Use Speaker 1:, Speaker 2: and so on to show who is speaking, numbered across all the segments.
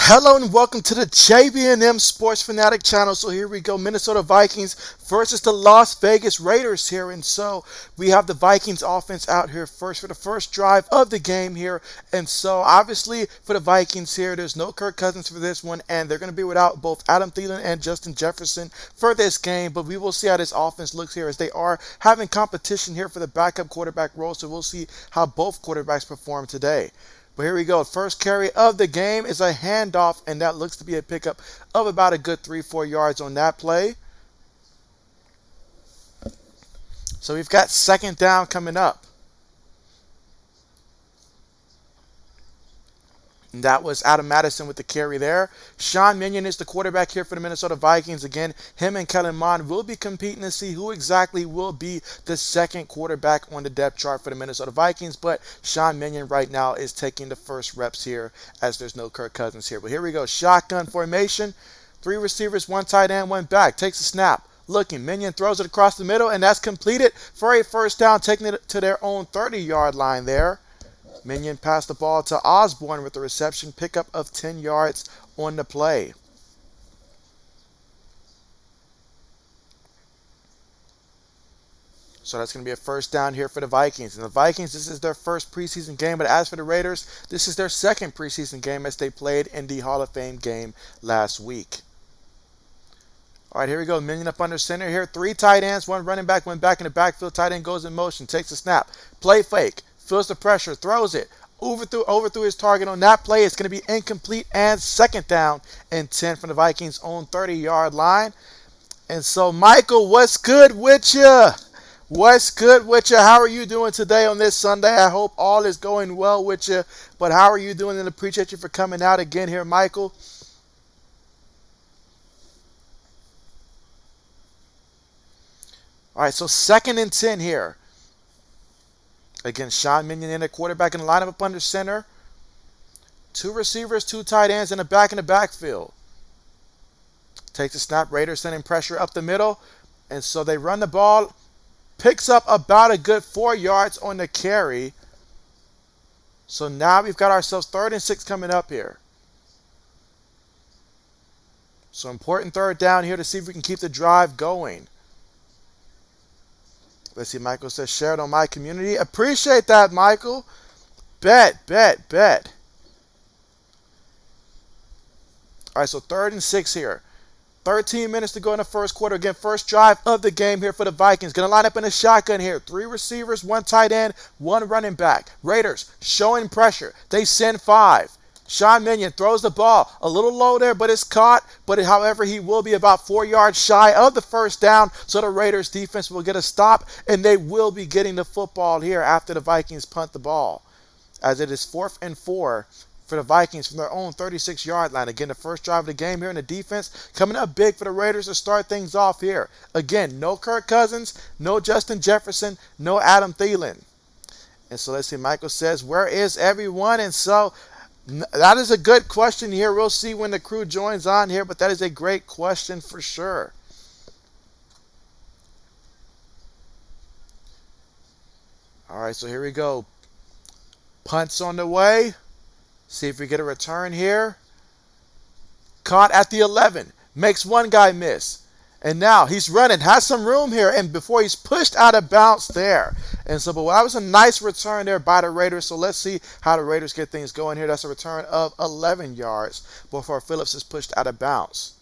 Speaker 1: Hello and welcome to the JB&M Sports Fanatic channel. So here we go, Minnesota Vikings versus the Las Vegas Raiders here. And so we have the Vikings offense out here first for the first drive of the game here. And so obviously for the Vikings here, there's no Kirk Cousins for this one. And they're going to be without both Adam Thielen and Justin Jefferson for this game. But we will see how this offense looks here as they are having competition here for the backup quarterback role. So we'll see how both quarterbacks perform today. But here we go. First carry of the game is a handoff, and that looks to be a pickup of about a good 3-4 yards on that play. So we've got second down coming up. And that was Adam Madison with the carry there. Sean Minion is the quarterback here for the Minnesota Vikings. Again, him and Kellen Mond will be competing to see who exactly will be the second quarterback on the depth chart for the Minnesota Vikings. But Sean Minion right now is taking the first reps here as there's no Kirk Cousins here. But here we go. Shotgun formation. 3 receivers, 1 tight end, 1 back. Takes a snap. Looking. Minion throws it across the middle, and that's completed for a first down, taking it to their own 30-yard line there. Minion passed the ball to Osborne with the reception, pickup of 10 yards on the play. So that's going to be a first down here for the Vikings. And the Vikings, this is their first preseason game. But as for the Raiders, this is their second preseason game as they played in the Hall of Fame game last week. All right, here we go. Minion up under center here. 3 tight ends, 1 running back, 1 back in the backfield. Tight end goes in motion, takes a snap. Play fake. Feels the pressure, throws it, overthrew his target on that play. It's going to be incomplete and second down and 10 from the Vikings' own 30-yard line. And so, Michael, what's good with you? What's good with you? How are you doing today on this Sunday? I hope all is going well with you. But how are you doing? And appreciate you for coming out again here, Michael. All right, so 2nd and 10 here. Again, Sean Minion in the quarterback in the lineup up under center. 2 receivers, 2 tight ends, and a back in the backfield. Takes a snap. Raiders sending pressure up the middle. And so they run the ball. Picks up about a good 4 yards on the carry. So now we've got ourselves 3rd and 6 coming up here. So important 3rd down here to see if we can keep the drive going. Let's see, Michael says, share it on my community. Appreciate that, Michael. Bet. All right, so 3rd and 6 here. 13 minutes to go in the first quarter. Again, first drive of the game here for the Vikings. Going to line up in a shotgun here. 3 receivers, 1 tight end, 1 running back. Raiders showing pressure. They send 5. Sean Minion throws the ball a little low there, but it's caught. But however, he will be about 4 yards shy of the first down. So the Raiders defense will get a stop, and they will be getting the football here after the Vikings punt the ball. As it is 4th and 4 for the Vikings from their own 36-yard line. Again, the first drive of the game here in the defense coming up big for the Raiders to start things off here. Again, no Kirk Cousins, no Justin Jefferson, no Adam Thielen. And so let's see, Michael says, where is everyone? And so that is a good question here. We'll see when the crew joins on here, but that is a great question for sure. All right, so here we go. Punt's on the way. See if we get a return here. Caught at the 11. Makes one guy miss. And now he's running. Has some room here. And before he's pushed out of bounds there. And so, but that was a nice return there by the Raiders. So let's see how the Raiders get things going here. That's a return of 11 yards before Phillips is pushed out of bounds.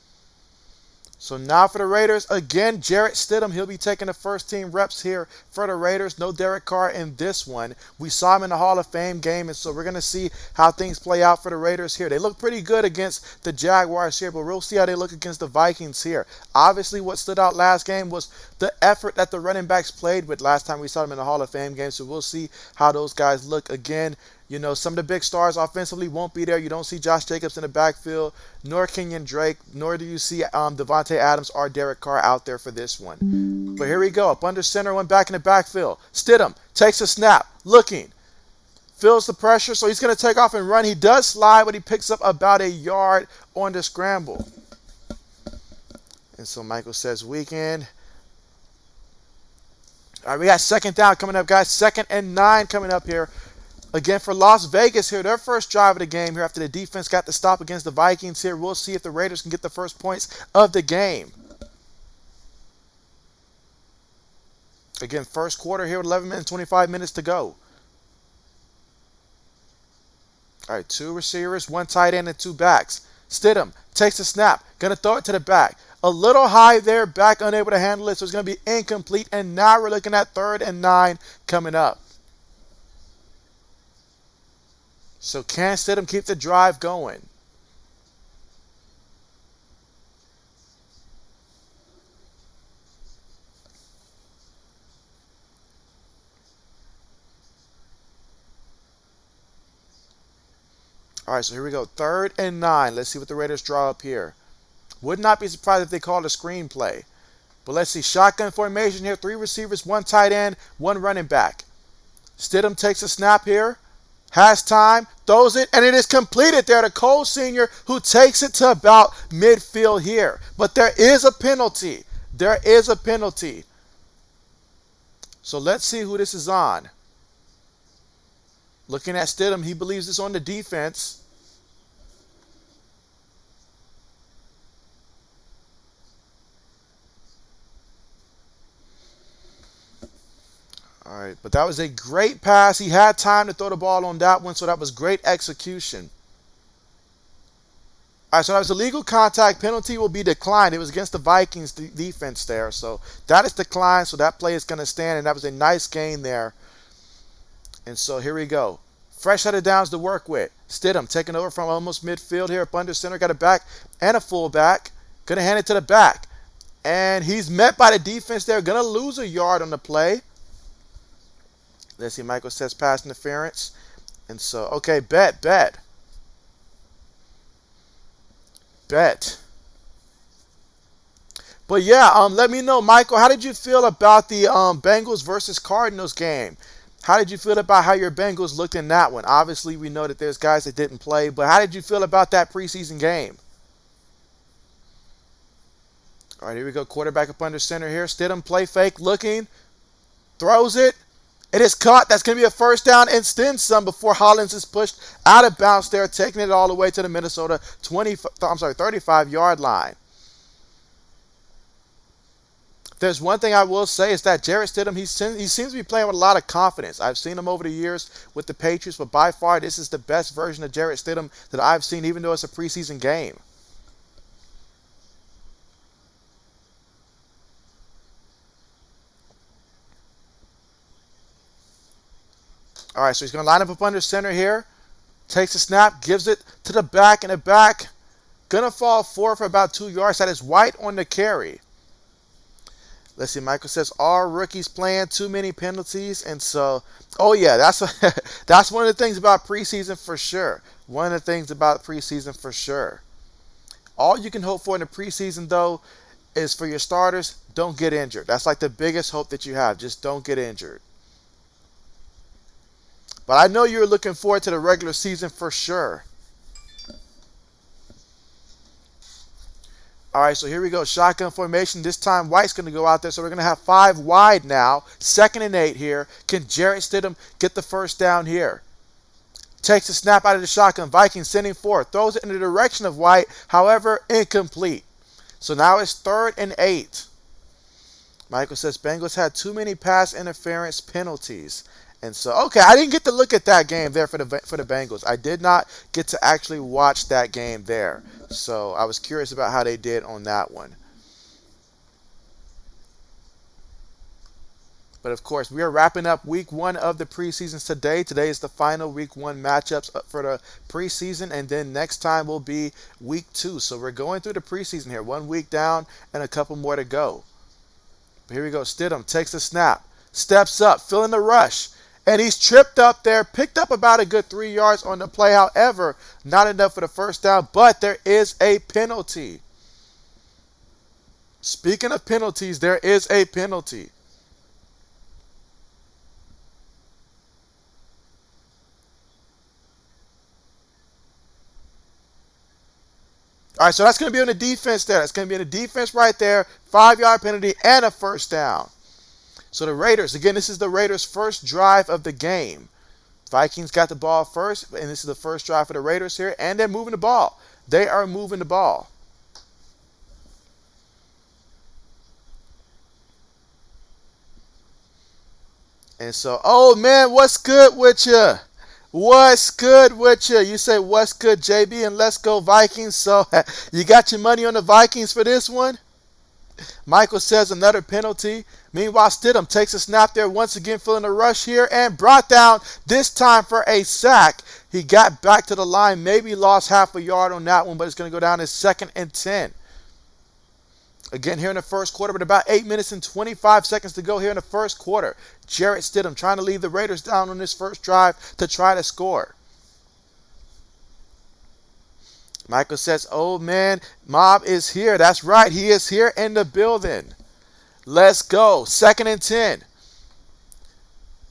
Speaker 1: So now for the Raiders, again, Jarrett Stidham. He'll be taking the first team reps here for the Raiders. No Derek Carr in this one. We saw him in the Hall of Fame game, and so we're going to see how things play out for the Raiders here. They look pretty good against the Jaguars here, but we'll see how they look against the Vikings here. Obviously, what stood out last game was the effort that the running backs played with last time we saw them in the Hall of Fame game, so we'll see how those guys look again. You know, some of the big stars offensively won't be there. You don't see Josh Jacobs in the backfield, nor Kenyon Drake, nor do you see Devontae Adams or Derek Carr out there for this one. But here we go. Up under center, 1 back in the backfield. Stidham takes a snap, looking, feels the pressure, so he's going to take off and run. He does slide, but he picks up about a yard on the scramble. And so Michael says, weekend. All right, we got 2nd down coming up, guys. 2nd and 9 coming up here Again, for Las Vegas here, their first drive of the game here after the defense got the stop against the Vikings here. We'll see if the Raiders can get the first points of the game. Again, first quarter here with 11 minutes, 25 minutes to go. All right, 2 receivers, 1 tight end, and 2 backs. Stidham takes the snap, going to throw it to the back. A little high there, back unable to handle it, so it's going to be incomplete. And now we're looking at 3rd and 9 coming up. So can Stidham keep the drive going? All right, so here we go. 3rd and 9. Let's see what the Raiders draw up here. Would not be surprised if they called a screenplay. But let's see. Shotgun formation here. 3 receivers, 1 tight end, 1 running back. Stidham takes a snap here. Has time. Throws it. And it is completed there to Cole Sr., who takes it to about midfield here. But there is a penalty. There is a penalty. So let's see who this is on. Looking at Stidham, he believes it's on the defense. All right, but that was a great pass. He had time to throw the ball on that one, so that was great execution. All right, so that was a legal contact. Penalty will be declined. It was against the Vikings defense there, so that is declined, so that play is going to stand, and that was a nice gain there. And so here we go. Fresh set of downs to work with. Stidham taking over from almost midfield here up under center. Got a back and a fullback. Going to hand it to the back. And he's met by the defense there. Going to lose a yard on the play. Let's see. Michael says pass interference. And so, okay, bet. But yeah, let me know, Michael, how did you feel about the Bengals versus Cardinals game? How did you feel about how your Bengals looked in that one? Obviously, we know that there's guys that didn't play, but how did you feel about that preseason game? All right, here we go. Quarterback up under center here. Stidham play fake, looking, throws it. It is caught. That's going to be a first down and then some before Hollins is pushed out of bounds there, taking it all the way to the Minnesota 35-yard line. There's one thing I will say is that Jarrett Stidham, he seems to be playing with a lot of confidence. I've seen him over the years with the Patriots, but by far this is the best version of Jarrett Stidham that I've seen, even though it's a preseason game. All right, so he's going to line up under center here. Takes a snap, gives it to the back, and the back going to fall forward for about 2 yards. That is White on the carry. Let's see, Michael says, all rookies playing, too many penalties. And so, oh yeah, that's one of the things about preseason for sure. One of the things about preseason for sure. All you can hope for in the preseason, though, is for your starters, don't get injured. That's like the biggest hope that you have. Just don't get injured. But I know you're looking forward to the regular season for sure. All right, so here we go. Shotgun formation. This time White's going to go out there. So we're going to have 5 wide now. 2nd and 8 here. Can Jarrett Stidham get the first down here? Takes the snap out of the shotgun. Vikings sending forward. Throws it in the direction of White. However, incomplete. So now it's 3rd and 8. Michael says Bengals had too many pass interference penalties. And so, okay, I didn't get to look at that game there for the Bengals. I did not get to actually watch that game there. So I was curious about how they did on that one. But of course, we are wrapping up week 1 of the preseason today. Today is the final week 1 matchups for the preseason. And then next time will be week 2. So we're going through the preseason here. 1 week down and a couple more to go. But here we go. Stidham takes a snap. Steps up, feeling the rush. And he's tripped up there, picked up about a good 3 yards on the play. However, not enough for the first down, but there is a penalty. Speaking of penalties, there is a penalty. All right, so that's going to be on the defense there. That's going to be on the defense right there. 5-yard penalty and a first down. So the Raiders, again, this is the Raiders' first drive of the game. Vikings got the ball first, and this is the first drive for the Raiders here, and they're moving the ball. They are moving the ball. And so, oh man, what's good with you? What's good with you? You say, what's good, JB, and let's go Vikings. So, you got your money on the Vikings for this one? Michael says another penalty. Meanwhile, Stidham takes a snap there, once again feeling a rush here, and brought down, this time for a sack. He got back to the line, maybe lost half a yard on that one, but it's going to go down as 2nd and 10. Again, here in the first quarter, but about 8 minutes and 25 seconds to go here in the first quarter. Jarrett Stidham trying to lead the Raiders down on this first drive to try to score. Michael says, oh man, Mob is here. That's right, he is here in the building. Let's go. 2nd and 10.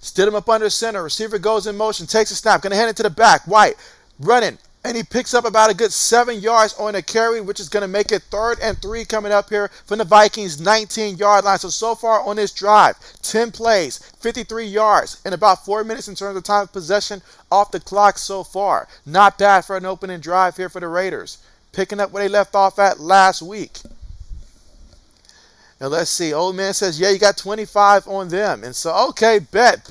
Speaker 1: Stidham up under center. Receiver goes in motion, takes a snap. Going to hand it to the back. White running. And he picks up about a good 7 yards on a carry, which is going to make it 3rd and 3 coming up here from the Vikings' 19-yard line. So far on this drive, 10 plays, 53 yards, and about 4 minutes in terms of time of possession off the clock so far. Not bad for an opening drive here for the Raiders. Picking up where they left off at last week. And let's see. Old man says, yeah, you got 25 on them. And so, okay, bet.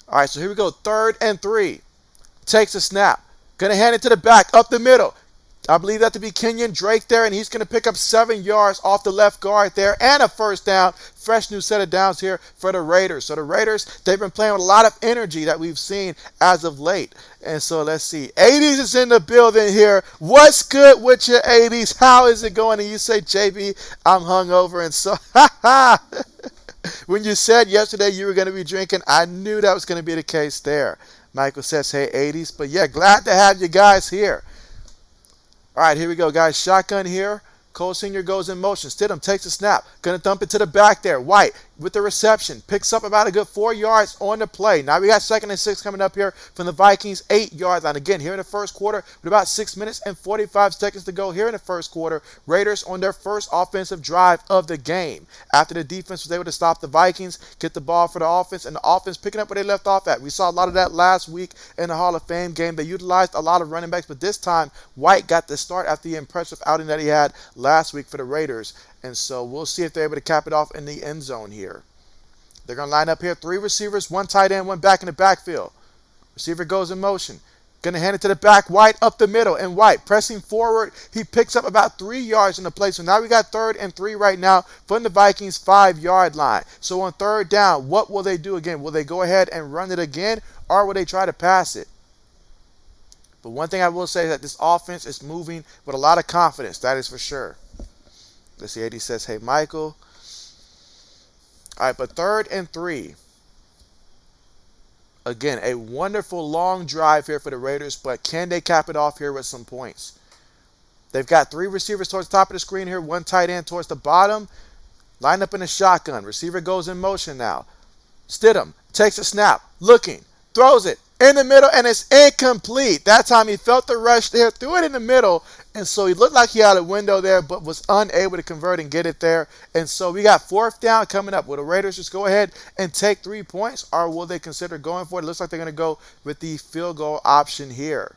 Speaker 1: All right, so here we go. 3rd and 3. Takes a snap. Going to hand it to the back, up the middle. I believe that to be Kenyon Drake there, and he's going to pick up 7 yards off the left guard there and a first down. Fresh new set of downs here for the Raiders. So the Raiders, they've been playing with a lot of energy that we've seen as of late. And so let's see. 80s is in the building here. What's good with your 80s? How is it going? And you say, JB, I'm hungover. And so, when you said yesterday you were going to be drinking, I knew that was going to be the case there. Michael says, hey, 80s. But yeah, glad to have you guys here. All right, here we go, guys. Shotgun here. Cole Sr. goes in motion. Stidham takes a snap. Going to dump it to the back there. White with the reception. Picks up about a good 4 yards on the play. Now we got 2nd and 6 coming up here from the Vikings' 8-yard line. Again, here in the first quarter with about 6 minutes and 45 seconds to go here in the first quarter. Raiders on their first offensive drive of the game. After the defense was able to stop the Vikings, get the ball for the offense, and the offense picking up where they left off at. We saw a lot of that last week in the Hall of Fame game. They utilized a lot of running backs, but this time White got the start after the impressive outing that he had last week for the Raiders. And so we'll see if they're able to cap it off in the end zone here. They're going to line up here. 3 receivers, 1 tight end, 1 back in the backfield. Receiver goes in motion. Going to hand it to the back. White up the middle. And White pressing forward. He picks up about 3 yards in the play. So now we got 3rd and 3 right now from the Vikings' 5-yard line. So on 3rd down, what will they do again? Will they go ahead and run it again, or will they try to pass it? But one thing I will say is that this offense is moving with a lot of confidence. That is for sure. Let's see. 80 says, hey, Michael. All right, but 3rd and 3. Again, a wonderful long drive here for the Raiders, but can they cap it off here with some points? They've got 3 receivers towards the top of the screen here, 1 tight end towards the bottom. Line up in a shotgun. Receiver goes in motion now. Stidham takes a snap, looking, throws it in the middle, and it's incomplete. That time he felt the rush there, threw it in the middle, and so he looked like he had a window there, but was unable to convert and get it there. And so we got 4th down coming up. Will the Raiders just go ahead and take 3 points, or will they consider going for it? It looks like they're going to go with the field goal option here.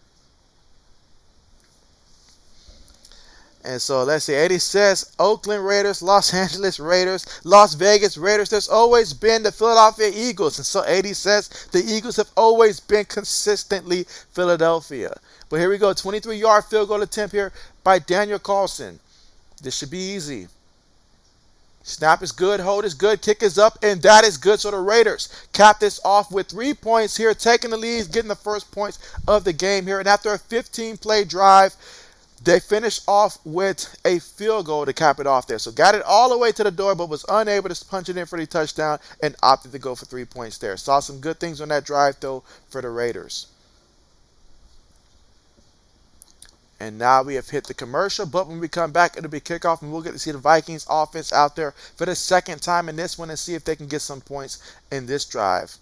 Speaker 1: And so let's see. 80 says Oakland Raiders, Los Angeles Raiders, Las Vegas Raiders. There's always been the Philadelphia Eagles. And so 80 says the Eagles have always been consistently Philadelphia. But here we go. 23-yard field goal attempt here by Daniel Carlson. This should be easy. Snap is good. Hold is good. Kick is up. And that is good. So the Raiders cap this off with 3 points here, taking the lead, getting the first points of the game here. And after a 15-play drive, they finished off with a field goal to cap it off there. So got it all the way to the door, but was unable to punch it in for the touchdown and opted to go for 3 points there. Saw some good things on that drive, though, for the Raiders. And now we have hit the commercial, but when we come back, it'll be kickoff, and we'll get to see the Vikings offense out there for the 2nd time in this one and see if they can get some points in this drive.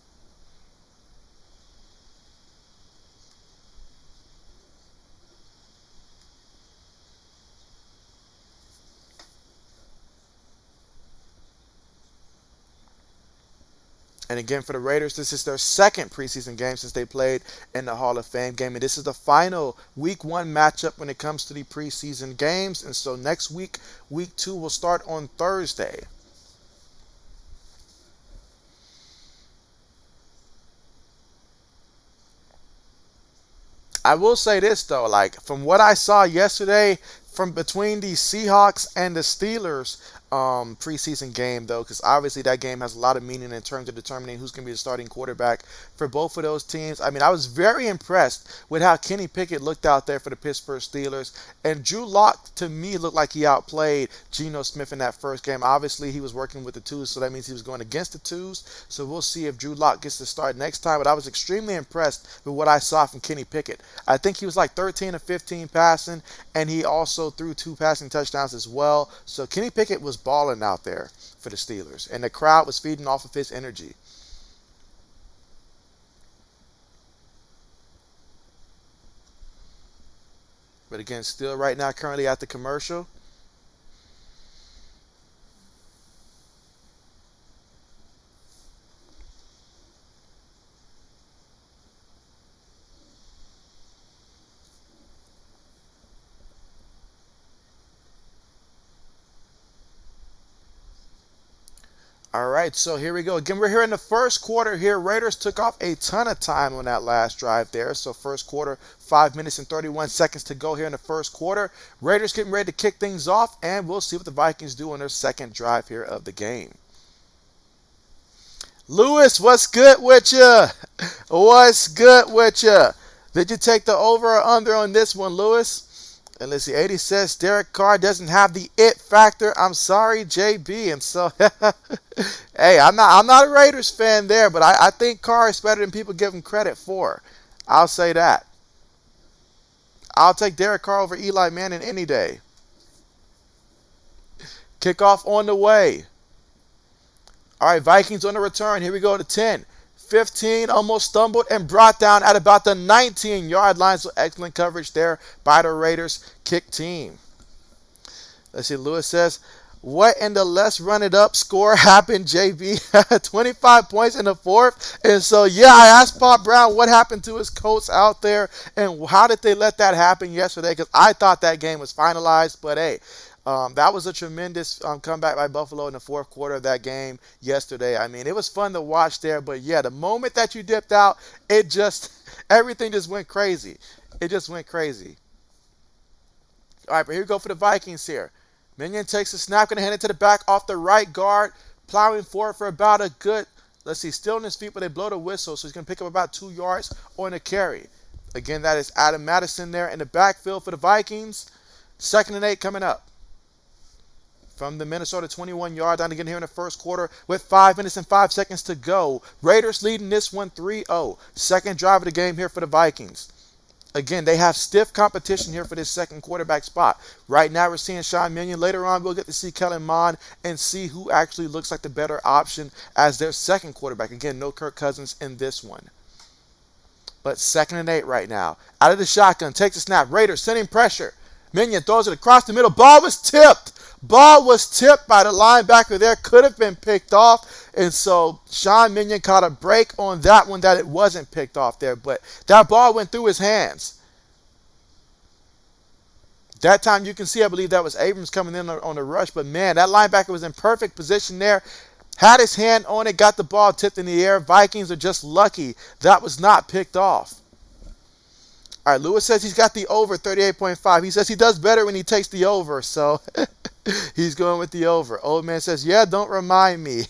Speaker 1: And again, for the Raiders, this is their second preseason game since they played in the Hall of Fame game. And this is the final week 1 matchup when it comes to the preseason games. And so next week, week 2 will start on Thursday. I will say this though, like from what I saw yesterday, from between the Seahawks and the Steelers preseason game though, because obviously that game has a lot of meaning in terms of determining who's going to be the starting quarterback for both of those teams. I mean, I was very impressed with how Kenny Pickett looked out there for the Pittsburgh Steelers, and Drew Lock to me looked like he outplayed Geno Smith in that first game. Obviously, he was working with the twos, so that means he was going against the twos. So we'll see if Drew Lock gets to start next time. But I was extremely impressed with what I saw from Kenny Pickett. I think he was like 13 of 15 passing, and he also threw 2 passing touchdowns as well. So Kenny Pickett was balling out there for the Steelers, and the crowd was feeding off of his energy. But again, still right now currently at the commercial. All right, so here we go. Again, we're here in the first quarter here. Raiders took off a ton of time on that last drive there. So first quarter, 5 minutes and 31 seconds to go here in the first quarter. Raiders getting ready to kick things off, and we'll see what the Vikings do on their second drive here of the game. Lewis, what's good with you? What's good with you? Did you take the over or under on this one, Lewis? And let's see, 80 says Derek Carr doesn't have the it factor. I'm sorry, JB. And so, hey, I'm not a Raiders fan there, but I think Carr is better than people give him credit for. I'll say that. I'll take Derek Carr over Eli Manning any day. Kickoff on the way. All right, Vikings on the return. Here we go to 10. 15, almost stumbled and brought down at about the 19-yard line. So excellent coverage there by the Raiders kick team. Let's see, Lewis says, what in the let's run it up score happened, JB? 25 points in the fourth. And so, yeah, I asked Pop Brown what happened to his Colts out there and how did they let that happen yesterday, because I thought that game was finalized. But, hey, that was a tremendous comeback by Buffalo in the fourth quarter of that game yesterday. I mean, it was fun to watch there, but yeah, the moment that you dipped out, everything just went crazy. It just went crazy. All right, but here we go for the Vikings here. Minion takes the snap, going to hand it to the back off the right guard, plowing forward for about a good, let's see, still on his feet, but they blow the whistle, so he's going to pick up about 2 yards on the carry. Again, that is Adam Madison there in the backfield for the Vikings. 2nd and 8 coming up. From the Minnesota 21-yard line again here in the first quarter with 5 minutes and 5 seconds to go. Raiders leading this one 3-0. Second drive of the game here for the Vikings. Again, they have stiff competition here for this second quarterback spot. Right now we're seeing Sean Mannion. Later on we'll get to see Kellen Mond and see who actually looks like the better option as their second quarterback. Again, no Kirk Cousins in this one. But 2nd and 8 right now. Out of the shotgun, takes a snap. Raiders sending pressure. Mannion throws it across the middle. Ball was tipped. Ball was tipped by the linebacker there. Could have been picked off. And so Sean Mannion caught a break on that one that it wasn't picked off there. But that ball went through his hands. That time you can see, I believe that was Abrams coming in on the rush. But man, that linebacker was in perfect position there. Had his hand on it, got the ball tipped in the air. Vikings are just lucky that was not picked off. All right, Lewis says he's got the over 38.5. He says he does better when he takes the over. So he's going with the over. Old man says, yeah, don't remind me.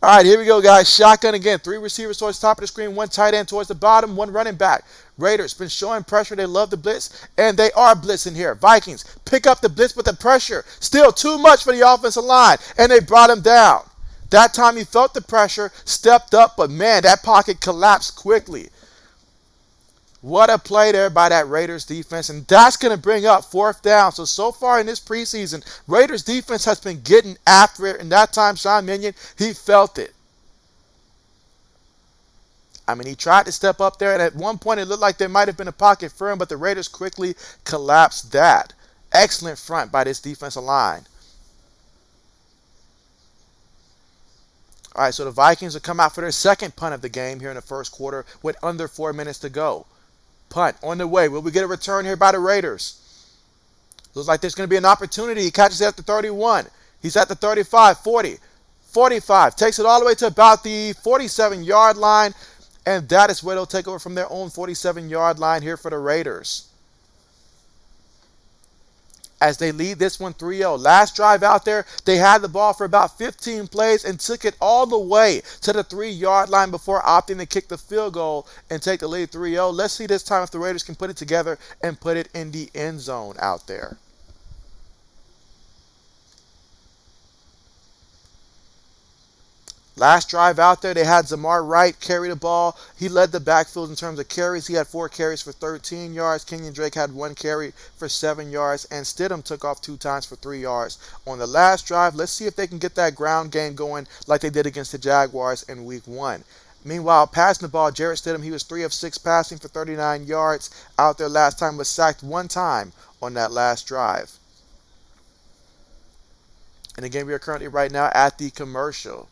Speaker 1: All right, here we go, guys. Shotgun again. 3 receivers towards the top of the screen. 1 tight end towards the bottom. 1 running back. Raiders been showing pressure. They love the blitz, and they are blitzing here. Vikings pick up the blitz, but the pressure still too much for the offensive line, and they brought him down. That time he felt the pressure, stepped up, but man, that pocket collapsed quickly. What a play there by that Raiders defense. And that's going to bring up 4th down. So far in this preseason, Raiders defense has been getting after it. And that time, Sean Mannion, he felt it. I mean, he tried to step up there. And at one point, it looked like there might have been a pocket for him. But the Raiders quickly collapsed that. Excellent front by this defensive line. All right, so the Vikings will come out for their second punt of the game here in the first quarter with under 4 minutes to go. Punt on the way. Will we get a return here by the Raiders? Looks like there's going to be an opportunity. He catches it at the 31. He's at the 35, 40, 45. Takes it all the way to about the 47-yard line. And that is where they'll take over from their own 47-yard line here for the Raiders, as they lead this one 3-0. Last drive out there, they had the ball for about 15 plays and took it all the way to the 3-yard line before opting to kick the field goal and take the lead 3-0. Let's see this time if the Raiders can put it together and put it in the end zone out there. Last drive out there, they had Zamar Wright carry the ball. He led the backfield in terms of carries. He had 4 carries for 13 yards. Kenyon Drake had 1 carry for 7 yards. And Stidham took off 2 times for 3 yards. On the last drive, let's see if they can get that ground game going like they did against the Jaguars in Week 1. Meanwhile, passing the ball, Jarrett Stidham, he was 3 of 6 passing for 39 yards. Out there last time, was sacked 1 time on that last drive. And again, we are currently right now at the commercial.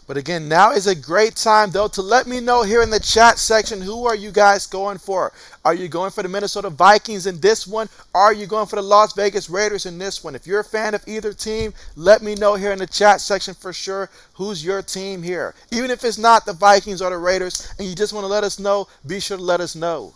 Speaker 1: But again, now is a great time, though, to let me know here in the chat section, who are you guys going for? Are you going for the Minnesota Vikings in this one? Are you going for the Las Vegas Raiders in this one? If you're a fan of either team, let me know here in the chat section for sure who's your team here. Even if it's not the Vikings or the Raiders and you just want to let us know, be sure to let us know.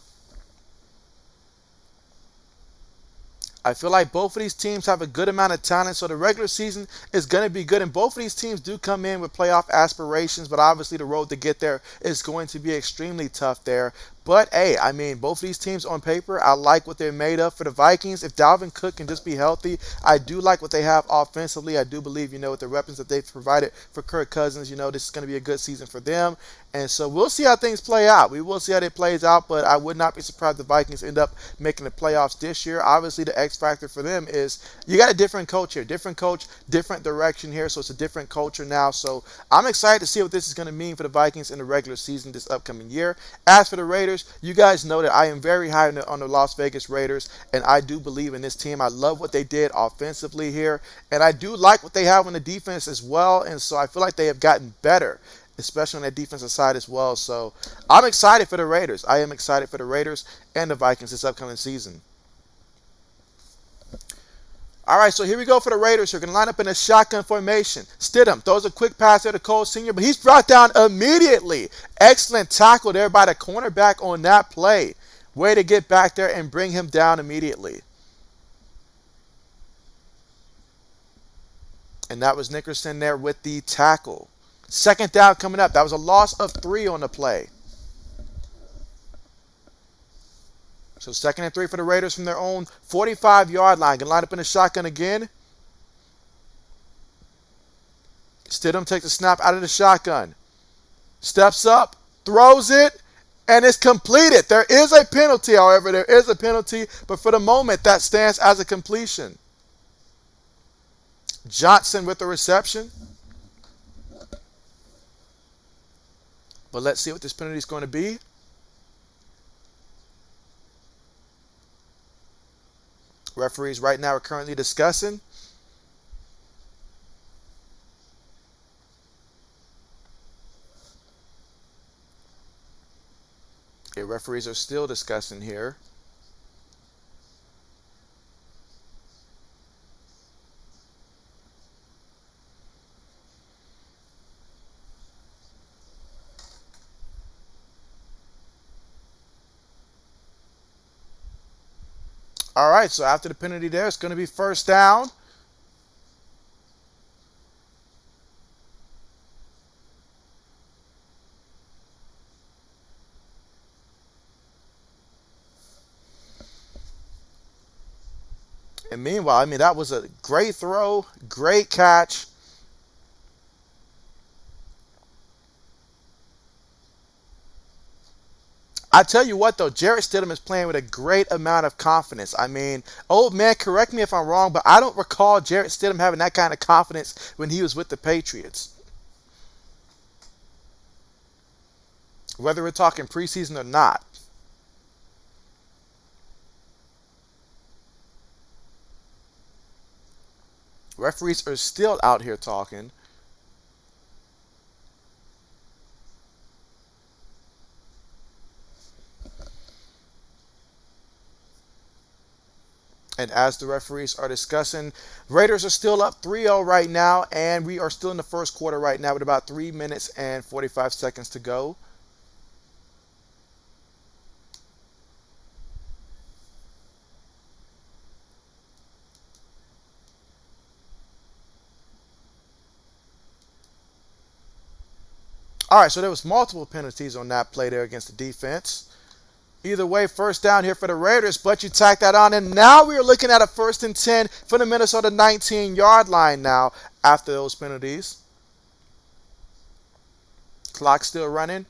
Speaker 1: I feel like both of these teams have a good amount of talent, so the regular season is going to be good. And both of these teams do come in with playoff aspirations, but obviously the road to get there is going to be extremely tough there. But, hey, I mean, both of these teams on paper, I like what they're made of. For the Vikings, if Dalvin Cook can just be healthy, I do like what they have offensively. I do believe, with the weapons that they've provided for Kirk Cousins, this is going to be a good season for them. And so we'll see how things play out. We will see how it plays out, but I would not be surprised if the Vikings end up making the playoffs this year. Obviously, the X factor for them is you got a different coach here. Different coach, different direction here, so it's a different culture now. So I'm excited to see what this is going to mean for the Vikings in the regular season this upcoming year. As for the Raiders, you guys know that I am very high on the Las Vegas Raiders, and I do believe in this team. I love what they did offensively here, and I do like what they have on the defense as well, and so I feel like they have gotten better, especially on that defensive side as well. So I'm excited for the Raiders. I am excited for the Raiders and the Vikings this upcoming season. All right, so here we go for the Raiders. They're going to line up in a shotgun formation. Stidham throws a quick pass there to Cole Sr., but he's brought down immediately. Excellent tackle there by the cornerback on that play. Way to get back there and bring him down immediately. And that was Nickerson there with the tackle. Second down coming up. That was a loss of 3 on the play. So 2nd and 3 for the Raiders from their own 45-yard line. Going to line up in a shotgun again. Stidham takes the snap out of the shotgun. Steps up, throws it, and it's completed. There is a penalty, however. There is a penalty, but for the moment, that stands as a completion. Johnson with the reception. But let's see what this penalty is going to be. Referees right now are currently discussing. Okay, referees are still discussing here. All right, so after the penalty there, it's going to be first down. And meanwhile, that was a great throw, great catch. I tell you what, though, Jarrett Stidham is playing with a great amount of confidence. I mean, old man, correct me if I'm wrong, but I don't recall Jarrett Stidham having that kind of confidence when he was with the Patriots. Whether we're talking preseason or not. Referees are still out here talking. And as the referees are discussing, Raiders are still up 3-0 right now, and we are still in the first quarter right now with about 3 minutes and 45 seconds to go. All right, so there was multiple penalties on that play there against the defense. Either way, first down here for the Raiders, but you tack that on, and now we are looking at a 1st and 10 for the Minnesota 19-yard line now after those penalties. Clock still running.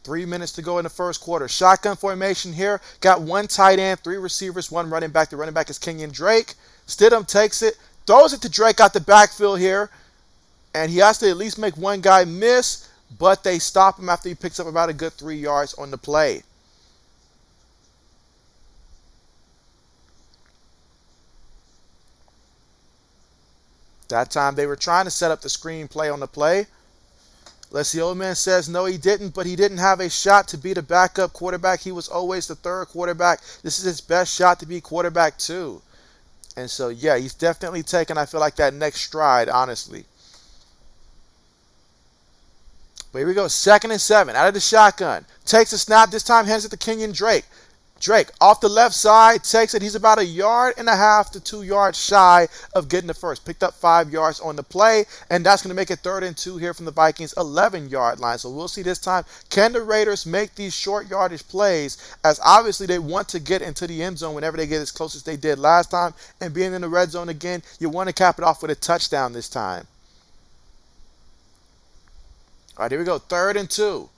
Speaker 1: 3 minutes to go in the first quarter. Shotgun formation here. Got one tight end, 3 receivers, 1 running back. The running back is Kenyon Drake. Stidham takes it, throws it to Drake out the backfield here, and he has to at least make one guy miss, but they stop him after he picks up about a good 3 yards on the play. That time they were trying to set up the screen play on the play. Let's see, old man says no, he didn't, but he didn't have a shot to be the backup quarterback. He was always the third quarterback. This is his best shot to be quarterback too. And so, yeah, he's definitely taken, I feel like, that next stride, honestly. But here we go, 2nd and 7, out of the shotgun. Takes a snap, this time hands it to Kenyon Drake. Drake, off the left side, takes it. He's about 1.5 yards to 2 yards shy of getting the first. Picked up 5 yards on the play, and that's going to make it 3rd and 2 here from the Vikings' 11-yard line. So we'll see this time, can the Raiders make these short yardage plays, as obviously they want to get into the end zone whenever they get as close as they did last time, and being in the red zone again, you want to cap it off with a touchdown this time. All right, here we go, 3rd and 2.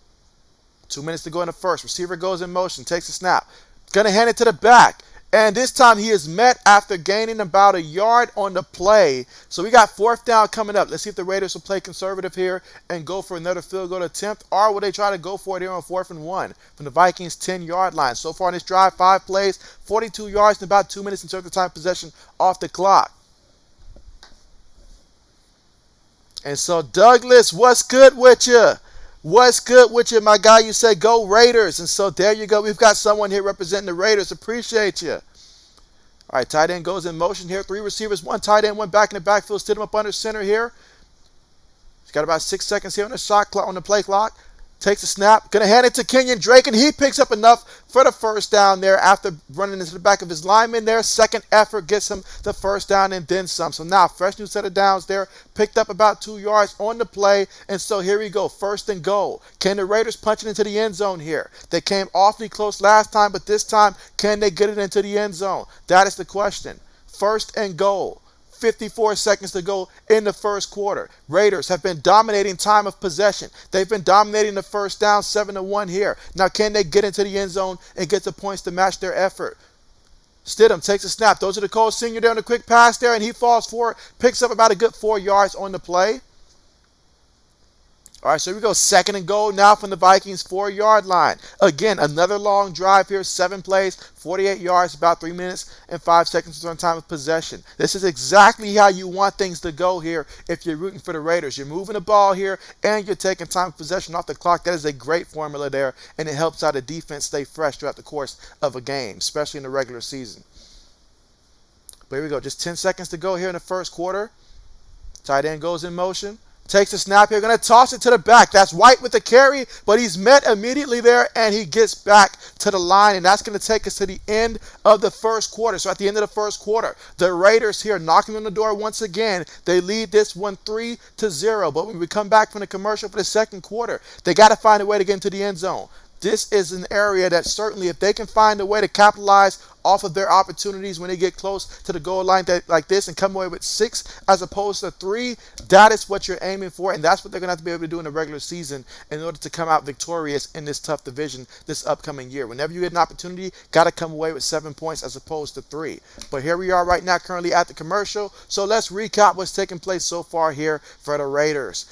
Speaker 1: 2 minutes to go in the first. Receiver goes in motion, takes a snap. Going to hand it to the back. And this time he is met after gaining about 1 yard on the play. So we got 4th down coming up. Let's see if the Raiders will play conservative here and go for another field goal attempt, or will they try to go for it here on 4th and 1 from the Vikings' 10-yard line. So far in this drive, 5 plays, 42 yards in about 2 minutes until the time possession off the clock. And so, Douglas, what's good with you? What's good with you, my guy? You say go Raiders. And so there you go. We've got someone here representing the Raiders. Appreciate you. All right, tight end goes in motion here. 3 receivers, 1 tight end, 1 back in the backfield. Stidham up under center here. He's got about 6 seconds here on the shot clock, on the play clock. Takes a snap. Going to hand it to Kenyon Drake, and he picks up enough for the first down there after running into the back of his lineman there. Second effort gets him the first down and then some. So now, fresh new set of downs there. Picked up about 2 yards on the play. And so here we go. 1st and goal. Can the Raiders punch it into the end zone here? They came awfully close last time, but this time, can they get it into the end zone? That is the question. 1st and goal. 54 seconds to go in the first quarter. Raiders have been dominating time of possession. They've been dominating the first down, 7-1 here. Now, can they get into the end zone and get the points to match their effort? Stidham takes a snap. Those are the Cole Sr. there on the quick pass there, and he falls for it. Picks up about a good 4 yards on the play. All right, so here we go. 2nd and goal now from the Vikings' 4-yard line. Again, another long drive here. 7 plays, 48 yards, about 3 minutes and 5 seconds on time of possession. This is exactly how you want things to go here if you're rooting for the Raiders. You're moving the ball here, and you're taking time of possession off the clock. That is a great formula there, and it helps out the defense stay fresh throughout the course of a game, especially in the regular season. But here we go. Just 10 seconds to go here in the first quarter. Tight end goes in motion. Takes a snap here, going to toss it to the back. That's White with the carry, but he's met immediately there, and he gets back to the line, and that's going to take us to the end of the first quarter. So at the end of the first quarter, the Raiders here knocking on the door once again. They lead this one 3-0, but when we come back from the commercial for the second quarter, they got to find a way to get into the end zone. This is an area that certainly, if they can find a way to capitalize off of their opportunities when they get close to the goal line like this and come away with 6 as opposed to 3, that is what you're aiming for, and that's what they're going to have to be able to do in the regular season in order to come out victorious in this tough division this upcoming year. Whenever you get an opportunity, got to come away with 7 points as opposed to 3. But here we are right now currently at the commercial, so let's recap what's taking place so far here for the Raiders.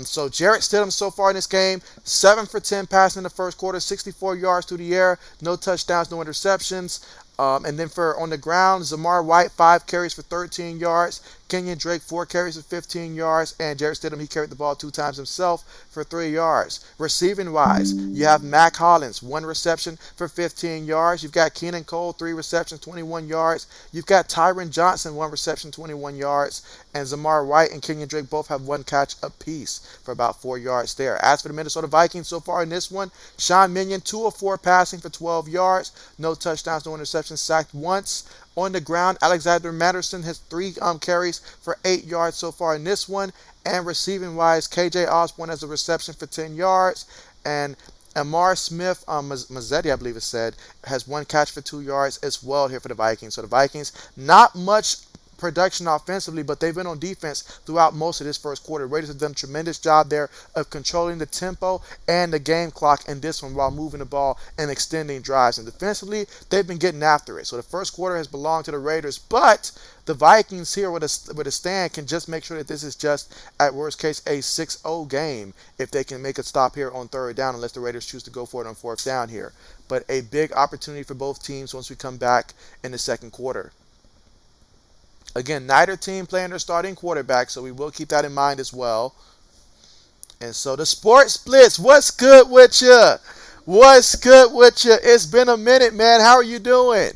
Speaker 1: So Jarrett Stidham so far in this game, 7 for 10 passing in the first quarter, 64 yards through the air, no touchdowns, no interceptions. And then for on the ground, Zamar White, 5 carries for 13 yards. Kenyon Drake, 4 carries for 15 yards. And Jarrett Stidham, he carried the ball 2 times himself for 3 yards. Receiving-wise, you have Mac Hollins, 1 reception for 15 yards. You've got Keenan Cole, 3 receptions, 21 yards. You've got Tyron Johnson, 1 reception, 21 yards. And Zamar White and Kenyon Drake both have 1 catch apiece for about 4 yards there. As for the Minnesota Vikings so far in this one, Sean Minion, 2 of 4 passing for 12 yards. No touchdowns, no interceptions, sacked once. On the ground, Alexander Matterson has 3 carries for 8 yards so far in this one. And receiving-wise, KJ Osborne has a reception for 10 yards. And Amar Smith, Mazzetti, I believe it said, has 1 catch for 2 yards as well here for the Vikings. So the Vikings, not much production offensively, but they've been on defense throughout most of this first quarter. Raiders have done a tremendous job there of controlling the tempo and the game clock in this one while moving the ball and extending drives. And defensively, they've been getting after it. So the first quarter has belonged to the Raiders, but the Vikings here with a stand can just make sure that this is just, at worst case, a 6-0 game if they can make a stop here on 3rd down, unless the Raiders choose to go for it on 4th down here. But a big opportunity for both teams once we come back in the second quarter. Again, neither team playing their starting quarterback, so we will keep that in mind as well. And so the Sports Blitz, what's good with you? What's good with you? It's been a minute, man. How are you doing?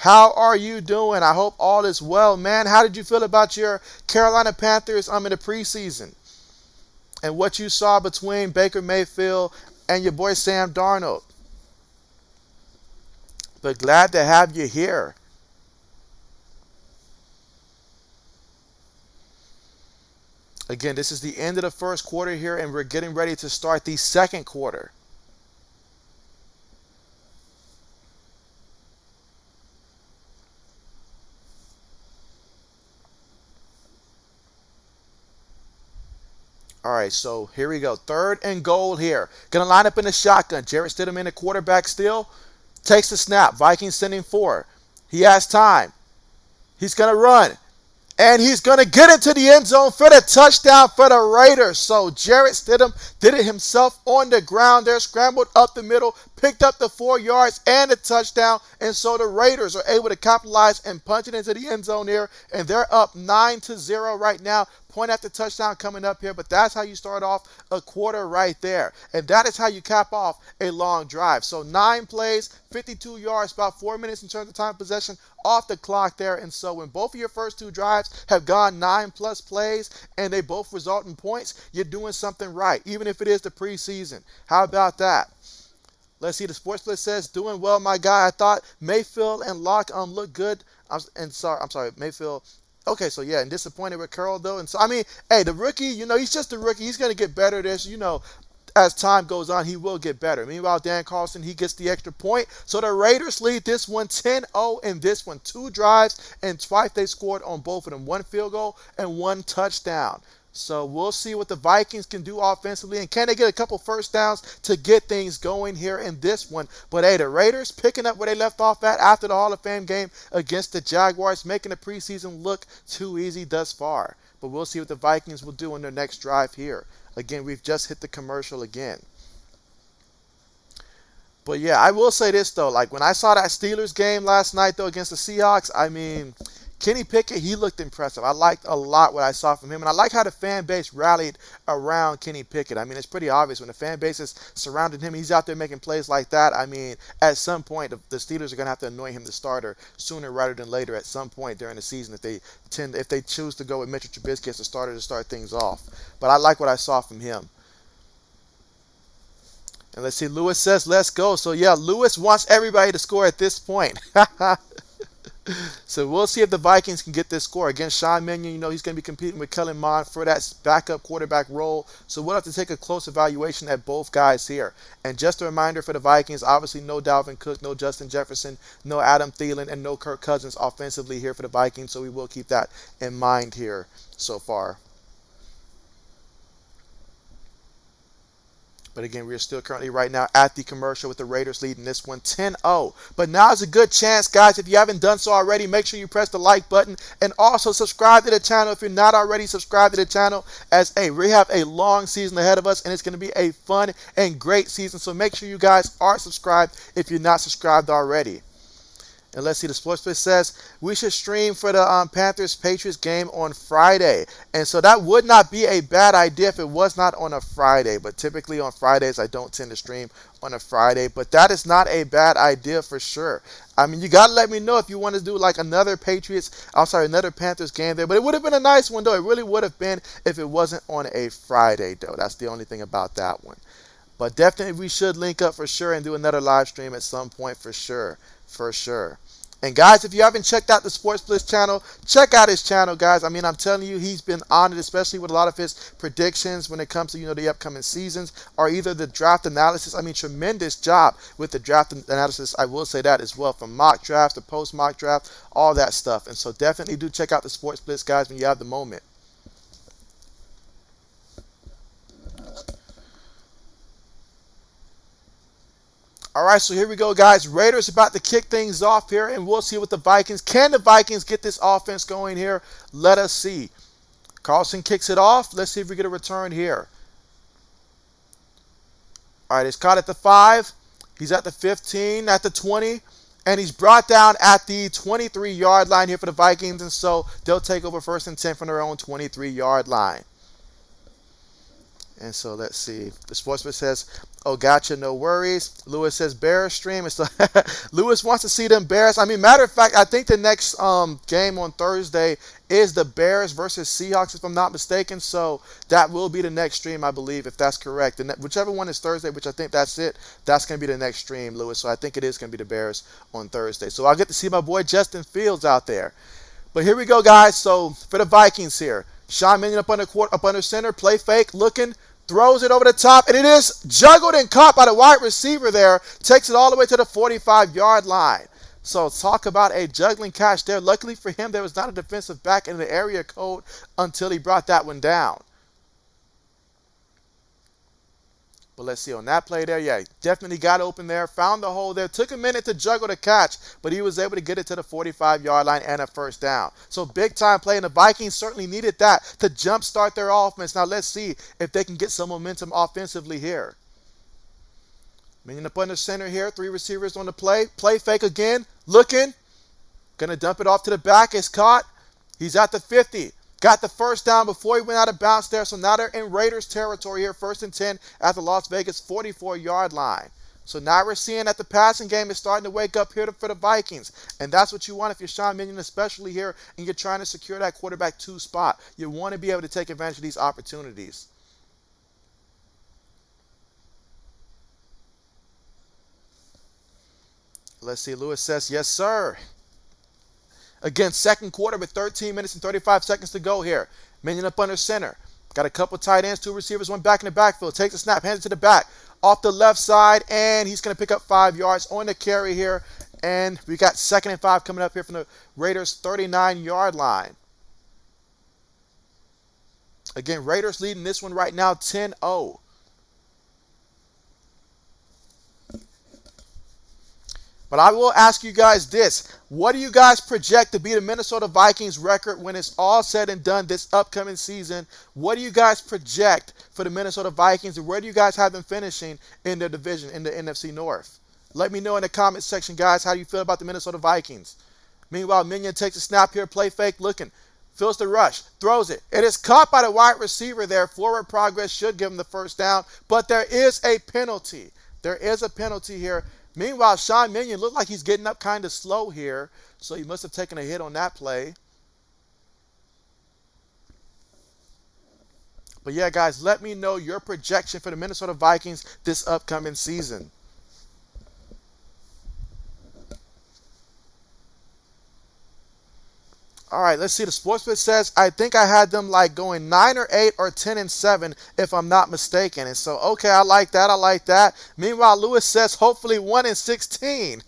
Speaker 1: How are you doing? I hope all is well, man. How did you feel about your Carolina Panthers in the preseason? And what you saw between Baker Mayfield and your boy Sam Darnold? But glad to have you here. Again, this is the end of the first quarter here, and we're getting ready to start the second quarter. All right, so here we go. 3rd and goal here. Going to line up in the shotgun. Jarrett Stidham in the quarterback still. Takes the snap. Vikings sending 4. He has time. He's going to run. And he's going to get into the end zone for the touchdown for the Raiders. So Jarrett Stidham did it himself on the ground there, scrambled up the middle, picked up the 4 yards and a touchdown. And so the Raiders are able to capitalize and punch it into the end zone here. And they're up 9-0 right now. Point after touchdown coming up here, but that's how you start off a quarter right there. And that is how you cap off a long drive. So 9 plays, 52 yards, about 4 minutes in terms of time of possession off the clock there. And so when both of your first 2 drives have gone 9+ plays and they both result in points, you're doing something right, even if it is the preseason. How about that? Let's see, the Sports Blitz says, doing well, my guy. I thought Mayfield and Locke look good. I'm sorry, Mayfield. Okay, so yeah, and disappointed with Curl though. And so, I mean, hey, the rookie, he's just a rookie. He's going to get better at this. As time goes on, he will get better. Meanwhile, Dan Carlson, he gets the extra point. So the Raiders lead this one 10-0 in this one. 2 drives, and twice they scored on both of them. 1 field goal and 1 touchdown. So we'll see what the Vikings can do offensively, and can they get a couple first downs to get things going here in this one. But hey, the Raiders picking up where they left off at after the Hall of Fame game against the Jaguars, making the preseason look too easy thus far. But we'll see what the Vikings will do in their next drive here. Again, we've just hit the commercial again. But yeah, I will say this though, like when I saw that Steelers game last night though against the Seahawks, I mean, Kenny Pickett, he looked impressive. I liked a lot what I saw from him, and I like how the fan base rallied around Kenny Pickett. I mean, it's pretty obvious when the fan base is surrounding him, he's out there making plays like that. I mean, at some point, the Steelers are going to have to anoint him the starter sooner rather than later at some point during the season if they choose to go with Mitchell Trubisky as the starter to start things off. But I like what I saw from him. And let's see, Lewis says, let's go. So, yeah, Lewis wants everybody to score at this point. So we'll see if the Vikings can get this score. Again, Sean Mannion, he's going to be competing with Kellen Mond for that backup quarterback role. So we'll have to take a close evaluation at both guys here. And just a reminder for the Vikings, obviously no Dalvin Cook, no Justin Jefferson, no Adam Thielen, and no Kirk Cousins offensively here for the Vikings. So we will keep that in mind here so far. But again, we are still currently right now at the commercial with the Raiders leading this one 10-0. But now is a good chance, guys. If you haven't done so already, make sure you press the like button and also subscribe to the channel if you're not already subscribed to the channel. As we have a long season ahead of us, and it's going to be a fun and great season. So make sure you guys are subscribed if you're not subscribed already. And let's see, the Sports Blitz says we should stream for the Panthers-Patriots game on Friday. And so that would not be a bad idea if it was not on a Friday. But typically on Fridays, I don't tend to stream on a Friday. But that is not a bad idea for sure. I mean, you got to let me know if you want to do like another another Panthers game there. But it would have been a nice one, though. It really would have been if it wasn't on a Friday, though. That's the only thing about that one. But definitely we should link up for sure and do another live stream at some point for sure. For sure. And guys, if you haven't checked out the Sports Blitz channel, check out his channel, guys. I mean, I'm telling you, he's been on it, especially with a lot of his predictions when it comes to, the upcoming seasons or either the draft analysis. I mean, tremendous job with the draft analysis. I will say that as well, from mock draft to post mock draft, all that stuff. And so definitely do check out the Sports Blitz, guys, when you have the moment. All right, so here we go, guys. Raiders about to kick things off here, and we'll see what the Vikings. Can the Vikings get this offense going here? Let us see. Carlson kicks it off. Let's see if we get a return here. All right, it's caught at the 5. He's at the 15, at the 20, and he's brought down at the 23-yard line here for the Vikings, and so they'll take over 1st and 10 from their own 23-yard line. And so let's see. The Sportsman says, oh, gotcha, no worries. Lewis says Bears stream. And so Lewis wants to see them Bears. I mean, matter of fact, I think the next game on Thursday is the Bears versus Seahawks, if I'm not mistaken. So that will be the next stream, I believe, if that's correct. And whichever one is Thursday, which I think that's it, that's going to be the next stream, Lewis. So I think it is going to be the Bears on Thursday. So I'll get to see my boy Justin Fields out there. But here we go, guys. So for the Vikings here, Sean Mannion up under center, play fake, looking. Throws it over the top, and it is juggled and caught by the wide receiver there. Takes it all the way to the 45-yard line. So talk about a juggling catch there. Luckily for him, there was not a defensive back in the area code until he brought that one down. But let's see, on that play there, yeah, definitely got open there, found the hole there, took a minute to juggle the catch, but he was able to get it to the 45-yard line and a first down. So big-time play, and the Vikings certainly needed that to jumpstart their offense. Now let's see if they can get some momentum offensively here. Mannion up under center here, 3 receivers on the play. Play fake again, looking, going to dump it off to the back. It's caught. He's at the 50. Got the first down before he went out of bounds there. So now they're in Raiders territory here. 1st and 10 at the Las Vegas 44-yard line. So now we're seeing that the passing game is starting to wake up here for the Vikings. And that's what you want if you're Sean Mannion, especially here, and you're trying to secure that quarterback 2 spot. You want to be able to take advantage of these opportunities. Let's see. Lewis says, yes, sir. Again, second quarter with 13 minutes and 35 seconds to go here. Mannion up under center. Got a couple tight ends, 2 receivers, 1 back in the backfield. Takes a snap, hands it to the back. Off the left side, and he's going to pick up 5 yards on the carry here. And we got 2nd and 5 coming up here from the Raiders' 39-yard line. Again, Raiders leading this one right now 10-0. But I will ask you guys this. What do you guys project to be the Minnesota Vikings record when it's all said and done this upcoming season? What do you guys project for the Minnesota Vikings, and where do you guys have them finishing in their division in the NFC North? Let me know in the comment section, guys, how you feel about the Minnesota Vikings. Meanwhile, Mannion takes a snap here, play fake, looking. Feels the rush, throws it. It is caught by the wide receiver there. Forward progress should give him the first down, but there is a penalty. There is a penalty here. Meanwhile, Sean Mannion looked like he's getting up kind of slow here, so he must have taken a hit on that play. But yeah, guys, let me know your projection for the Minnesota Vikings this upcoming season. All right, let's see. The sportsbook says I think I had them like going 9 or 8 or 10 and 7 if I'm not mistaken. And so, okay, I like that. I like that. Meanwhile, Lewis says hopefully 1-16.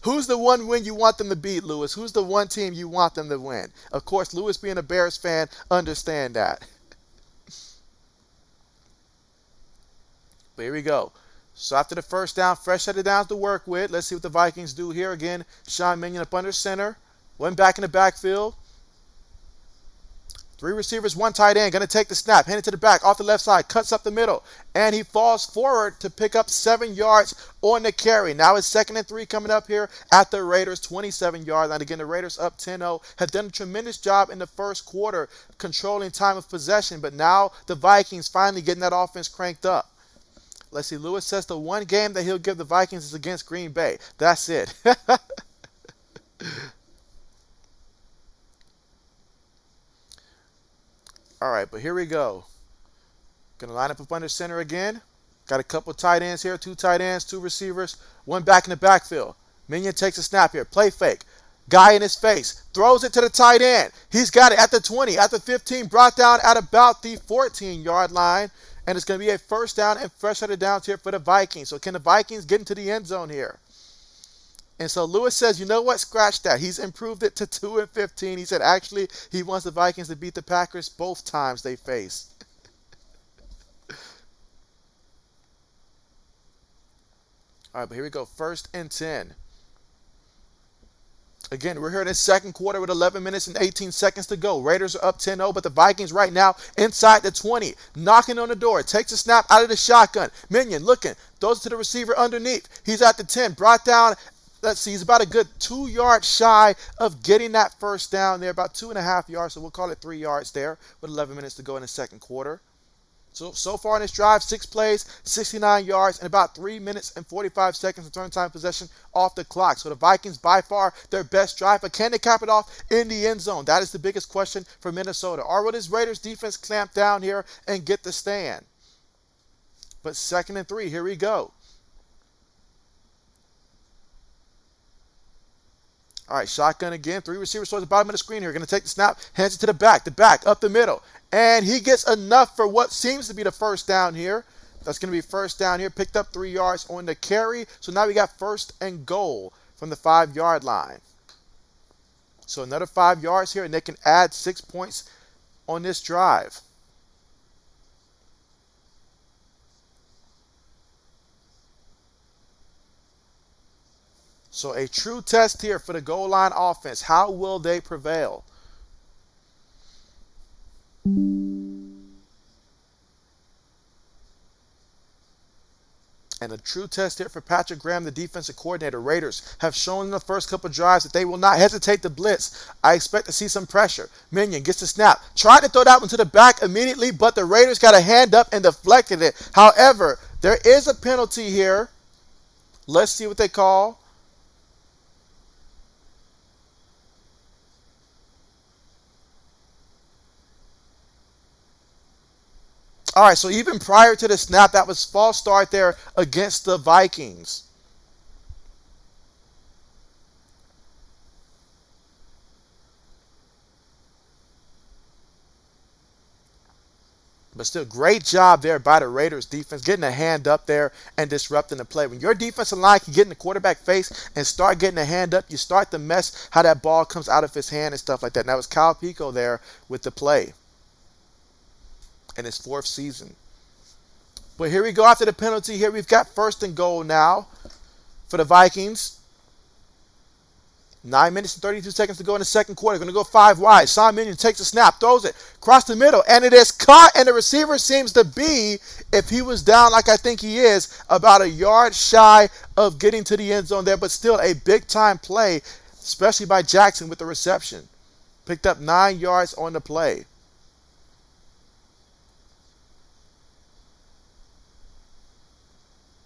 Speaker 1: Who's the one win you want them to beat, Lewis? Who's the one team you want them to win? Of course, Lewis being a Bears fan, understand that. But here we go. So after the first down, fresh set of downs to work with. Let's see what the Vikings do here. Again, Sean Minion up under center. One back in the backfield. Three receivers, one tight end. Going to take the snap. Hand it to the back. Off the left side. Cuts up the middle. And he falls forward to pick up 7 yards on the carry. Now it's 2nd and 3 coming up here at the Raiders' 27-yard line. Again, the Raiders up 10-0. Have done a tremendous job in the first quarter controlling time of possession. But now the Vikings finally getting that offense cranked up. Let's see. Lewis says the one game that he'll give the Vikings is against Green Bay. That's it. All right, but here we go. Going to line up under center again. Got a couple tight ends here. 2 tight ends, 2 receivers. One back in the backfield. Minion takes a snap here. Play fake. Guy in his face. Throws it to the tight end. He's got it at the 20, at the 15. Brought down at about the 14-yard line. And it's going to be a first down and fresh set of downs here for the Vikings. So can the Vikings get into the end zone here? And so Lewis says, you know what? Scratch that. He's improved it to 2-15. He said actually he wants the Vikings to beat the Packers both times they face. All right, but here we go. 1st and 10. Again, we're here in the second quarter with 11 minutes and 18 seconds to go. Raiders are up 10-0, but the Vikings right now inside the 20. Knocking on the door. Takes a snap out of the shotgun. Minion looking. Throws it to the receiver underneath. He's at the 10. Brought down. Let's see, he's about a good 2 yards shy of getting that first down there, about 2.5 yards, so we'll call it 3 yards there with 11 minutes to go in the second quarter. So far in this drive, 6 plays, 69 yards, and about 3 minutes and 45 seconds of turn time possession off the clock. So the Vikings, by far, their best drive, but can they cap it off in the end zone? That is the biggest question for Minnesota. Or will this Raiders defense clamp down here and get the stand? But 2nd and 3, here we go. All right, shotgun again. 3 receivers towards the bottom of the screen here. Going to take the snap, hands it to the back up the middle. And he gets enough for what seems to be the first down here. That's going to be first down here. Picked up 3 yards on the carry. So now we got 1st and goal from the 5-yard line. So another 5 yards here, and they can add 6 points on this drive. So a true test here for the goal line offense. How will they prevail? And a true test here for Patrick Graham, the defensive coordinator. Raiders have shown in the first couple drives that they will not hesitate to blitz. I expect to see some pressure. Minion gets the snap. Tried to throw that one to the back immediately, but the Raiders got a hand up and deflected it. However, there is a penalty here. Let's see what they call. All right, so even prior to the snap, that was false start there against the Vikings. But still, great job there by the Raiders defense, getting a hand up there and disrupting the play. When your defensive line can get in the quarterback face and start getting a hand up, you start to mess how that ball comes out of his hand and stuff like that. And that was Kyle Pico there with the play in his 4th season. But here we go after the penalty. Here we've got 1st and goal now for the Vikings. 9 minutes and 32 seconds to go in the second quarter. Going to go 5 wide. Sean Minion takes a snap, throws it across the middle, and it is caught, and the receiver seems to be, if he was down like I think he is, about a yard shy of getting to the end zone there, but still a big-time play, especially by Jackson with the reception. Picked up 9 yards on the play.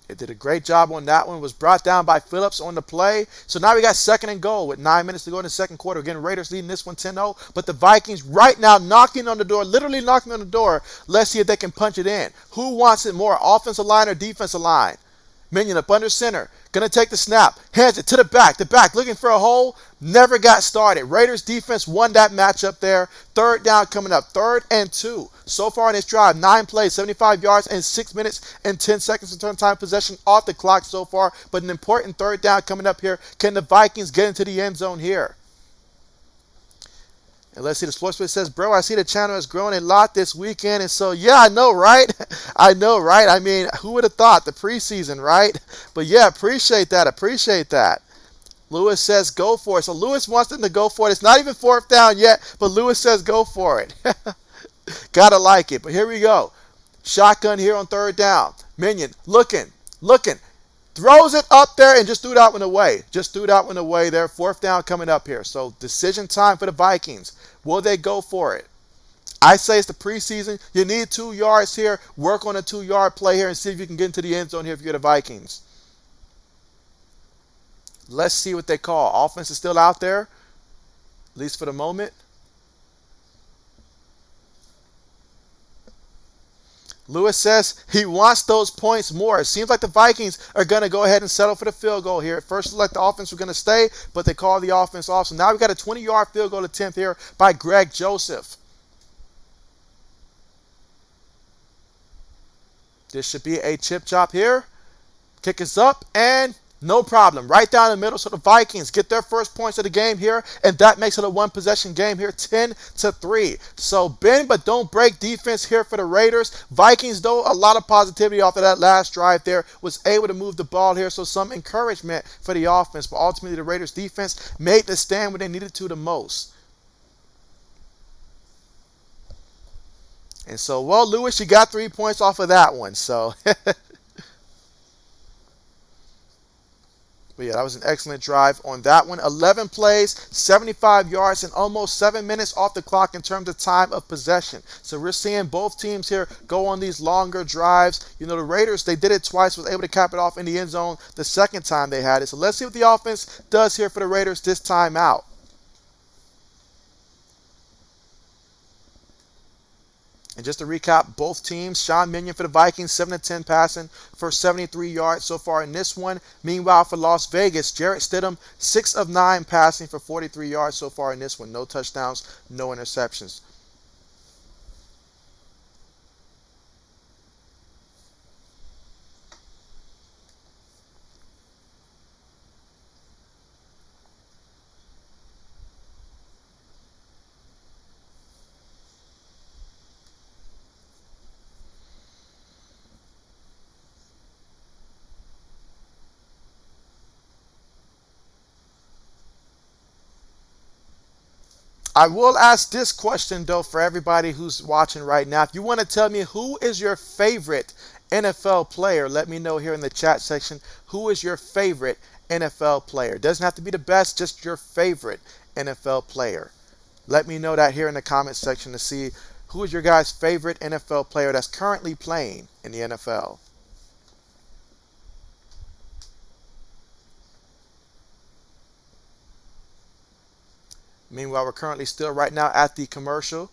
Speaker 1: It did a great job on that one. Was brought down by Phillips on the play. So now we got 2nd and goal with 9 minutes to go in the second quarter. Again, Raiders leading this one 10-0. But the Vikings right now knocking on the door, literally knocking on the door. Let's see if they can punch it in. Who wants it more, offensive line or defensive line? Minion up under center. Gonna take the snap. Hands it to the back. The back looking for a hole. Never got started. Raiders defense won that matchup there. Third down coming up. 3rd and 2. So far in this drive, 9 plays, 75 yards, and 6 minutes and 10 seconds of turn time possession off the clock so far. But an important 3rd down coming up here. Can the Vikings get into the end zone here? And let's see, the sportsman says, bro, I see the channel has grown a lot this weekend. And so, yeah, I know, right? I know, right? I mean, who would have thought the preseason, right? But yeah, appreciate that. Appreciate that. Lewis says, go for it. So Lewis wants them to go for it. It's not even 4th down yet, but Lewis says, go for it. Gotta like it. But here we go. Shotgun here on 3rd down. Minion looking. Throws it up there and just threw that one away. Just threw that one away there. 4th down coming up here. So decision time for the Vikings. Will they go for it? I say it's the preseason. You need 2 yards here. Work on a 2-yard play here and see if you can get into the end zone here if you're the Vikings. Let's see what they call. Offense is still out there, at least for the moment. Lewis says he wants those points more. It seems like the Vikings are going to go ahead and settle for the field goal here. At first, it looked like the offense was going to stay, but they called the offense off. So now we've got a 20-yard field goal attempt here by Greg Joseph. This should be a chip chop here. Kick is up, and no problem. Right down the middle, so the Vikings get their first points of the game here, and that makes it a 1-possession game here, 10-3. So bend but don't break defense here for the Raiders. Vikings, though, a lot of positivity off of that last drive there, was able to move the ball here, so some encouragement for the offense. But ultimately, the Raiders defense made the stand when they needed to the most. And so, well, Lewis, you got 3 points off of that one, so... But yeah, that was an excellent drive on that one. 11 plays, 75 yards, and almost 7 minutes off the clock in terms of time of possession. So we're seeing both teams here go on these longer drives. You know, the Raiders, they did it twice, was able to cap it off in the end zone the second time they had it. So let's see what the offense does here for the Raiders this time out. And just to recap, both teams, Sean Minion for the Vikings, 7-10 passing for 73 yards so far in this one. Meanwhile, for Las Vegas, Jarrett Stidham, 6 of 9 passing for 43 yards so far in this one. No touchdowns, no interceptions. I will ask this question, though, for everybody who's watching right now. If you want to tell me who is your favorite NFL player, let me know here in the chat section. Who is your favorite NFL player? Doesn't have to be the best, just your favorite NFL player. Let me know that here in the comment section to see who is your guys' favorite NFL player that's currently playing in the NFL. Meanwhile, we're currently still right now at the commercial.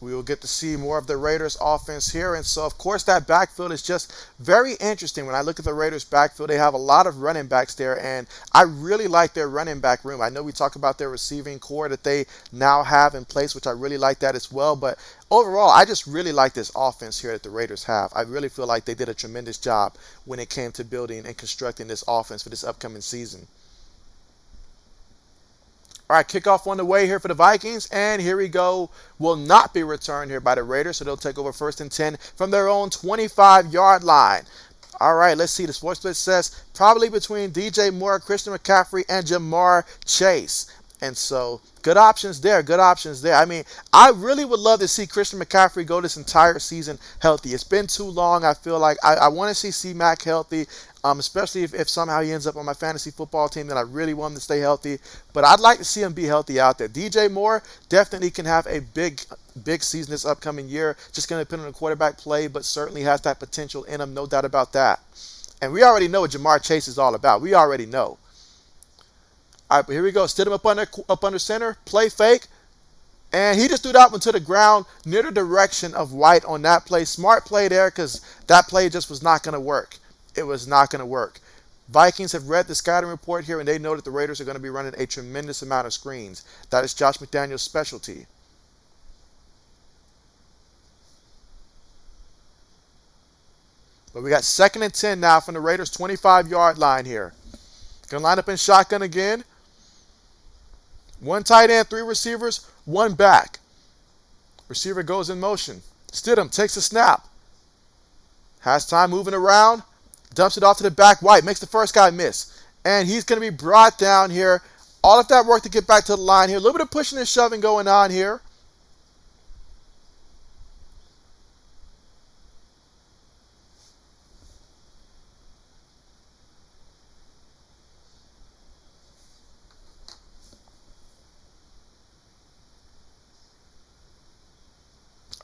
Speaker 1: We will get to see more of the Raiders offense here. And so, of course, that backfield is just very interesting. When I look at the Raiders backfield, they have a lot of running backs there. And I really like their running back room. I know we talk about their receiving core that they now have in place, which I really like that as well. But overall, I just really like this offense here that the Raiders have. I really feel like they did a tremendous job when it came to building and constructing this offense for this upcoming season. All right, kickoff on the way here for the Vikings, and here we go. Will not be returned here by the Raiders, so they'll take over 1st and 10 from their own 25-yard line. All right, let's see. The Sports Split says probably between DJ Moore, Christian McCaffrey, and Jamar Chase. And so, good options there. Good options there. I mean, I really would love to see Christian McCaffrey go this entire season healthy. It's been too long. I feel like I want to see C-Mac healthy, especially if somehow he ends up on my fantasy football team, then I really want him to stay healthy. But I'd like to see him be healthy out there. DJ Moore definitely can have a big season this upcoming year. Just going to depend on the quarterback play, but certainly has that potential in him, no doubt about that. And we already know what Jamar Chase is all about. We already know. All right, but here we go. Stidham up under center, play fake, and he just threw that one to the ground near the direction of White on that play. Smart play there because that play just was not going to work. It was not going to work. Vikings have read the scouting report here, and they know that the Raiders are going to be running a tremendous amount of screens. That is Josh McDaniels' specialty. But we got 2nd and 10 now from the Raiders' 25-yard line here. Going to line up in shotgun again. 1 tight end, 3 receivers, 1 back. Receiver goes in motion. Stidham takes a snap. Has time moving around. Dumps it off to the back. White makes the first guy miss. And he's going to be brought down here. All of that work to get back to the line here. A little bit of pushing and shoving going on here.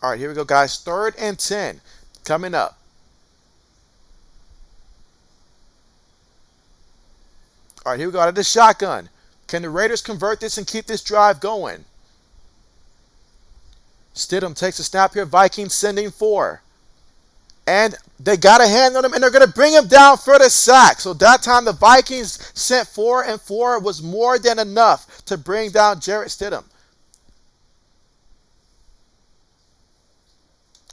Speaker 1: All right, here we go, guys. 3rd and 10 coming up. All right, here we go out of the shotgun. Can the Raiders convert this and keep this drive going? Stidham takes a snap here. Vikings sending 4. And they got a hand on him, and they're going to bring him down for the sack. So that time the Vikings sent 4, and 4 was more than enough to bring down Jarrett Stidham.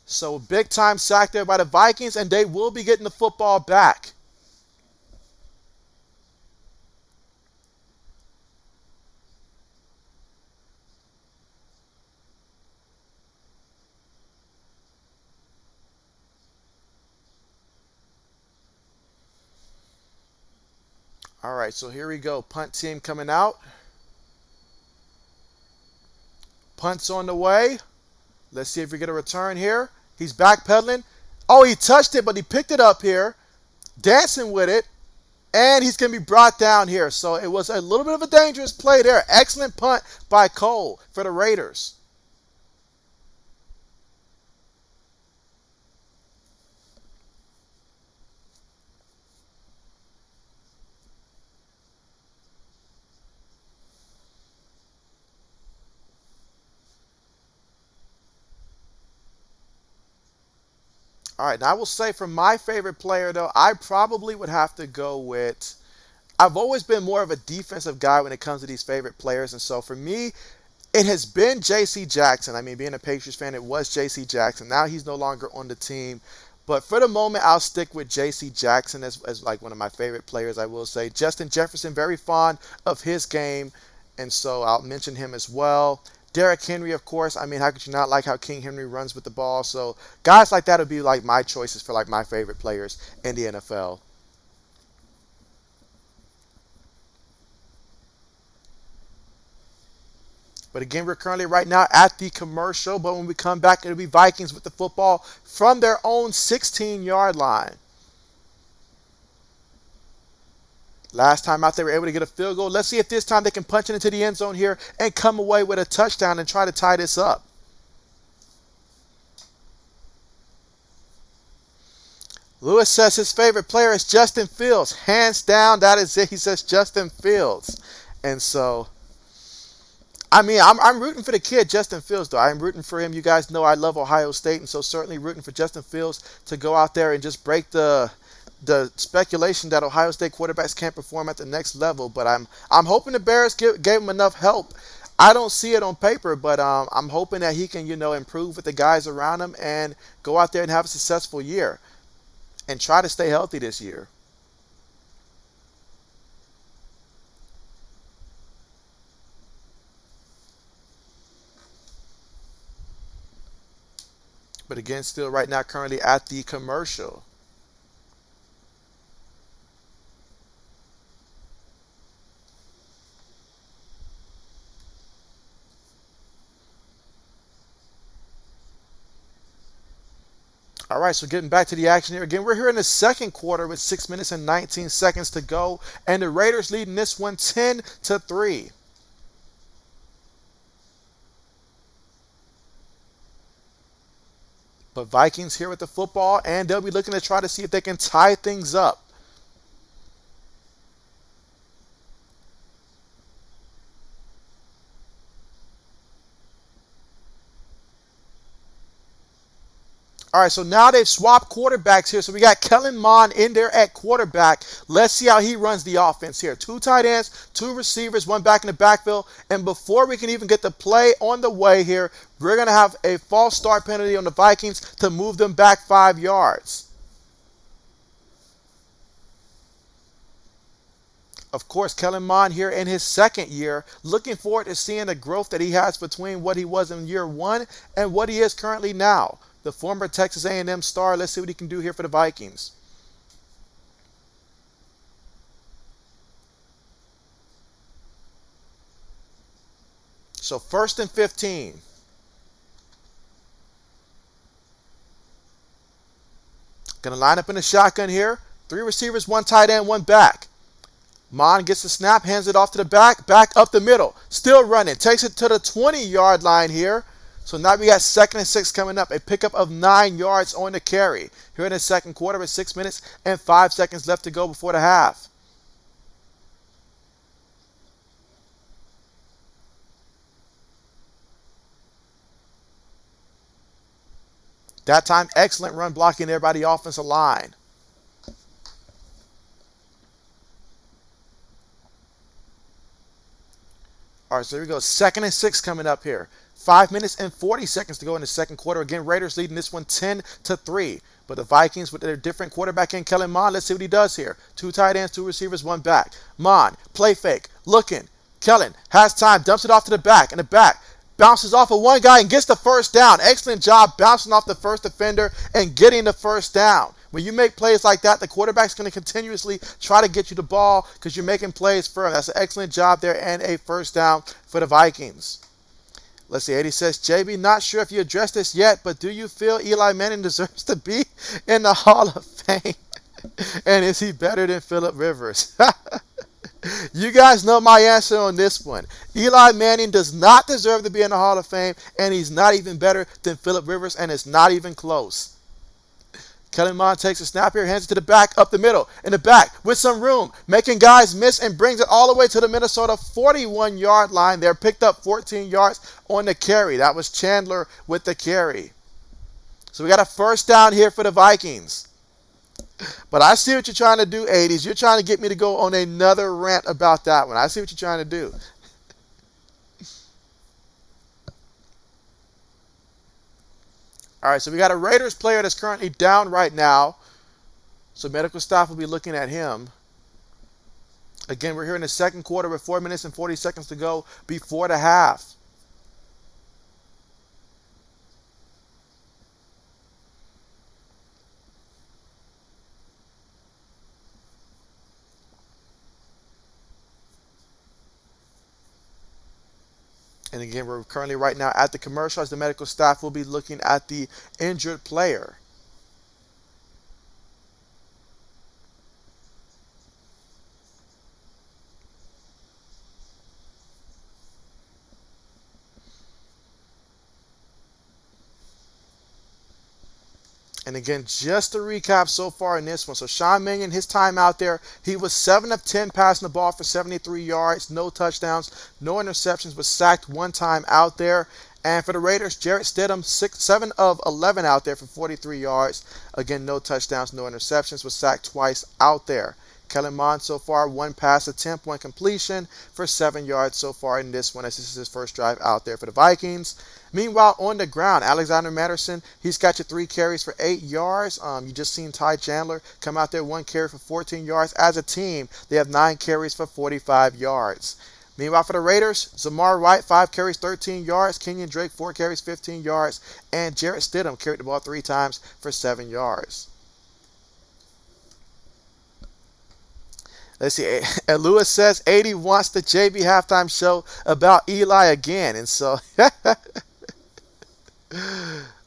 Speaker 1: So big time sack there by the Vikings, and they will be getting the football back. All right, so here we go. Punt team coming out. Punt's on the way. Let's see if we get a return here. He's backpedaling. Oh, he touched it, but he picked it up here. Dancing with it. And he's going to be brought down here. So it was a little bit of a dangerous play there. Excellent punt by Cole for the Raiders. All right, now I will say for my favorite player, though, I probably would have to go with... I've always been more of a defensive guy when it comes to these favorite players, and so for me, it has been J.C. Jackson. I mean, being a Patriots fan, it was J.C. Jackson. Now he's no longer on the team. But for the moment, I'll stick with J.C. Jackson as like one of my favorite players, I will say. Justin Jefferson, very fond of his game, and so I'll mention him as well. Derrick Henry, of course. I mean, how could you not like how King Henry runs with the ball? So guys like that would be like my choices for like my favorite players in the NFL. But again, we're currently right now at the commercial. But when we come back, it'll be Vikings with the football from their own 16-yard line. Last time out, they were able to get a field goal. Let's see if this time they can punch it into the end zone here and come away with a touchdown and try to tie this up. Lewis says his favorite player is Justin Fields. Hands down, that is it. He says Justin Fields. And so, I mean, I'm rooting for the kid, Justin Fields, though. I'm rooting for him. You guys know I love Ohio State, and so certainly rooting for Justin Fields to go out there and just break the speculation that Ohio State quarterbacks can't perform at the next level. But I'm hoping the Bears gave him enough help. I don't see it on paper, but I'm hoping that he can, improve with the guys around him and go out there and have a successful year and try to stay healthy this year. But again, still right now currently at the commercial. All right, so getting back to the action here again, we're here in the second quarter with 6 minutes and 19 seconds to go, and the Raiders leading this one 10-3. But Vikings here with the football, and they'll be looking to try to see if they can tie things up. All right, so now they've swapped quarterbacks here. So we got Kellen Mond in there at quarterback. Let's see how he runs the offense here. 2 tight ends, 2 receivers, 1 back in the backfield. And before we can even get the play on the way here, we're going to have a false start penalty on the Vikings to move them back 5 yards. Of course, Kellen Mond here in his second year. Looking forward to seeing the growth that he has between what he was in year 1 and what he is currently now. The former Texas A&M star. Let's see what he can do here for the Vikings. So 1st and 15. Going to line up in the shotgun here. 3 receivers, 1 tight end, 1 back. Mond gets the snap, hands it off to the back up the middle. Still running. Takes it to the 20-yard line here. So now we got 2nd and 6 coming up. A pickup of 9 yards on the carry. Here in the second quarter with 6 minutes and 5 seconds left to go before the half. That time, excellent run blocking there by the offensive line. All right, so here we go. 2nd and 6 coming up here. 5 minutes and 40 seconds to go in the second quarter. Again, Raiders leading this one 10-3. But the Vikings with their different quarterback in Kellen Mond, let's see what he does here. 2 tight ends, 2 receivers, 1 back. Mond, play fake, looking. Kellen has time, dumps it off to the back. And the back bounces off of one guy and gets the first down. Excellent job bouncing off the first defender and getting the first down. When you make plays like that, the quarterback's going to continuously try to get you the ball because you're making plays for him. That's an excellent job there and a first down for the Vikings. Let's see, Eddie says, JB, not sure if you addressed this yet, but do you feel Eli Manning deserves to be in the Hall of Fame? And is he better than Phillip Rivers? You guys know my answer on this one. Eli Manning does not deserve to be in the Hall of Fame, and he's not even better than Phillip Rivers, and it's not even close. Kellen Mond takes a snap here, hands it to the back, up the middle, in the back, with some room, making guys miss and brings it all the way to the Minnesota 41-yard line there. Picked up 14 yards on the carry. That was Chandler with the carry. So we got a first down here for the Vikings. But I see what you're trying to do, 80s. You're trying to get me to go on another rant about that one. I see what you're trying to do. All right, so we got a Raiders player that's currently down right now. So medical staff will be looking at him. Again, we're here in the second quarter with 4 minutes and 40 seconds to go before the half. And again, we're currently right now at the commercial as the medical staff will be looking at the injured player. And again, just to recap so far in this one. So Sean Mannion, his time out there, he was 7 of 10 passing the ball for 73 yards, no touchdowns, no interceptions, was sacked 1 time out there. And for the Raiders, Jarrett Stidham, 7 of 11 out there for 43 yards. Again, no touchdowns, no interceptions, was sacked twice out there. Kellen Mond so far, 1 pass attempt, 1 completion for 7 yards so far in this one, as this is his first drive out there for the Vikings. Meanwhile, on the ground, Alexander Matterson, he's got you 3 carries for 8 yards. You just seen Ty Chandler come out there, 1 carry for 14 yards. As a team, they have 9 carries for 45 yards. Meanwhile, for the Raiders, Zamar White, 5 carries, 13 yards. Kenyon Drake, 4 carries, 15 yards. And Jarrett Stidham carried the ball 3 times for 7 yards. Let's see. Lewis says 80 wants the JB halftime show about Eli again. And so,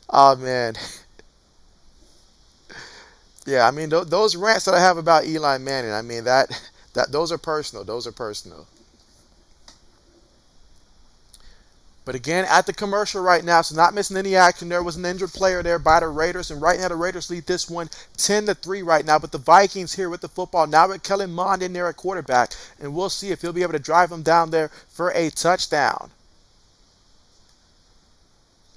Speaker 1: oh, man. Yeah, I mean those rants that I have about Eli Manning, I mean that those are personal. Those are personal. But again, at the commercial right now, so not missing any action. There was an injured player there by the Raiders, and right now the Raiders lead this one 10-3 right now. But the Vikings here with the football now with Kellen Mond in there at quarterback, and we'll see if he'll be able to drive them down there for a touchdown.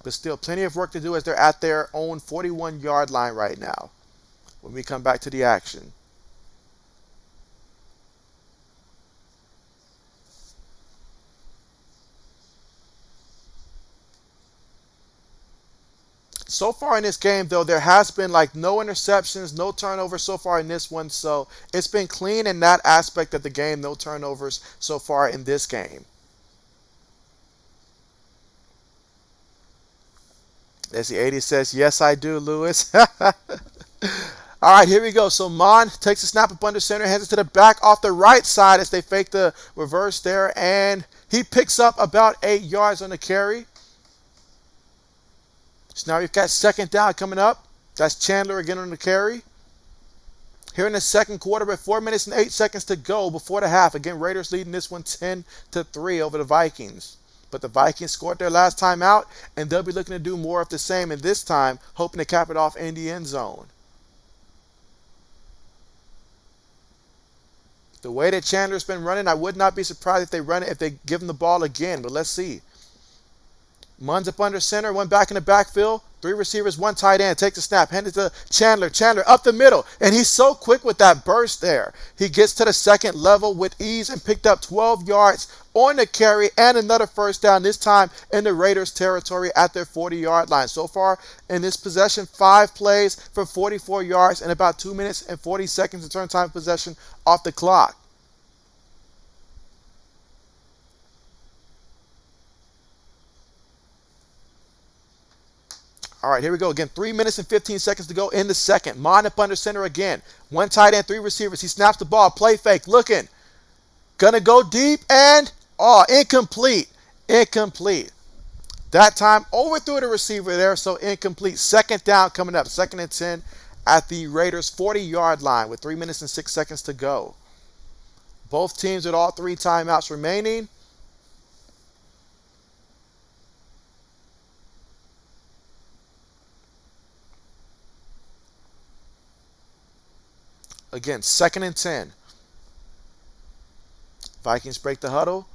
Speaker 1: But still, plenty of work to do as they're at their own 41-yard line right now. When we come back to the action. So far in this game, though, there has been like no interceptions, no turnovers so far in this one. So it's been clean in that aspect of the game. No turnovers so far in this game. As the 80 says, yes, I do, Lewis. All right, here we go. So Mon takes a snap up under center, hands it to the back off the right side as they fake the reverse there. And he picks up about 8 yards on the carry. So now we've got second down coming up. That's Chandler again on the carry. Here in the second quarter with 4 minutes and 8 seconds to go before the half. Again, Raiders leading this one 10-3 over the Vikings. But the Vikings scored their last time out, and they'll be looking to do more of the same, and this time hoping to cap it off in the end zone. The way that Chandler's been running, I would not be surprised if they run it, if they give him the ball again, but let's see. Mun's up under center, one back in the backfield, 3 receivers, 1 tight end, takes a snap, hands it to Chandler, Chandler up the middle, and he's so quick with that burst there. He gets to the second level with ease and picked up 12 yards on the carry and another first down, this time in the Raiders' territory at their 40-yard line. So far in this possession, 5 plays for 44 yards and about 2 minutes and 40 seconds in turn time possession off the clock. All right, here we go again. 3 minutes and 15 seconds to go in the second. Mon up under center again. 1 tight end, 3 receivers. He snaps the ball. Play fake. Looking. Gonna go deep and, incomplete. Incomplete. That time overthrew the receiver there, so incomplete. Second down coming up. 2nd and 10 at the Raiders' 40-yard line with 3 minutes and 6 seconds to go. Both teams with all 3 timeouts remaining. Again, 2nd and 10. Vikings break the huddle.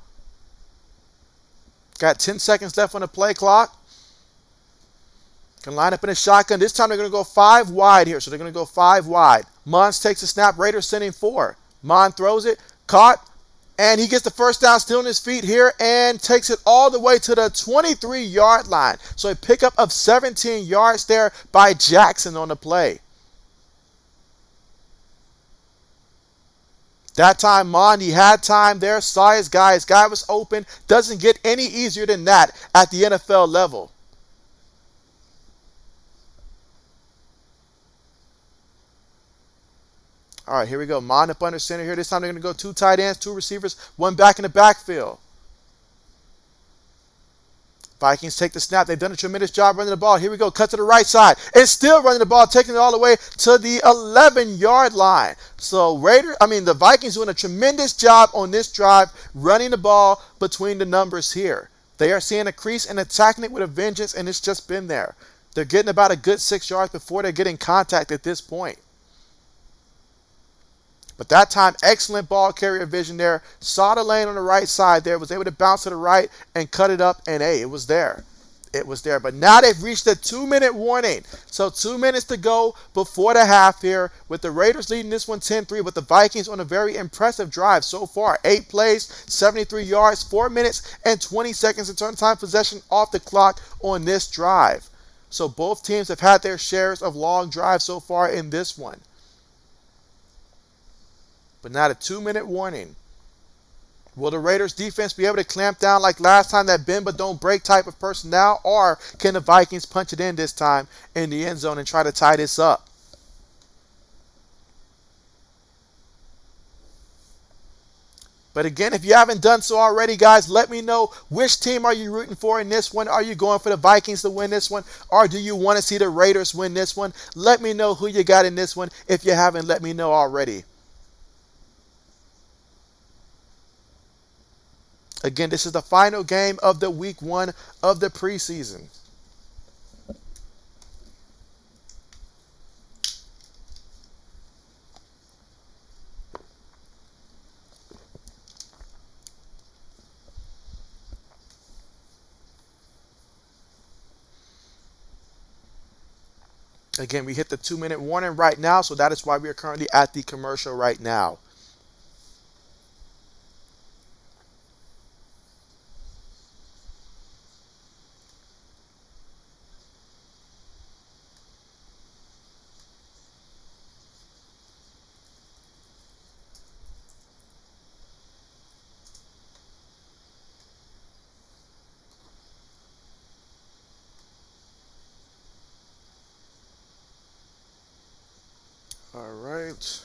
Speaker 1: Got 10 seconds left on the play clock. Can line up in a shotgun. This time they're going to go 5 wide here. So they're going to go 5 wide. Mons takes a snap. Raiders sending 4. Mon throws it. Caught. And he gets the first down still on his feet here and takes it all the way to the 23-yard line. So a pickup of 17 yards there by Jackson on the play. That time, Mon, he had time there, saw his guy. His guy was open. Doesn't get any easier than that at the NFL level. All right, here we go. Mon up under center here. This time they're going to go 2 tight ends, 2 receivers, 1 back in the backfield. Vikings take the snap. They've done a tremendous job running the ball. Here we go. Cut to the right side. And still running the ball, taking it all the way to the 11-yard line. So the Vikings doing a tremendous job on this drive, running the ball between the numbers here. They are seeing a crease and attacking it with a vengeance, and it's just been there. They're getting about a good 6 yards before they're getting contact at this point. But that time, excellent ball carrier vision there. Saw the lane on the right side there. Was able to bounce to the right and cut it up. And, hey, it was there. It was there. But now they've reached the 2-minute warning. So 2 minutes to go before the half here with the Raiders leading this one 10-3. But the Vikings on a very impressive drive so far. 8 plays, 73 yards, 4 minutes and 20 seconds in turn time possession off the clock on this drive. So both teams have had their shares of long drives so far in this one. But now the 2-minute warning. Will the Raiders defense be able to clamp down like last time, that bend but don't break type of personnel? Or can the Vikings punch it in this time in the end zone and try to tie this up? But again, if you haven't done so already, guys, let me know which team are you rooting for in this one. Are you going for the Vikings to win this one? Or do you want to see the Raiders win this one? Let me know who you got in this one. If you haven't, let me know already. Again, this is the final game of the week 1 of the preseason. Again, we hit the 2-minute warning right now, so that is why we are currently at the commercial right now. All right.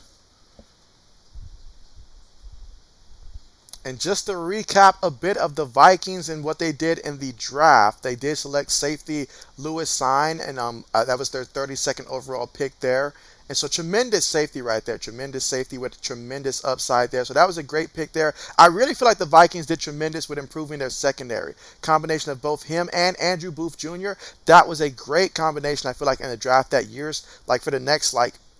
Speaker 1: And just to recap a bit of the Vikings and what they did in the draft, they did select safety Lewis Sign, and that was their 32nd overall pick there. And so tremendous safety right there, tremendous safety with tremendous upside there. So that was a great pick there. I really feel like the Vikings did tremendous with improving their secondary. Combination of both him and Andrew Booth Jr., that was a great combination. I feel like in the draft that years, like for the next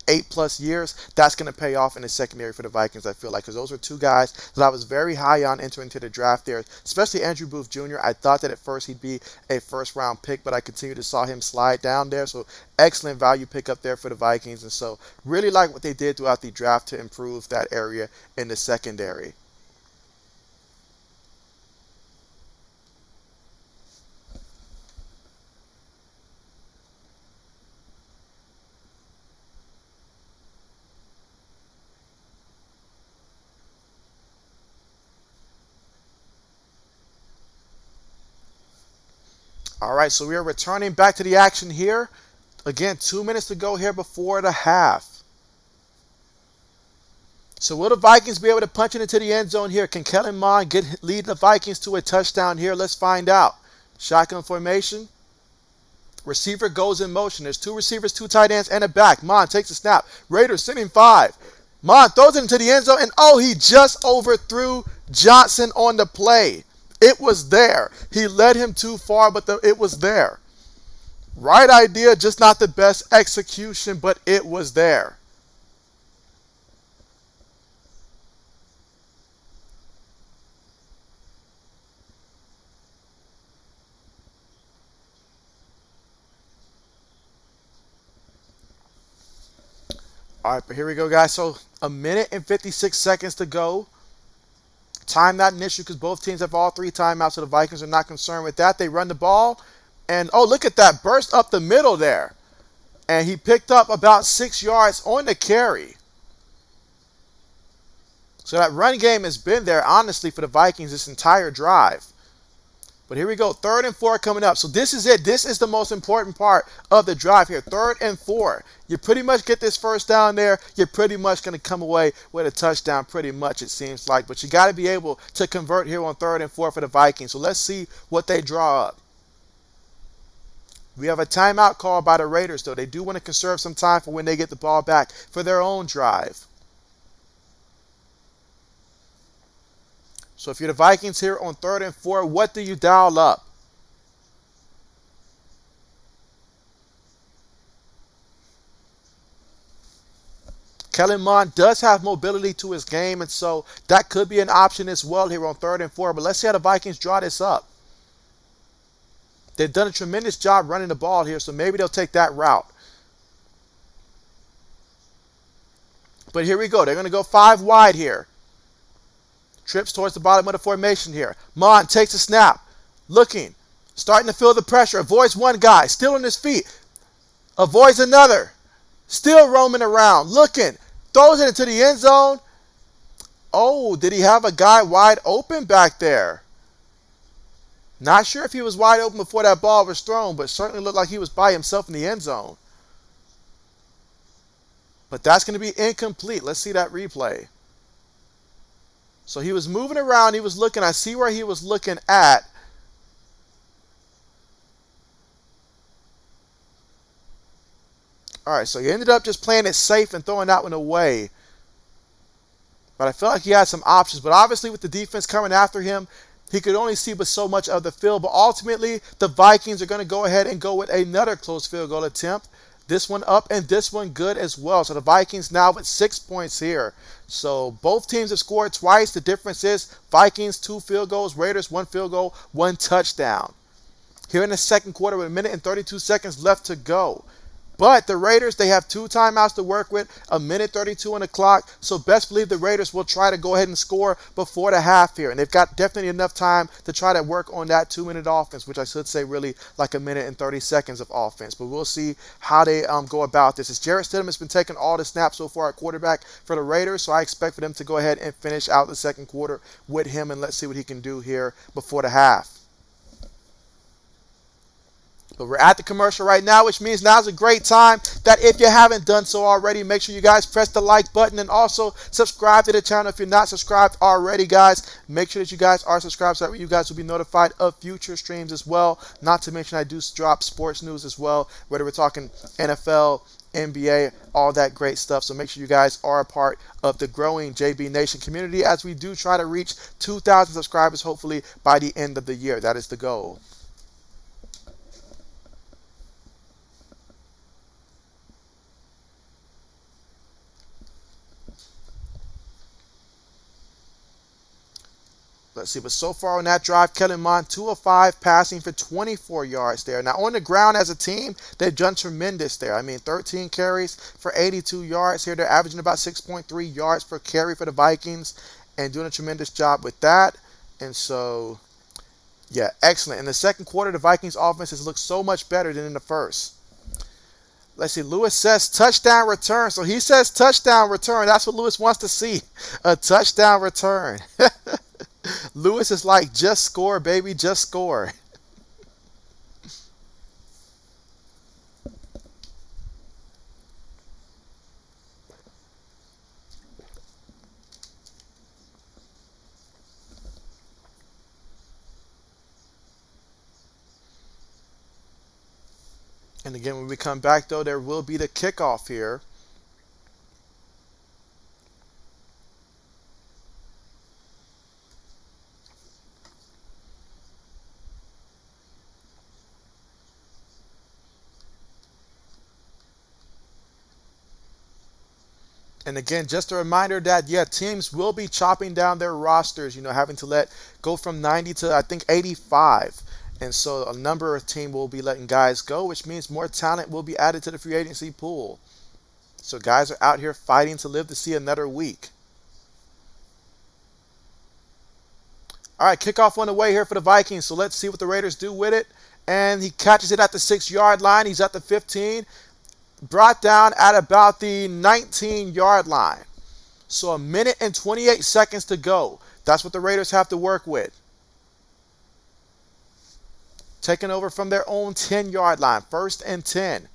Speaker 1: 8+ years, that's going to pay off in the secondary for the Vikings, I feel like, because those were two guys that I was very high on entering into the draft there, especially Andrew Booth Jr. I thought that at first he'd be a first-round pick, but I continued to saw him slide down there, so excellent value pick up there for the Vikings, and so really like what they did throughout the draft to improve that area in the secondary. All right, so we are returning back to the action here. Again, 2 minutes to go here before the half. So will the Vikings be able to punch it into the end zone here? Can Kellen Mond lead the Vikings to a touchdown here? Let's find out. Shotgun formation. Receiver goes in motion. There's 2 receivers, 2 tight ends, and a back. Mond takes a snap. Raiders sending 5. Mond throws it into the end zone, and he just overthrew Johnson on the play. It was there. He led him too far, but it was there. Right idea, just not the best execution, but it was there. All right, but here we go, guys. So 1 minute and 56 seconds to go. Time not an issue because both teams have all 3 timeouts, so the Vikings are not concerned with that. They run the ball, and look at that burst up the middle there. And he picked up about 6 yards on the carry. So that run game has been there, honestly, for the Vikings this entire drive. But here we go, 3rd and 4 coming up. So this is it. This is the most important part of the drive here, 3rd and 4. You pretty much get this first down there. You're pretty much going to come away with a touchdown pretty much, it seems like. But you got to be able to convert here on 3rd and 4 for the Vikings. So let's see what they draw up. We have a timeout call by the Raiders, though. They do want to conserve some time for when they get the ball back for their own drive. So if you're the Vikings here on 3rd and 4, what do you dial up? Kellen Mond does have mobility to his game, and so that could be an option as well here on 3rd and 4. But let's see how the Vikings draw this up. They've done a tremendous job running the ball here, so maybe they'll take that route. But here we go. They're going to go 5 wide here. Trips towards the bottom of the formation here. Mond takes a snap. Looking. Starting to feel the pressure. Avoids one guy. Still on his feet. Avoids another. Still roaming around. Looking. Throws it into the end zone. Oh, did he have a guy wide open back there? Not sure if he was wide open before that ball was thrown, but certainly looked like he was by himself in the end zone. But that's going to be incomplete. Let's see that replay. So he was moving around. He was looking. I see where he was looking at. All right, so he ended up just playing it safe and throwing that one away. But I felt like he had some options. But obviously with the defense coming after him, he could only see but so much of the field. But ultimately, the Vikings are going to go ahead and go with another close field goal attempt. This one up and this one good as well. So the Vikings now with 6 points here. So both teams have scored twice. The difference is Vikings 2 field goals, Raiders 1 field goal, 1 touchdown. Here in the second quarter with 1:32 left to go. But the Raiders, they have 2 timeouts to work with, 1:32 on the clock. So best believe the Raiders will try to go ahead and score before the half here. And they've got definitely enough time to try to work on that 2-minute offense, which I should say really like 1:30 of offense. But we'll see how they go about this. As Jarrett Stidham has been taking all the snaps so far at quarterback for the Raiders, so I expect for them to go ahead and finish out the second quarter with him, and let's see what he can do here before the half. But we're at the commercial right now, which means now's a great time that if you haven't done so already, make sure you guys press the like button and also subscribe to the channel if you're not subscribed already, guys. Make sure that you guys are subscribed so that you guys will be notified of future streams as well. Not to mention I do drop sports news as well, whether we're talking NFL, NBA, all that great stuff. So make sure you guys are a part of the growing JB Nation community as we do try to reach 2,000 subscribers hopefully by the end of the year. That is the goal. Let's see, but so far on that drive, Kellen Mond, 2 of 5, passing for 24 yards there. Now, on the ground as a team, they've done tremendous there. I mean, 13 carries for 82 yards here. They're averaging about 6.3 yards per carry for the Vikings and doing a tremendous job with that. And so, yeah, excellent. In the second quarter, the Vikings offense has looked so much better than in the first. Let's see, Lewis says touchdown return. So he says touchdown return. That's what Lewis wants to see, a touchdown return. Lewis is like, just score, baby, just score. And again, when we come back, though, there will be the kickoff here. And again, just a reminder that, yeah, teams will be chopping down their rosters, having to let go from 90 to, I think, 85. And so a number of teams will be letting guys go, which means more talent will be added to the free agency pool. So guys are out here fighting to live to see another week. All right, kickoff on the way here for the Vikings. So let's see what the Raiders do with it. And he catches it at the 6-yard line. He's at the 15. Brought down at about the 19-yard line. So 1:28 to go. That's what the Raiders have to work with. Taking over from their own 10-yard line. 1st and 10.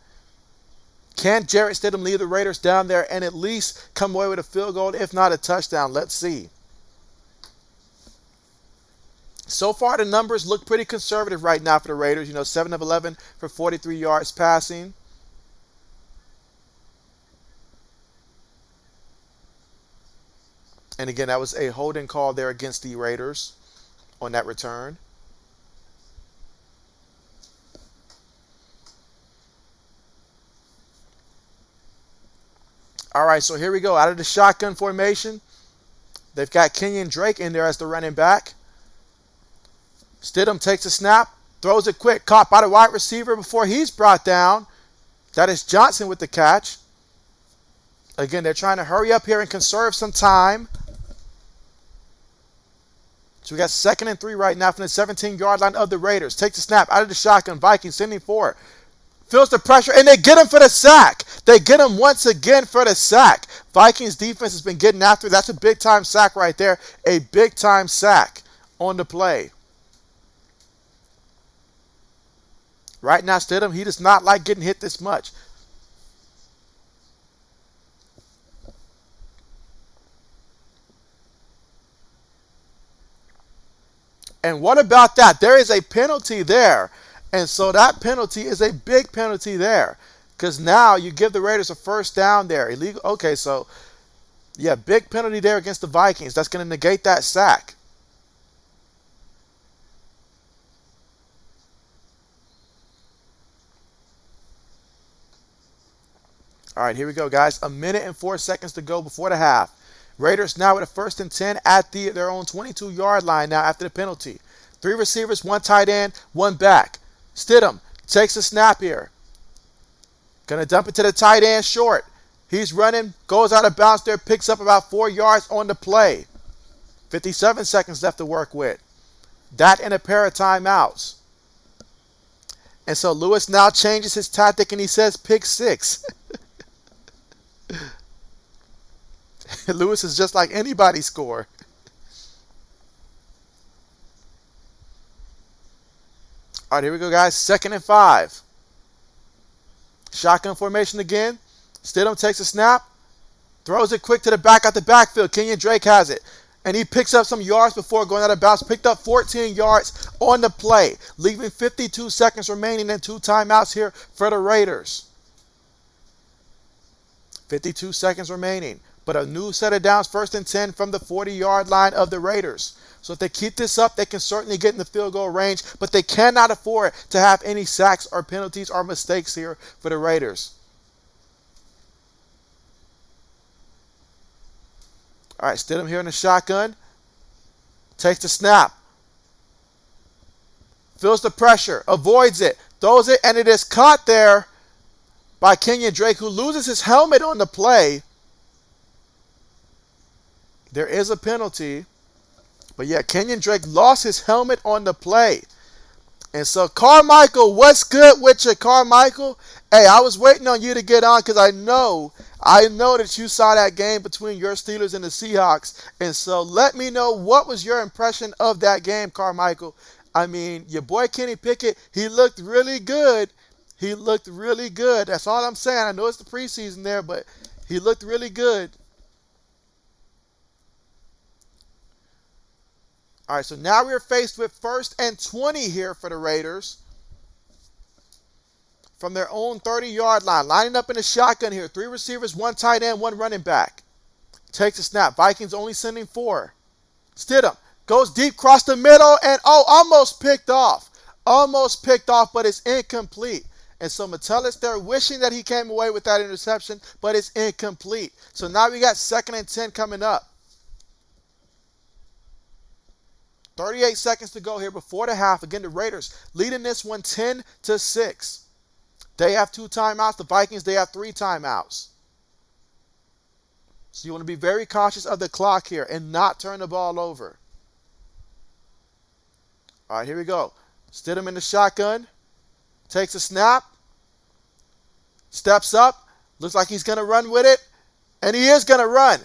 Speaker 1: Can Jarrett Stidham lead the Raiders down there and at least come away with a field goal, if not a touchdown? Let's see. So far, the numbers look pretty conservative right now for the Raiders. 7 of 11 for 43 yards passing. And again, that was a holding call there against the Raiders on that return. All right, so here we go. Out of the shotgun formation, they've got Kenyon Drake in there as the running back. Stidham takes a snap, throws it quick, caught by the wide receiver before he's brought down. That is Johnson with the catch. Again, they're trying to hurry up here and conserve some time. So we got 2nd and 3 right now from the 17-yard line of the Raiders. Takes the snap out of the shotgun. Vikings sending forward. Feels the pressure, and they get him for the sack. They get him once again for the sack. Vikings defense has been getting after. That's a big-time sack right there. A big-time sack on the play. Right now, Stidham, he does not like getting hit this much. And what about that? There is a penalty there. And so that penalty is a big penalty there. Because now you give the Raiders a first down there. Illegal. Okay, so yeah, big penalty there against the Vikings. That's going to negate that sack. All right, here we go, guys. 1:04 to go before the half. Raiders now with a 1st and 10 at their own 22-yard line now after the penalty. 3 receivers, 1 tight end, 1 back. Stidham takes a snap here. Going to dump it to the tight end short. He's running, goes out of bounds there, picks up about 4 yards on the play. 57 seconds left to work with. That and a pair of timeouts. And so Lewis now changes his tactic and he says pick 6. Lewis is just like anybody score. All right, here we go, guys. 2nd and 5. Shotgun formation again. Stidham takes a snap. Throws it quick to the back out the backfield. Kenyon Drake has it. And he picks up some yards before going out of bounds. Picked up 14 yards on the play. Leaving 52 seconds remaining and 2 timeouts here for the Raiders. 52 seconds remaining. But a new set of downs, 1st and 10 from the 40-yard line of the Raiders. So if they keep this up, they can certainly get in the field goal range. But they cannot afford to have any sacks or penalties or mistakes here for the Raiders. All right, Stidham here in the shotgun. Takes the snap. Feels the pressure. Avoids it. Throws it, and it is caught there by Kenyon Drake, who loses his helmet on the play. There is a penalty. But yeah, Kenyon Drake lost his helmet on the play. And so, Carmichael, what's good with you, Carmichael? Hey, I was waiting on you to get on because I know that you saw that game between your Steelers and the Seahawks. And so let me know, what was your impression of that game, Carmichael? I mean, your boy Kenny Pickett, he looked really good. He looked really good. That's all I'm saying. I know it's the preseason there, but he looked really good. All right, so now we're faced with 1st and 20 here for the Raiders. From their own 30-yard line. Lining up in the shotgun here. 3 receivers, 1 tight end, 1 running back. Takes a snap. Vikings only sending 4. Stidham goes deep across the middle and, almost picked off. Almost picked off, but it's incomplete. And so Metellus, they're wishing that he came away with that interception, but it's incomplete. So now we got 2nd and 10 coming up. 38 seconds to go here before the half. Again, the Raiders leading this one 10-6. They have 2 timeouts. The Vikings, they have 3 timeouts. So you want to be very cautious of the clock here and not turn the ball over. All right, here we go. Stidham in the shotgun. Takes a snap. Steps up. Looks like he's going to run with it. And he is going to run.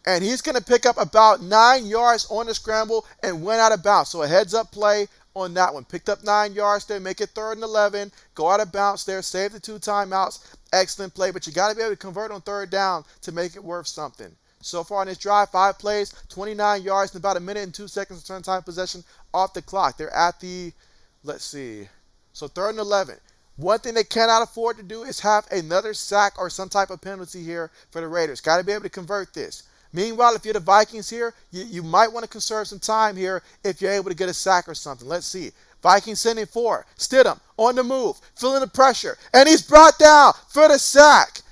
Speaker 1: And he's going to pick up about 9 yards on the scramble and went out of bounds. So a heads-up play on that one. Picked up 9 yards there, make it 3rd and 11. Go out of bounds there, save the 2 timeouts. Excellent play, but you got to be able to convert on 3rd down to make it worth something. So far on this drive, 5 plays, 29 yards, and about 1 minute and 2 seconds of turn time possession off the clock. They're at the, let's see, so 3rd and 11. One thing they cannot afford to do is have another sack or some type of penalty here for the Raiders. Got to be able to convert this. Meanwhile, if you're the Vikings here, you might want to conserve some time here if you're able to get a sack or something. Let's see. Vikings sending 4. Stidham on the move, feeling the pressure, and he's brought down for the sack.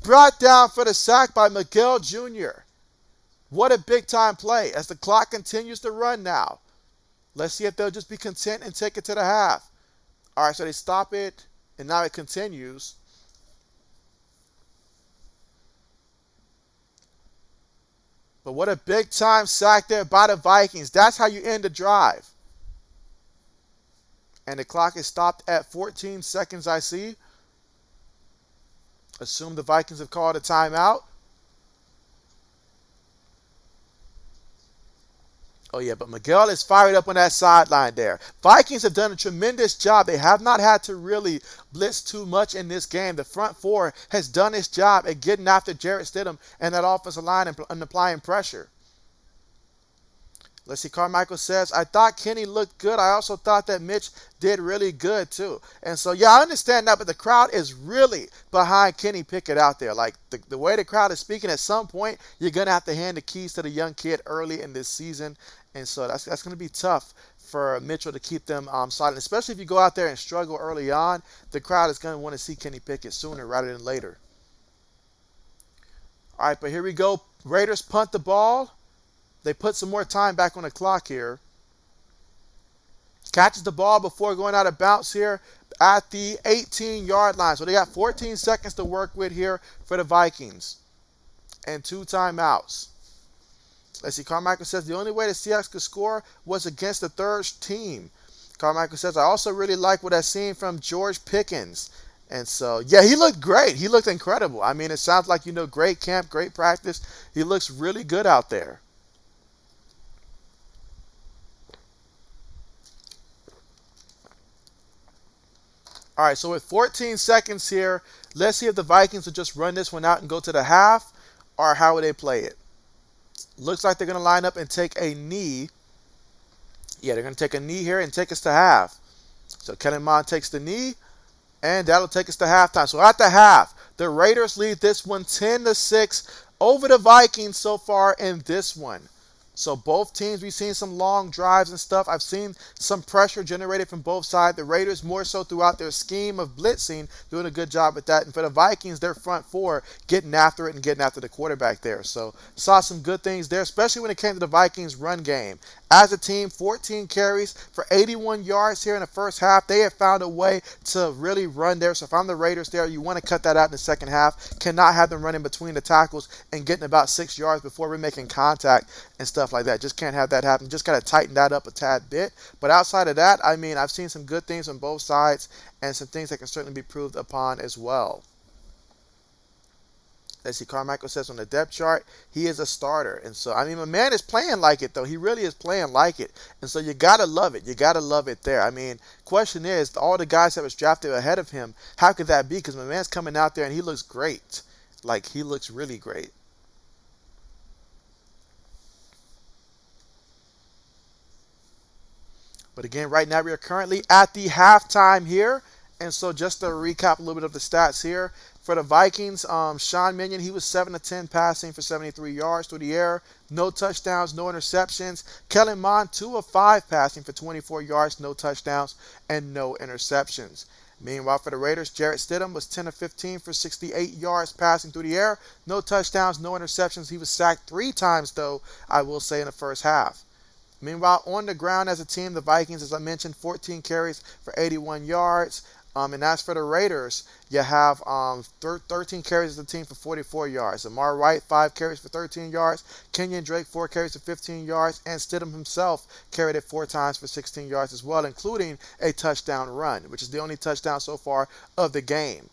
Speaker 1: Brought down for the sack by Miguel Jr. What a big-time play as the clock continues to run now. Let's see if they'll just be content and take it to the half. All right, so they stop it, and now it continues. But what a big-time sack there by the Vikings. That's how you end the drive. And the clock is stopped at 14 seconds, I see. Assume the Vikings have called a timeout. Oh, yeah, but Miguel is fired up on that sideline there. Vikings have done a tremendous job. They have not had to really blitz too much in this game. The front 4 has done its job at getting after Jarrett Stidham and that offensive line and applying pressure. Let's see. Carmichael says, I thought Kenny looked good. I also thought that Mitch did really good too. And so, yeah, I understand that, but the crowd is really behind Kenny Pickett out there. Like the way the crowd is speaking, at some point, you're going to have to hand the keys to the young kid early in this season. And so that's going to be tough for Mitchell to keep them silent, especially if you go out there and struggle early on. The crowd is going to want to see Kenny Pickett sooner rather than later. All right, but here we go. Raiders punt the ball. They put some more time back on the clock here. Catches the ball before going out of bounds here at the 18-yard line. So they got 14 seconds to work with here for the Vikings. And 2 timeouts. Let's see. Carmichael says the only way the Seahawks could score was against the third team. Carmichael says, I also really like what I've seen from George Pickens. And so, yeah, he looked great. He looked incredible. I mean, it sounds like, great camp, great practice. He looks really good out there. All right, so with 14 seconds here, let's see if the Vikings will just run this one out and go to the half, or how would they play it? Looks like they're going to line up and take a knee. Yeah, they're going to take a knee here and take us to half. So Kellen Mond takes the knee, and that'll take us to halftime. So at the half, the Raiders lead this one 10-6 over the Vikings so far in this one. So both teams, we've seen some long drives and stuff. I've seen some pressure generated from both sides. The Raiders more so throughout their scheme of blitzing, doing a good job with that. And for the Vikings, their front four getting after it and getting after the quarterback there. So saw some good things there, especially when it came to the Vikings run game. As a team, 14 carries for 81 yards here in the first half. They have found a way to really run there. So if I'm the Raiders there, you want to cut that out in the second half. Cannot have them running between the tackles and getting about 6 yards before we're making contact and stuff like that. Just can't have that happen. Just got to tighten that up a tad bit. But outside of that, I mean, I've seen some good things on both sides and some things that can certainly be proved upon as well. Let's see, Carmichael says on the depth chart, he is a starter. And so, I mean, my man is playing like it, though. He really is playing like it. And so you got to love it. You got to love it there. I mean, question is, all the guys that was drafted ahead of him, how could that be? Because my man's coming out there and he looks great. Like, he looks really great. But again, right now we are currently at the halftime here. And so just to recap a little bit of the stats here. For the Vikings, Sean Minion, he was 7-10 passing for 73 yards through the air. No touchdowns, no interceptions. Kellen Mond, 2 of 5 passing for 24 yards, no touchdowns, and no interceptions. Meanwhile, for the Raiders, Jarrett Stidham was 10 of 15 for 68 yards passing through the air. No touchdowns, no interceptions. He was sacked 3 times, though, I will say, in the first half. Meanwhile, on the ground as a team, the Vikings, as I mentioned, 14 carries for 81 yards. And as for the Raiders, you have 13 carries as a team for 44 yards. Amar Wright, 5 carries for 13 yards. Kenyon Drake, 4 carries for 15 yards. And Stidham himself carried it 4 times for 16 yards as well, including a touchdown run, which is the only touchdown so far of the game.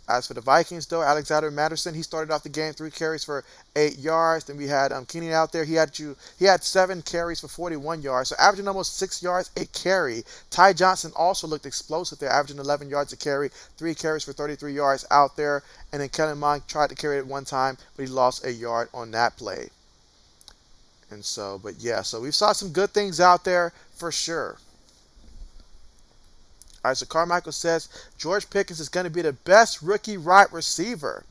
Speaker 1: As for the Vikings, though, Alexander Matterson, he started off the game 3 carries for 8 yards. Then we had Keenan out there. He had 7 carries for 41 yards, so averaging almost 6 yards a carry. Ty Johnson also looked explosive there, averaging 11 yards a carry, 3 carries for 33 yards out there. And then Kellen Mond tried to carry it one time, but he lost a yard on that play. And so, but yeah, so we saw some good things out there for sure. All right, so Carmichael says George Pickens is going to be the best rookie wide receiver.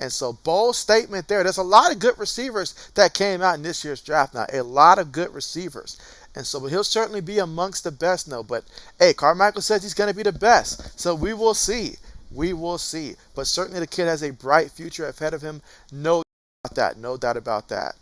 Speaker 1: And so, bold statement there. There's a lot of good receivers that came out in this year's draft now. A lot of good receivers. And so, but he'll certainly be amongst the best now. But, hey, Carmichael says he's going to be the best. So, we will see. We will see. But certainly the kid has a bright future ahead of him. No doubt about that. No doubt about that.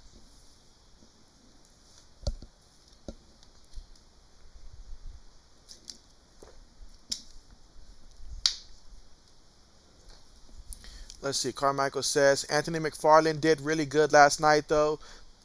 Speaker 1: Let's see. Carmichael says Anthony McFarland did really good last night, though.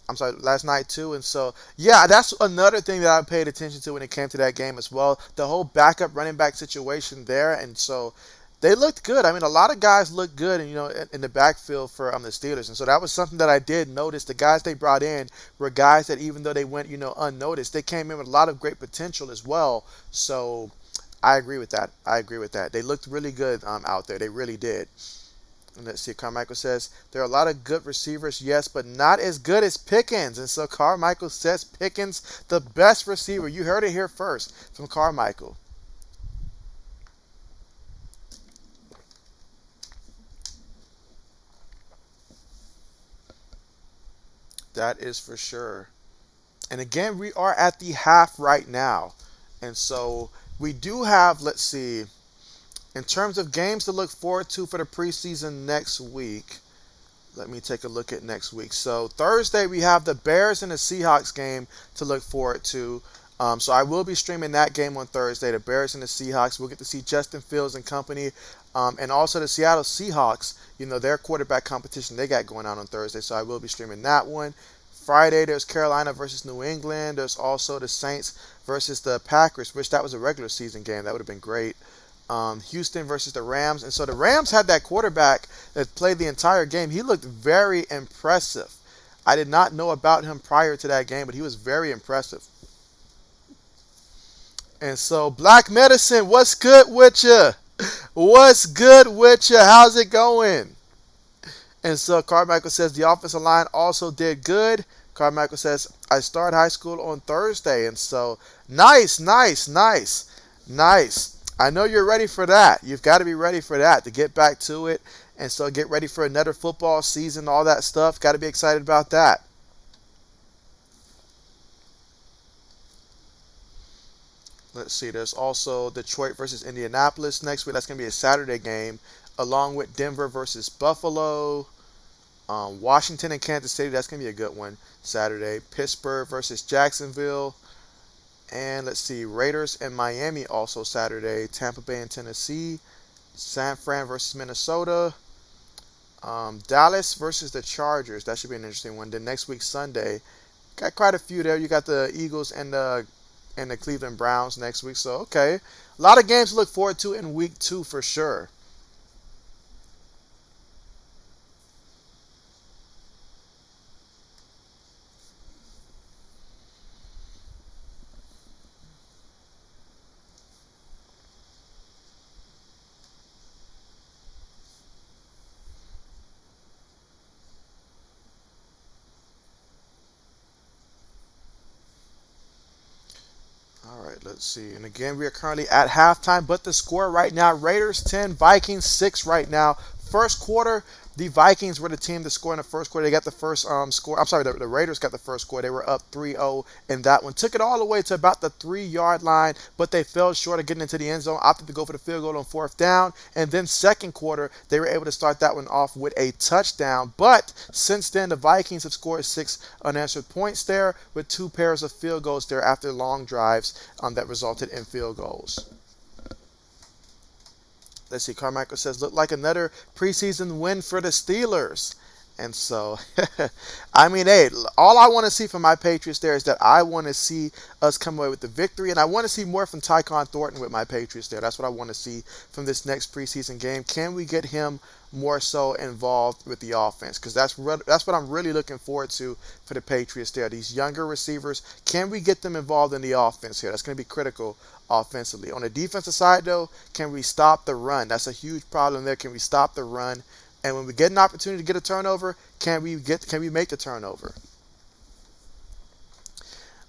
Speaker 1: I'm sorry, last night too. And so, yeah, that's another thing that I paid attention to when it came to that game as well. The whole backup running back situation there. And so they looked good. I mean, a lot of guys looked good, in the backfield for the Steelers. And so that was something that I did notice. The guys they brought in were guys that even though they went, unnoticed, they came in with a lot of great potential as well. So I agree with that. They looked really good out there. They really did. And let's see, Carmichael says, there are a lot of good receivers, yes, but not as good as Pickens. And so Carmichael says Pickens, the best receiver. You heard it here first from Carmichael. That is for sure. And again, we are at the half right now. And so we do have, let's see, in terms of games to look forward to for the preseason next week, let me take a look at next week. So Thursday we have the Bears and the Seahawks game to look forward to. So I will be streaming that game on Thursday, the Bears and the Seahawks. We'll get to see Justin Fields and company, and also the Seattle Seahawks. Their quarterback competition they got going on Thursday. So I will be streaming that one. Friday there's Carolina versus New England. There's also the Saints versus the Packers, which that was a regular season game. That would have been great. Houston versus the Rams. And so the Rams had that quarterback that played the entire game. He looked very impressive. I did not know about him prior to that game, but he was very impressive. And so Black Medicine, what's good with you? What's good with you? How's it going? And so Carmichael says the offensive line also did good. Carmichael says, I start high school on Thursday. And so nice. I know you're ready for that. You've got to be ready for that, to get back to it. And so get ready for another football season, all that stuff. Got to be excited about that. Let's see. There's also Detroit versus Indianapolis next week. That's going to be a Saturday game, along with Denver versus Buffalo. Washington and Kansas City. That's going to be a good one Saturday. Pittsburgh versus Jacksonville. And let's see, Raiders and Miami also Saturday. Tampa Bay and Tennessee. San Fran versus Minnesota. Dallas versus the Chargers. That should be an interesting one. Then next week, Sunday. Got quite a few there. You got the Eagles and the Cleveland Browns next week. So, okay. A lot of games to look forward to in week 2 for sure. All right, let's see. And again, we are currently at halftime, but the score right now, Raiders 10, Vikings 6 right now. First quarter, the Vikings were the team to score in the first quarter. They got the first score. I'm sorry, the Raiders got the first score. They were up 3-0 in that one. Took it all the way to about the 3-yard line, but they fell short of getting into the end zone, opted to go for the field goal on fourth down. And then second quarter, they were able to start that one off with a touchdown. But since then, the Vikings have scored 6 unanswered points there with 2 pairs of field goals there after long drives that resulted in field goals. Let's see, Carmichael says, look like another preseason win for the Steelers. And so, I mean, hey, all I want to see from my Patriots there is that I want to see us come away with the victory, and I want to see more from Tyquan Thornton with my Patriots there. That's what I want to see from this next preseason game. Can we get him more so involved with the offense? Because that's what I'm really looking forward to for the Patriots there. These younger receivers, can we get them involved in the offense here? That's going to be critical offensively. On the defensive side, though, can we stop the run? That's a huge problem there. Can we stop the run? And when we get an opportunity to get a turnover, can we make the turnover?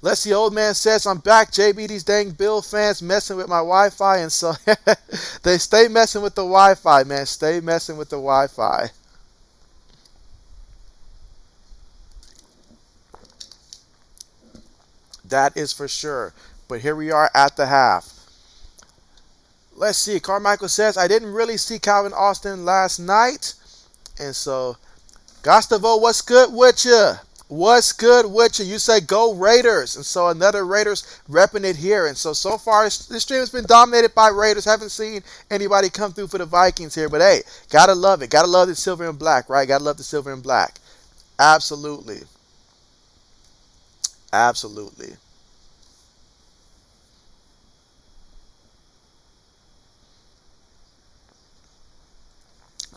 Speaker 1: Let's see, old man says, I'm back, JB. These dang Bill fans messing with my Wi-Fi. And so they stay messing with the Wi-Fi, man. Stay messing with the Wi-Fi. That is for sure. But here we are at the half. Let's see. Carmichael says, I didn't really see Calvin Austin last night. And so, Gustavo, what's good with you? What's good with you? You say go Raiders. And so another Raiders repping it here. And so far, this stream has been dominated by Raiders. Haven't seen anybody come through for the Vikings here. But hey, gotta love it. Gotta love the silver and black, right? Gotta love the silver and black. Absolutely. Absolutely.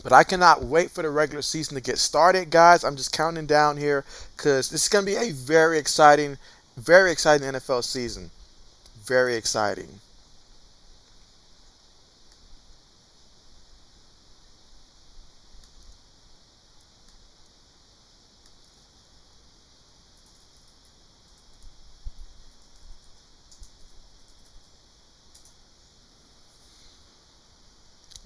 Speaker 1: But I cannot wait for the regular season to get started, guys. I'm just counting down here because this is going to be a very exciting NFL season. Very exciting.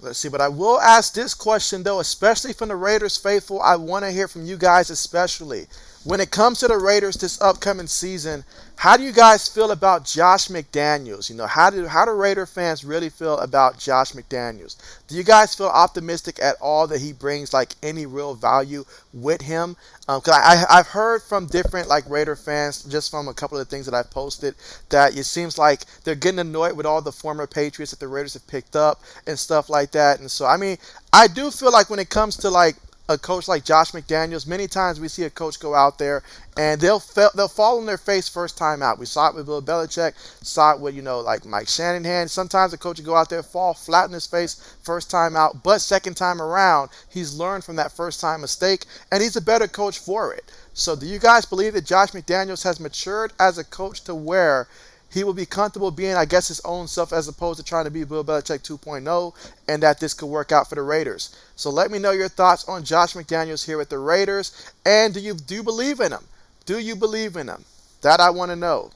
Speaker 1: Let's see, but I will ask this question though, especially from the Raiders faithful. I want to hear from you guys, especially when it comes to the Raiders this upcoming season. How do you guys feel about Josh McDaniels? How do Raider fans really feel about Josh McDaniels? Do you guys feel optimistic at all that he brings like any real value with him? Because I've heard from different like Raider fans, just from a couple of the things that I've posted, that it seems like they're getting annoyed with all the former Patriots that the Raiders have picked up and stuff like that. And so, I mean, I do feel like when it comes to like a coach like Josh McDaniels, many times we see a coach go out there and they'll fall on their face first time out. We saw it with Bill Belichick, saw it with like Mike Shanahan. Sometimes the coach will go out there, fall flat on his face first time out, but second time around he's learned from that first time mistake and he's a better coach for it. So do you guys believe that Josh McDaniels has matured as a coach to where he will be comfortable being, I guess, his own self as opposed to trying to be Bill Belichick 2.0, and that this could work out for the Raiders? So let me know your thoughts on Josh McDaniels here with the Raiders, and do you believe in him? Do you believe in him? That I want to know.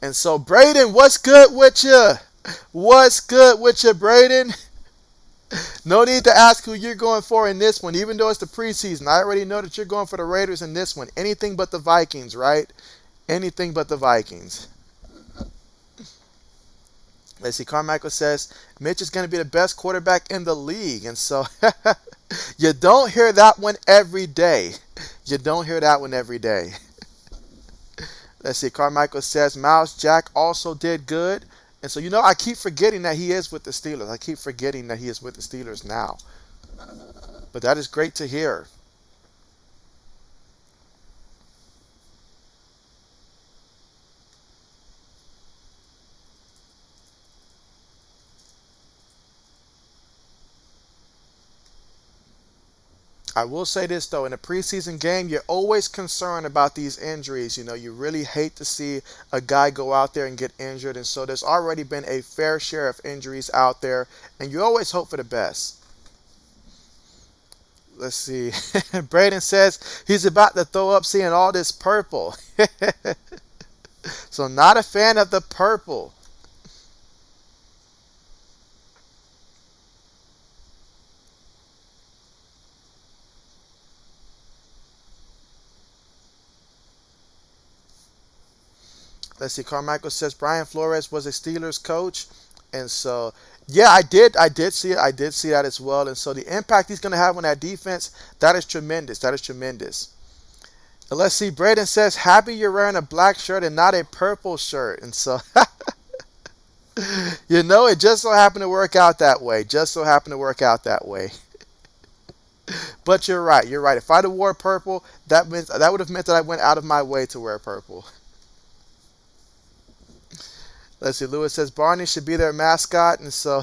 Speaker 1: And so, Braden, what's good with you? What's good with you, Braden? No need to ask who you're going for in this one, even though it's the preseason. I already know that you're going for the Raiders in this one. Anything but the Vikings, right? Anything but the Vikings. Let's see, Carmichael says, Mitch is going to be the best quarterback in the league. And so, you don't hear that one every day. You don't hear that one every day. Let's see, Carmichael says, Miles Jack also did good. And so, I keep forgetting that he is with the Steelers. I keep forgetting that he is with the Steelers now. But that is great to hear. I will say this though, in a preseason game, you're always concerned about these injuries. You really hate to see a guy go out there and get injured, and so there's already been a fair share of injuries out there, and you always hope for the best. Let's see. Braden says he's about to throw up seeing all this purple. So not a fan of the purple. Let's see. Carmichael says Brian Flores was a Steelers coach, and so yeah, I did see it. I did see that as well. And so the impact he's going to have on that defense, that is tremendous. That is tremendous. And let's see. Braden says happy you're wearing a black shirt and not a purple shirt, and so it just so happened to work out that way. Just so happened to work out that way. But you're right. You're right. If I'd have wore purple, that would have meant that I went out of my way to wear purple. Let's see, Lewis says Barney should be their mascot, and so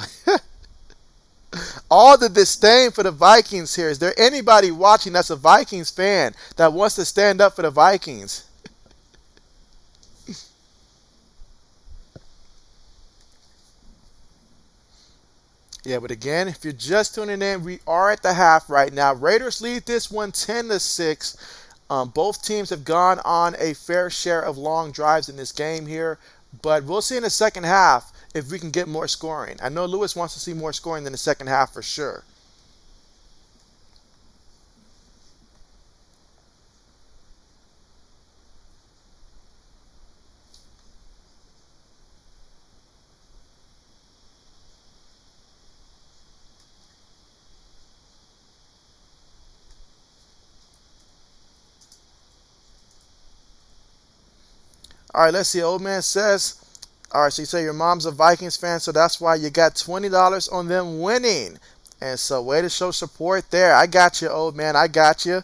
Speaker 1: all the disdain for the Vikings here. Is there anybody watching that's a Vikings fan that wants to stand up for the Vikings? Yeah, but again, if you're just tuning in, we are at the half right now. Raiders lead this one 10-6. Both teams have gone on a fair share of long drives in this game here. But we'll see in the second half if we can get more scoring. I know Lewis wants to see more scoring in the second half for sure. All right, let's see. Old man says, all right, so you say your mom's a Vikings fan, so that's why you got $20 on them winning. And so way to show support there. I got you, old man. I got you.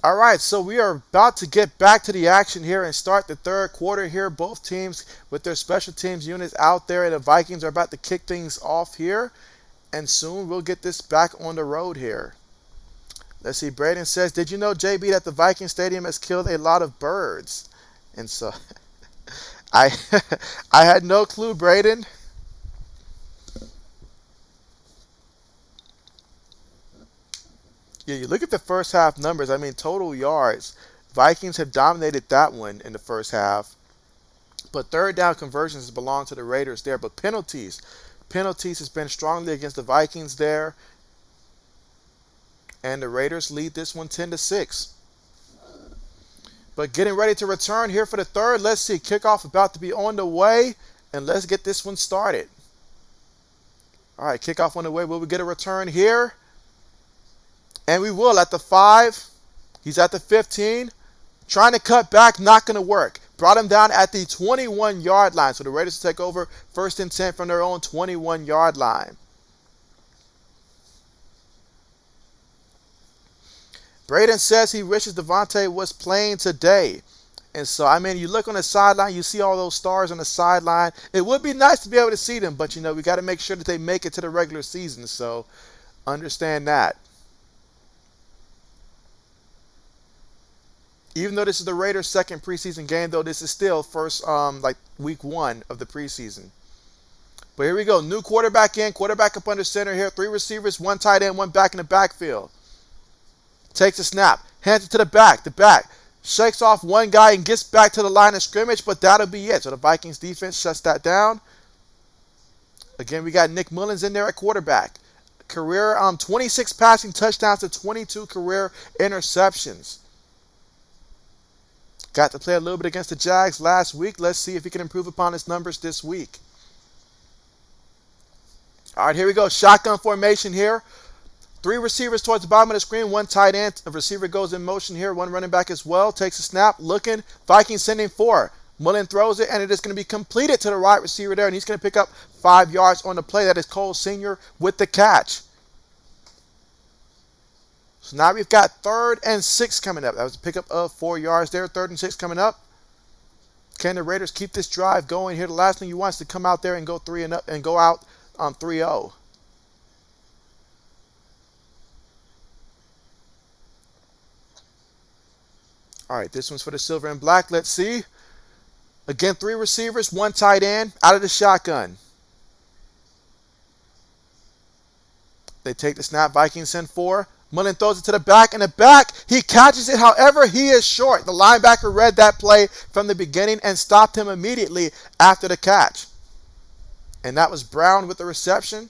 Speaker 1: All right, so we are about to get back to the action here and start the third quarter here. Both teams with their special teams units out there, and the Vikings are about to kick things off here. And soon we'll get this back on the road here. Let's see. Braden says, did you know, JB, that the Viking Stadium has killed a lot of birds? And so I I had no clue, Braden. Yeah, you look at the first half numbers. I mean, total yards. Vikings have dominated that one in the first half. But third down conversions belong to the Raiders there. But penalties has been strongly against the Vikings there. And the Raiders lead this one 10-6. But getting ready to return here for the third. Let's see. Kickoff about to be on the way. And let's get this one started. All right, kickoff on the way. Will we get a return here? And we will at the 5. He's at the 15. Trying to cut back, not going to work. Brought him down at the 21-yard line. So the Raiders will take over 1st and 10 from their own 21-yard line. Braden says he wishes Devontae was playing today. And so, I mean, you look on the sideline, you see all those stars on the sideline. It would be nice to be able to see them, but, you know, we got to make sure that they make it to the regular season. So, understand that. Even though this is the Raiders' second preseason game, though, this is still first, week 1 of the preseason. But here we go. New quarterback in. Quarterback up under center here. 3 receivers, 1 tight end, 1 back in the backfield. Takes a snap. Hands it to the back. The back shakes off 1 guy and gets back to the line of scrimmage, but that'll be it. So the Vikings defense shuts that down. Again, we got Nick Mullins in there at quarterback. Career 26 passing touchdowns to 22 career interceptions. Got to play a little bit against the Jags last week. Let's see if he can improve upon his numbers this week. All right, here we go. Shotgun formation here. 3 receivers towards the bottom of the screen, 1 tight end. A receiver goes in motion here. 1 running back as well. Takes a snap. Looking. Vikings sending 4. Mullen throws it, and it is going to be completed to the wide receiver there, and he's going to pick up 5 yards on the play. That is Cole Sr. with the catch. So now we've got 3rd and 6 coming up. That was a pickup of 4 yards there. 3rd and 6 coming up. Can the Raiders keep this drive going here? The last thing you want is to come out there and go 3 and up and go out on 3-0. All right, this one's for the silver and black. Let's see. Again, 3 receivers, 1 tight end out of the shotgun. They take the snap. Vikings send 4. Mullen throws it to the back. In the back, he catches it. However, he is short. The linebacker read that play from the beginning and stopped him immediately after the catch. And that was Brown with the reception.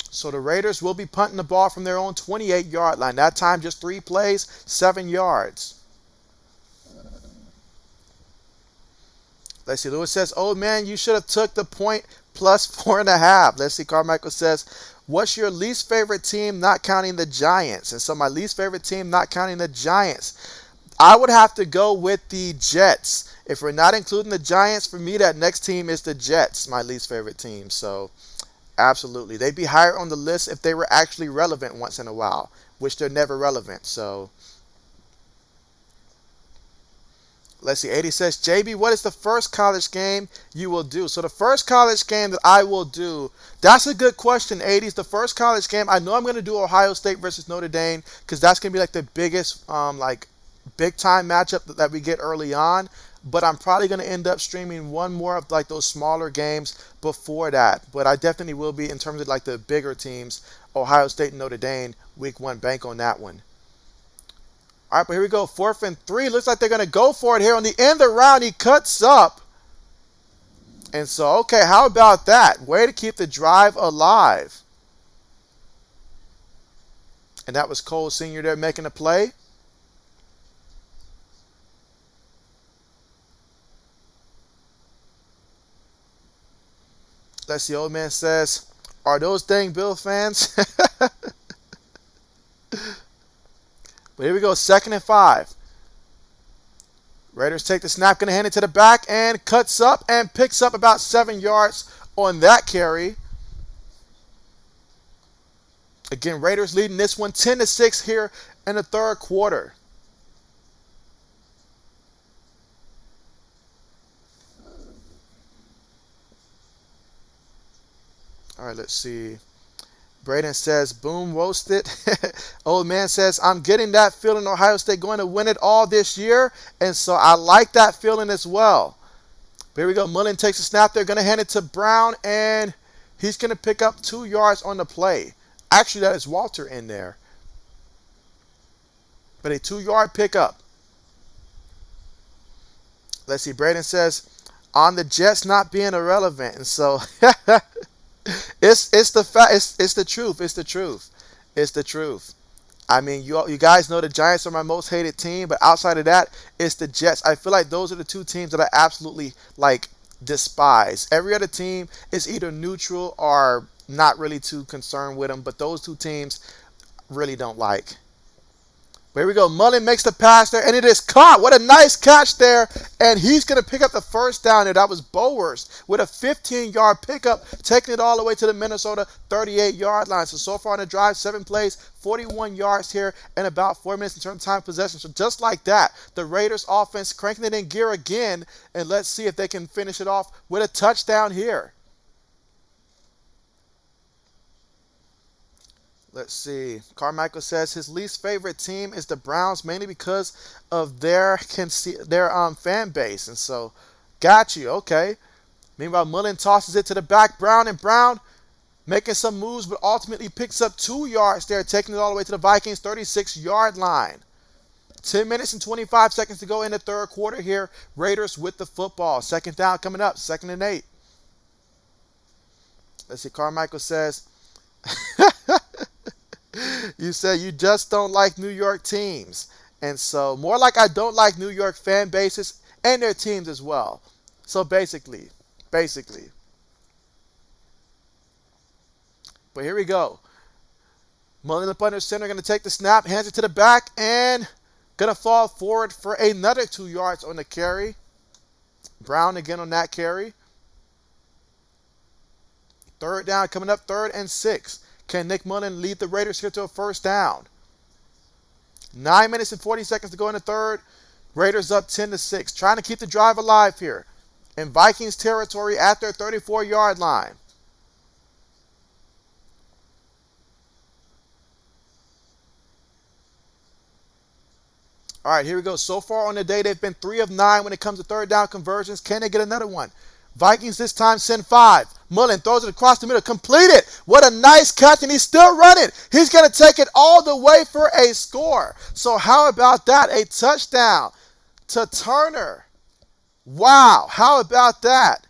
Speaker 1: So the Raiders will be punting the ball from their own 28-yard line. That time just 3 plays, 7 yards. Let's see. Lewis says, "Oh, man, you should have took the point plus 4.5. Let's see. Carmichael says, "What's your least favorite team not counting the Giants?" And so my least favorite team not counting the Giants, I would have to go with the Jets. If we're not including the Giants, for me, that next team is the Jets, my least favorite team. So absolutely. They'd be higher on the list if they were actually relevant once in a while, which they're never relevant. So let's see. 80 says, "JB, what is the first college game you will do?" So the first college game that I will do, that's a good question, 80s. The first college game, I know I'm going to do Ohio State versus Notre Dame because that's going to be like the biggest, big time matchup that we get early on. But I'm probably going to end up streaming one more of like those smaller games before that. But I definitely will be, in terms of like the bigger teams, Ohio State and Notre Dame, week 1, bank on that one. All right, but here we go. 4th and 3. Looks like they're going to go for it here. On the end of the round, he cuts up. And so, okay, how about that? Way to keep the drive alive. And that was Cole Sr. there making a play. Let's see. Old man says, "Are those dang Bill fans?" But here we go, 2nd and 5. Raiders take the snap, going to hand it to the back, and cuts up and picks up about 7 yards on that carry. Again, Raiders leading this one 10-6 here in the 3rd quarter. All right, let's see. Braden says, "Boom, roasted." Old man says, "I'm getting that feeling Ohio State going to win it all this year." And so I like that feeling as well. But here we go. Mullen takes a snap. They're going to hand it to Brown, and he's going to pick up 2 yards on the play. Actually, that is Walter in there. but a 2-yard pickup. Let's see. Braden says on the Jets not being irrelevant, and so it's the fact. It's the truth. It's the truth. It's the truth. I mean, you guys know the Giants are my most hated team, but outside of that, it's the Jets. I feel like those are the two teams that I absolutely like despise. Every other team is either neutral or not really too concerned with them, but those two teams really don't like. Here we go. Mullen makes the pass there, and it is caught. What a nice catch there. And he's going to pick up the first down there. That was Bowers with a 15-yard pickup, taking it all the way to the Minnesota 38-yard line. So far on the drive, 7 plays, 41 yards here, and about 4 minutes in terms of time possession. So just like that, the Raiders offense cranking it in gear again, and let's see if they can finish it off with a touchdown here. Let's see. Carmichael says his least favorite team is the Browns, mainly because of their fan base. And so, got you. Okay. Meanwhile, Mullen tosses it to the back. Brown making some moves, but ultimately picks up 2 yards there, taking it all the way to the Vikings 36-yard line. 10 minutes and 25 seconds to go in the third quarter here. Raiders with the football. Second down coming up. 2nd and 8. Let's see. Carmichael says... You said you just don't like New York teams. And so, more like I don't like New York fan bases and their teams as well. So basically. But here we go. Mullen up under center, going to take the snap, hands it to the back, and going to fall forward for another 2 yards on the carry. Brown again on that carry. Third down coming up, 3rd and 6. Can Nick Mullen lead the Raiders here to a first down? 9 minutes and 40 seconds to go in the third. Raiders up 10-6. Trying to keep the drive alive here. In Vikings territory at their 34-yard line. All right, here we go. So far on the day, they've been 3 of 9 when it comes to third down conversions. Can they get another one? Vikings this time send 5. Mullen throws it across the middle. Complete it. What a nice catch, and he's still running. He's going to take it all the way for a score. So how about that? A touchdown to Turner. Wow. How about that?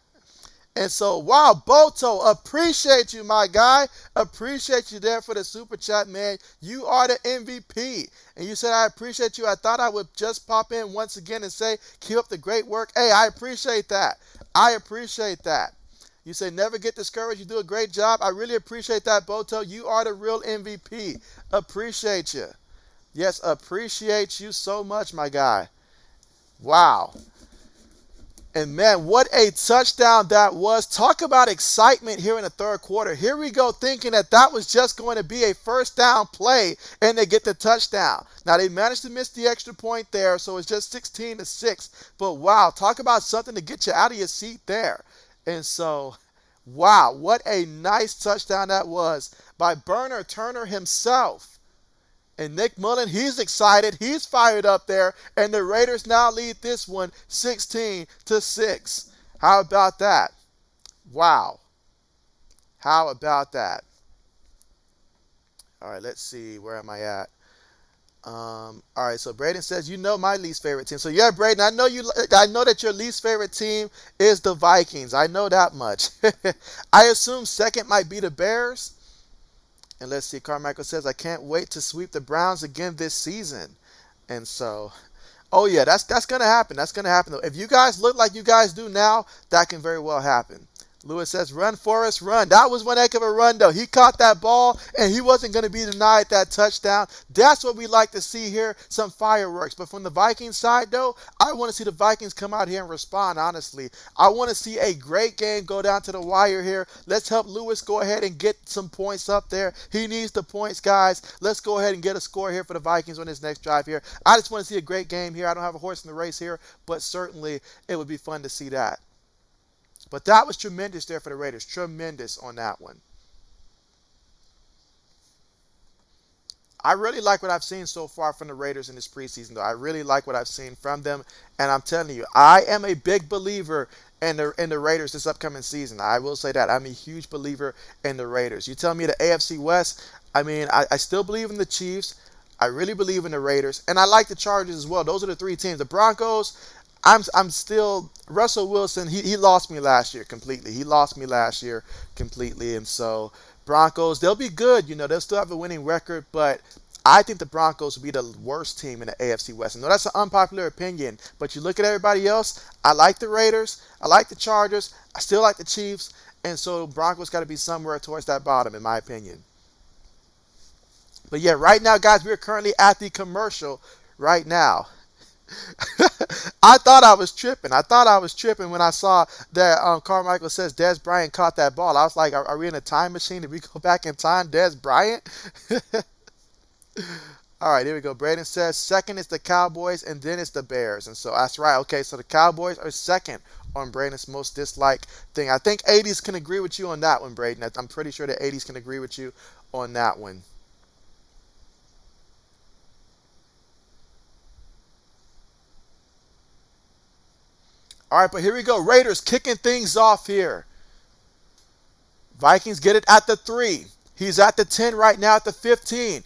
Speaker 1: And so, wow, Boto, appreciate you, my guy. Appreciate you there for the super chat, man. You are the MVP. And you said, I appreciate you. I thought I would just pop in once again and say, keep up the great work. Hey, I appreciate that. I appreciate that. You say, never get discouraged. You do a great job. I really appreciate that, Boto. You are the real MVP. Appreciate you. Yes, appreciate you so much, my guy. Wow. And man, what a touchdown that was. Talk about excitement here in the third quarter. Here we go thinking that was just going to be a first down play, and they get the touchdown. Now, they managed to miss the extra point there, so it's just 16-6. But wow, talk about something to get you out of your seat there. And so, wow, what a nice touchdown that was by Burner Turner himself. And Nick Mullen, he's excited. He's fired up there. And the Raiders now lead this one 16-6. How about that? Wow. How about that? All right, let's see. Where am I at? All right, so Braden says, you know my least favorite team. So yeah, Braden, I know that your least favorite team is the Vikings. I know that much. I assume second might be the Bears. And let's see, Carmichael says, I can't wait to sweep the Browns again this season. And so, oh yeah, that's going to happen. That's going to happen. If you guys look like you guys do now, that can very well happen. Lewis says, run, Forrest, run. That was one heck of a run, though. He caught that ball, and he wasn't going to be denied that touchdown. That's what we like to see here, some fireworks. But from the Vikings side, though, I want to see the Vikings come out here and respond, honestly. I want to see a great game go down to the wire here. Let's help Lewis go ahead and get some points up there. He needs the points, guys. Let's go ahead and get a score here for the Vikings on this next drive here. I just want to see a great game here. I don't have a horse in the race here, but certainly it would be fun to see that. But that was tremendous there for the Raiders. Tremendous on that one. I really like what I've seen so far from the Raiders in this preseason, though. I really like what I've seen from them. And I'm telling you, I am a big believer in the Raiders this upcoming season. I will say that. I'm a huge believer in the Raiders. You tell me the AFC West, I mean, I still believe in the Chiefs. I really believe in the Raiders, and I like the Chargers as well. Those are the three teams. The Broncos, I'm still Russell Wilson. He lost me last year completely. He lost me last year completely, and so Broncos, they'll be good. They'll still have a winning record, but I think the Broncos will be the worst team in the AFC West. I know that's an unpopular opinion, but you look at everybody else. I like the Raiders. I like the Chargers. I still like the Chiefs, and so Broncos got to be somewhere towards that bottom, in my opinion. But yeah, right now, guys, we're currently at the commercial right now. I thought I was tripping. I thought I was tripping when I saw that Carmichael says Dez Bryant caught that ball. I was like, are we in a time machine? Did we go back in time? Dez Bryant? All right, here we go. Braden says second is the Cowboys and then it's the Bears. And so that's right. Okay, so the Cowboys are second on Braden's most disliked thing. I think 80s can agree with you on that one, Braden. I'm pretty sure the 80s can agree with you on that one. All right, but here we go. Raiders kicking things off here. Vikings get it at the 3. He's at the 10 right now at the 15.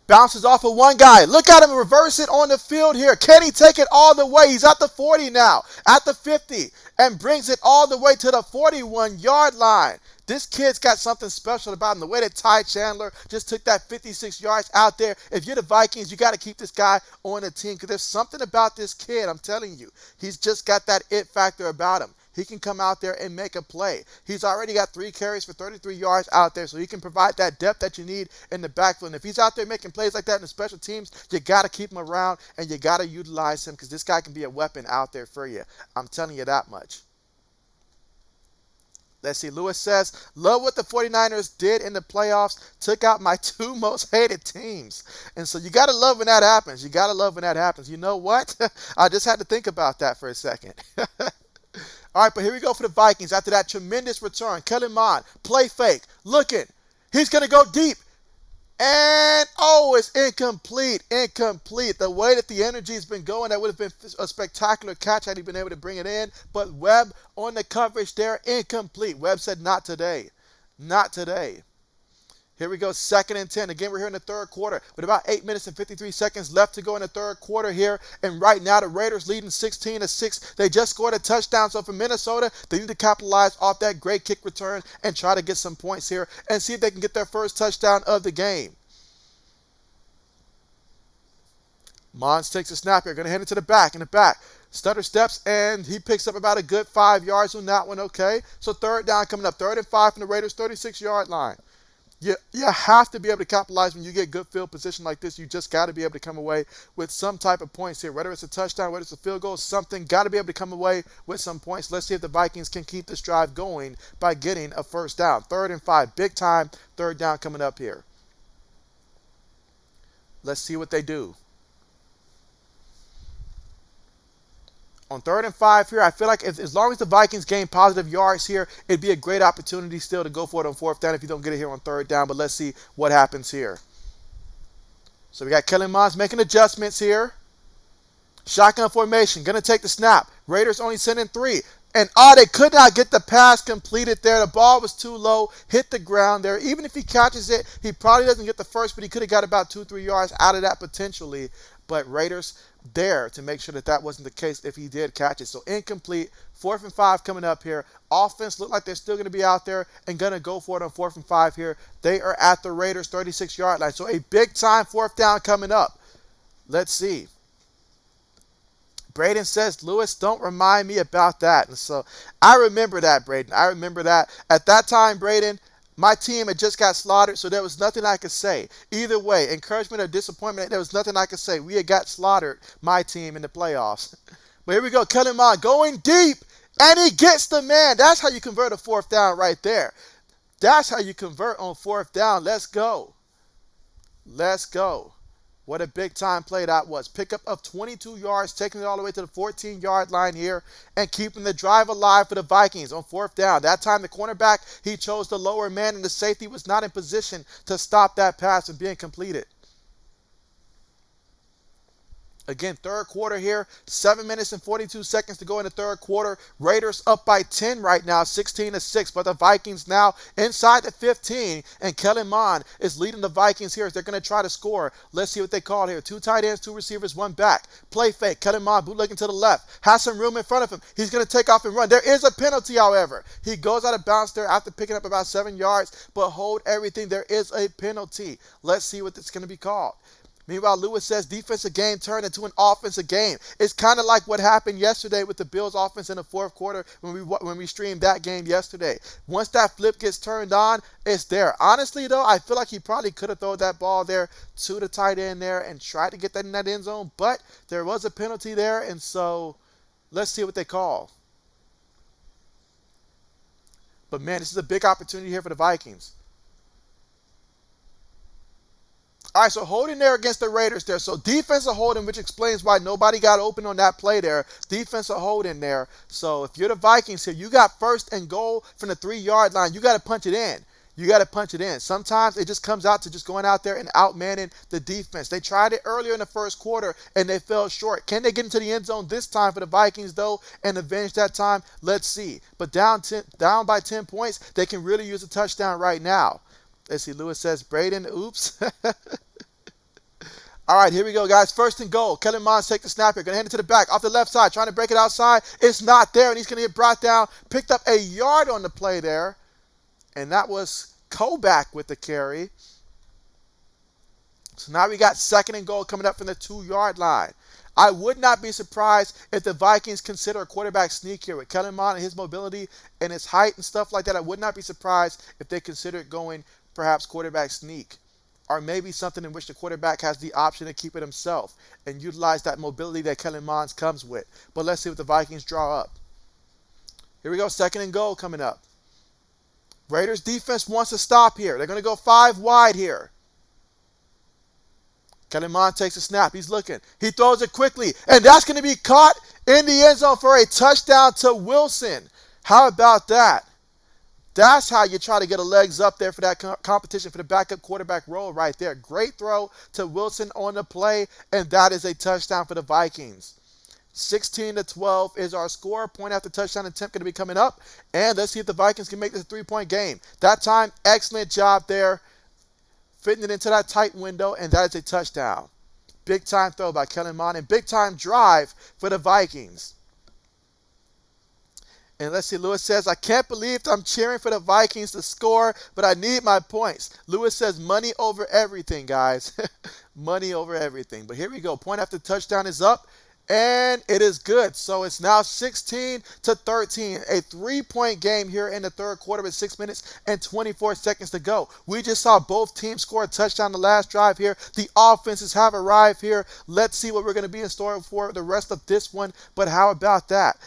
Speaker 1: Bounces off of one guy. Look at him reverse it on the field here. Can he take it all the way? He's at the 40 now, at the 50, and brings it all the way to the 41-yard line. This kid's got something special about him. The way that Ty Chandler just took that 56 yards out there. If you're the Vikings, you got to keep this guy on the team because there's something about this kid, I'm telling you. He's just got that it factor about him. He can come out there and make a play. He's already got 3 carries for 33 yards out there, so he can provide that depth that you need in the backfield. And if he's out there making plays like that in the special teams, you got to keep him around and you got to utilize him because this guy can be a weapon out there for you. I'm telling you that much. Let's see. Lewis says, love what the 49ers did in the playoffs. Took out my 2 most hated teams. And so you got to love when that happens. You got to love when that happens. You know what? I just had to think about that for a second. All right, but here we go for the Vikings. After that tremendous return, Kellen Mond, play fake, looking. He's going to go deep. And, oh, it's incomplete. The way that the energy has been going, that would have been a spectacular catch had he been able to bring it in. But Webb on the coverage there, incomplete. Webb said, not today. Not today. Here we go, 2nd and 10. Again, we're here in the third quarter with about 8 minutes and 53 seconds left to go in the third quarter here. And right now, the Raiders leading 16-6. They just scored a touchdown. So for Minnesota, they need to capitalize off that great kick return and try to get some points here and see if they can get their first touchdown of the game. Mons takes a snap here. Going to head into the back. In the back. Stutter steps, and he picks up about a good 5 yards on that one, okay? So third down coming up. 3rd and 5 from the Raiders' 36-yard line. You have to be able to capitalize when you get good field position like this. You just got to be able to come away with some type of points here. Whether it's a touchdown, whether it's a field goal, something. Got to be able to come away with some points. Let's see if the Vikings can keep this drive going by getting a first down. 3rd and 5. Big time third down coming up here. Let's see what they do. On 3rd and 5 here, I feel like as long as the Vikings gain positive yards here, it'd be a great opportunity still to go for it on 4th down if you don't get it here on 3rd down. But let's see what happens here. So we got Kellen Mond making adjustments here. Shotgun formation, going to take the snap. Raiders only sending 3. And they could not get the pass completed there. The ball was too low, hit the ground there. Even if he catches it, he probably doesn't get the first, but he could have got about 2-3 yards out of that potentially. But Raiders there to make sure that that wasn't the case if he did catch it. So incomplete. 4th and 5 coming up here. Offense look like they're still going to be out there and going to go for it on 4th and 5 here. They are at the Raiders' 36-yard line. So a big-time 4th down coming up. Let's see. Braden says, Lewis, don't remind me about that. And so I remember that, Braden. I remember that. At that time, Braden, my team had just got slaughtered, so there was nothing I could say. Either way, encouragement or disappointment, there was nothing I could say. We had got slaughtered, my team, in the playoffs. But here we go. Kellen Mond going deep, and he gets the man. That's how you convert a 4th down right there. That's how you convert on 4th down. Let's go. Let's go. What a big-time play that was. Pickup of 22 yards, taking it all the way to the 14-yard line here and keeping the drive alive for the Vikings on 4th down. That time, the cornerback, he chose the lower man, and the safety was not in position to stop that pass from being completed. Again, third quarter here, 7 minutes and 42 seconds to go in the third quarter. Raiders up by 10 right now, 16-6, but the Vikings now inside the 15, and Kellen Mond is leading the Vikings here as they're going to try to score. Let's see what they call here. 2 tight ends, 2 receivers, 1 back. Play fake. Kellen Mond bootlegging to the left. Has some room in front of him. He's going to take off and run. There is a penalty, however. He goes out of bounds there after picking up about 7 yards, but hold everything. There is a penalty. Let's see what it's going to be called. Meanwhile, Lewis says defensive game turned into an offensive game. It's kind of like what happened yesterday with the Bills offense in the fourth quarter when we streamed that game yesterday. Once that flip gets turned on, it's there. Honestly, though, I feel like he probably could have thrown that ball there to the tight end there and tried to get that in that end zone, but there was a penalty there, and so let's see what they call. But, man, this is a big opportunity here for the Vikings. All right, so holding there against the Raiders there. So defensive holding, which explains why nobody got open on that play there. Defensive holding there. So if you're the Vikings here, you got first and goal from the 3-yard line. You got to punch it in. You got to punch it in. Sometimes it just comes out to just going out there and outmanning the defense. They tried it earlier in the first quarter, and they fell short. Can they get into the end zone this time for the Vikings, though, and avenge that time? Let's see. But down by 10 points, they can really use a touchdown right now. Let's see, Lewis says, Braden, oops. All right, here we go, guys. First and goal. Kellen Mond take the snap here. Going to hand it to the back off the left side. Trying to break it outside. It's not there, and he's going to get brought down. Picked up a yard on the play there. And that was Koback with the carry. So now we got second and goal coming up from the 2-yard line. I would not be surprised if the Vikings consider a quarterback sneak here with Kellen Mond and his mobility and his height and stuff like that. I would not be surprised if they considered going perhaps quarterback sneak, or maybe something in which the quarterback has the option to keep it himself and utilize that mobility that Kellen Mond comes with. But let's see what the Vikings draw up. Here we go, second and goal coming up. Raiders defense wants to stop here. They're going to go 5 wide here. Kellen Mond takes a snap. He's looking. He throws it quickly, and that's going to be caught in the end zone for a touchdown to Wilson. How about that? That's how you try to get a legs up there for that competition for the backup quarterback role right there. Great throw to Wilson on the play, and that is a touchdown for the Vikings. 16-12 is our score. Point after touchdown attempt going to be coming up, and let's see if the Vikings can make this a 3-point game. That time, excellent job there, fitting it into that tight window, and that is a touchdown. Big time throw by Kellen Mond, and big time drive for the Vikings. And let's see, Lewis says, I can't believe I'm cheering for the Vikings to score, but I need my points. Lewis says, money over everything, guys. Money over everything. But here we go. Point after touchdown is up, and it is good. So it's now 16-13. A 3-point game here in the third quarter with 6 minutes and 24 seconds to go. We just saw both teams score a touchdown the last drive here. The offenses have arrived here. Let's see what we're going to be in store for the rest of this one. But how about that?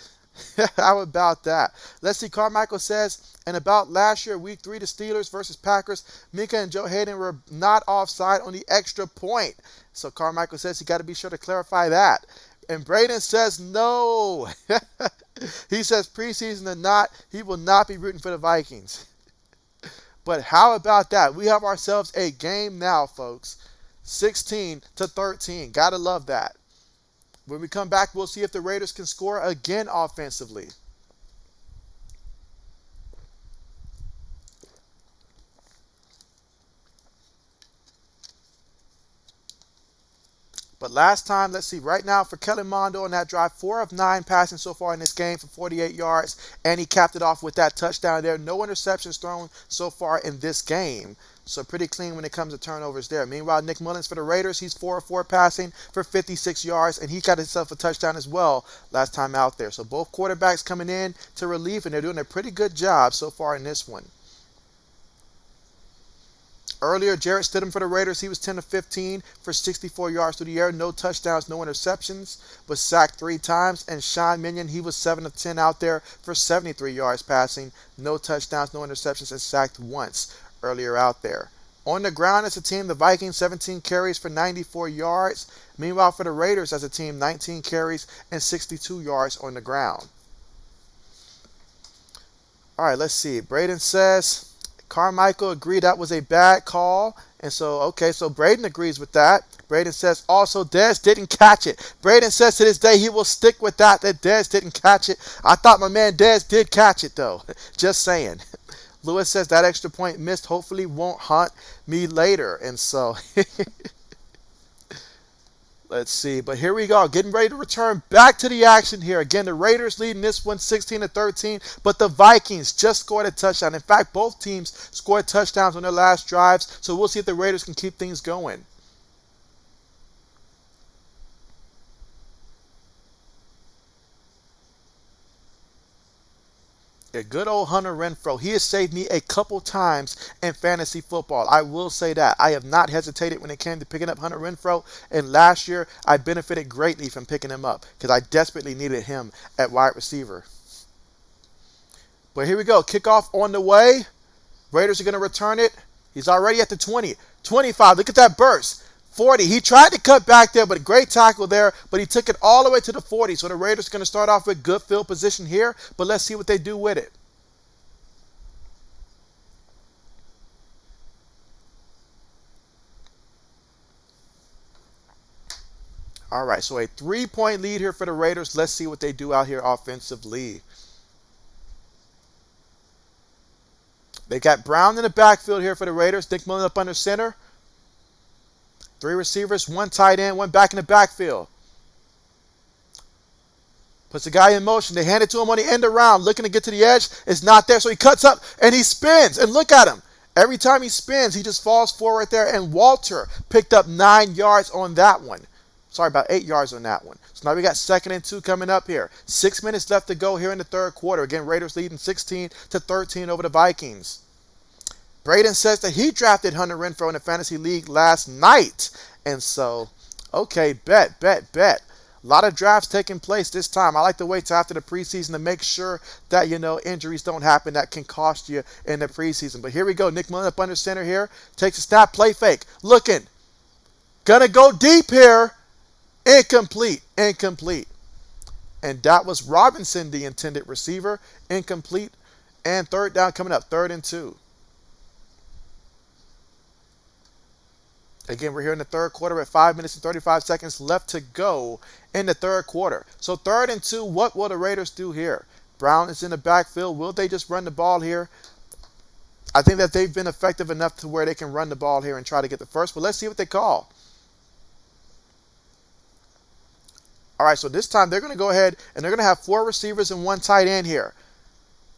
Speaker 1: How about that? Let's see. Carmichael says, and about last year, week 3, the Steelers versus Packers, Mika and Joe Hayden were not offside on the extra point. So Carmichael says he got to be sure to clarify that. And Braden says no. He says preseason or not, he will not be rooting for the Vikings. But how about that? We have ourselves a game now, folks. 16-13. Gotta love that. When we come back, we'll see if the Raiders can score again offensively. But last time, let's see, right now for Kellen Mond on that drive, 4 of 9 passing so far in this game for 48 yards, and he capped it off with that touchdown there. No interceptions thrown so far in this game. So pretty clean when it comes to turnovers there. Meanwhile, Nick Mullins for the Raiders, he's 4 of 4 passing for 56 yards, and he got himself a touchdown as well last time out there. So both quarterbacks coming in to relief, and they're doing a pretty good job so far in this one. Earlier, Jarrett Stidham for the Raiders, he was 10 of 15 for 64 yards through the air. No touchdowns, no interceptions, was sacked 3 times. And Sean Minion, he was 7 of 10 out there for 73 yards passing. No touchdowns, no interceptions, and sacked once earlier out there. On the ground as a team, the Vikings 17 carries for 94 yards. Meanwhile, for the Raiders as a team, 19 carries and 62 yards on the ground. All right, let's see. Braden says Carmichael agreed that was a bad call. And so, okay, so Braden agrees with that. Braden says also Dez didn't catch it. Braden says to this day he will stick with that Dez didn't catch it. I thought my man Dez did catch it though. Just saying. Lewis says that extra point missed hopefully won't haunt me later. And so let's see. But here we go. Getting ready to return back to the action here. Again, the Raiders leading this one 16-13. But the Vikings just scored a touchdown. In fact, both teams scored touchdowns on their last drives. So we'll see if the Raiders can keep things going. Yeah, good old Hunter Renfrow. He has saved me a couple times in fantasy football. I will say that. I have not hesitated when it came to picking up Hunter Renfrow. And last year, I benefited greatly from picking him up because I desperately needed him at wide receiver. But here we go. Kickoff on the way. Raiders are going to return it. He's already at the 20. 25. Look at that burst. 40. He tried to cut back there, but a great tackle there, but he took it all the way to the 40. So the Raiders are going to start off with good field position here, but let's see what they do with it. All right, so a 3-point lead here for the Raiders. Let's see what they do out here offensively. They got Brown in the backfield here for the Raiders. Nick Mullen up under center. 3 receivers, 1 tight end, 1 back in the backfield. Puts the guy in motion. They hand it to him on the end around, looking to get to the edge. It's not there, so he cuts up and he spins. And look at him. Every time he spins, he just falls forward there. And Walter picked up 9 yards on that one. Sorry, about 8 yards on that one. So now we got 2nd and 2 coming up here. 6 minutes left to go here in the third quarter. Again, Raiders leading 16-13 over the Vikings. Braden says that he drafted Hunter Renfrow in the fantasy league last night. And so, okay, bet. A lot of drafts taking place this time. I like to wait till after the preseason to make sure that, injuries don't happen that can cost you in the preseason. But here we go. Nick Mullen up under center here. Takes a snap, play fake. Looking. Gonna go deep here. Incomplete. And that was Robinson, the intended receiver. Incomplete. And third down coming up. 3rd and 2. Again, we're here in the third quarter at 5 minutes and 35 seconds left to go in the third quarter. So 3rd and 2, what will the Raiders do here? Brown is in the backfield. Will they just run the ball here? I think that they've been effective enough to where they can run the ball here and try to get the first. But let's see what they call. All right, so this time they're going to go ahead and they're going to have 4 receivers and 1 tight end here.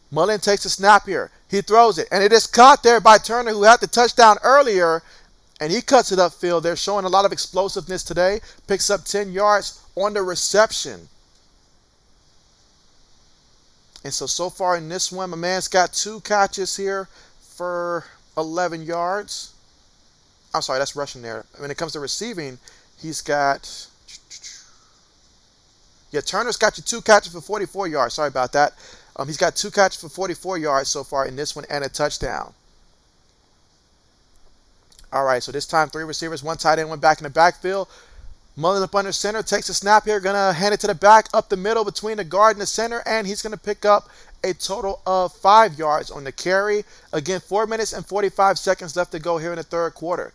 Speaker 1: Mullen takes a snap here. He throws it, and it is caught there by Turner, who had the touchdown earlier. And he cuts it upfield. They're showing a lot of explosiveness today. Picks up 10 yards on the reception. And so far in this one, my man's got 2 catches here for 11 yards. I'm sorry, that's rushing there. When it comes to receiving, he's got... Yeah, Turner's got you 2 catches for 44 yards. Sorry about that. He's got 2 catches for 44 yards so far in this one and a touchdown. All right, so this time 3 receivers, 1 tight end, 1 back in the backfield. Mullen up under center, takes a snap here, going to hand it to the back, up the middle between the guard and the center, and he's going to pick up a total of 5 yards on the carry. Again, 4 minutes and 45 seconds left to go here in the third quarter.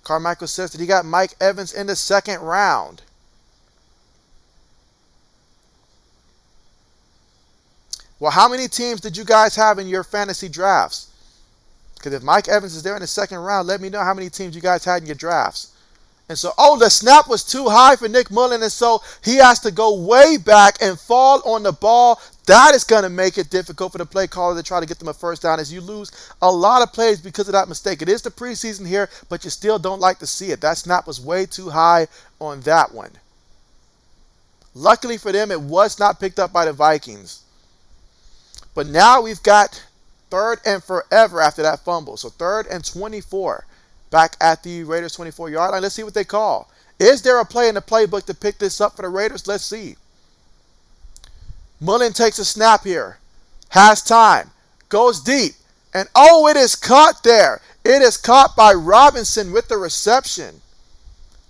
Speaker 1: Carmichael says that he got Mike Evans in the 2nd round. Well, how many teams did you guys have in your fantasy drafts? Because if Mike Evans is there in the 2nd round, let me know how many teams you guys had in your drafts. And so, the snap was too high for Nick Mullen, and so he has to go way back and fall on the ball. That is going to make it difficult for the play caller to try to get them a first down, as you lose a lot of plays because of that mistake. It is the preseason here, but you still don't like to see it. That snap was way too high on that one. Luckily for them, it was not picked up by the Vikings. But now we've got 3rd and forever after that fumble. So 3rd and 24 back at the Raiders 24-yard line. Let's see what they call. Is there a play in the playbook to pick this up for the Raiders? Let's see. Mullen takes a snap here. Has time. Goes deep. And it is caught there. It is caught by Robinson with the reception.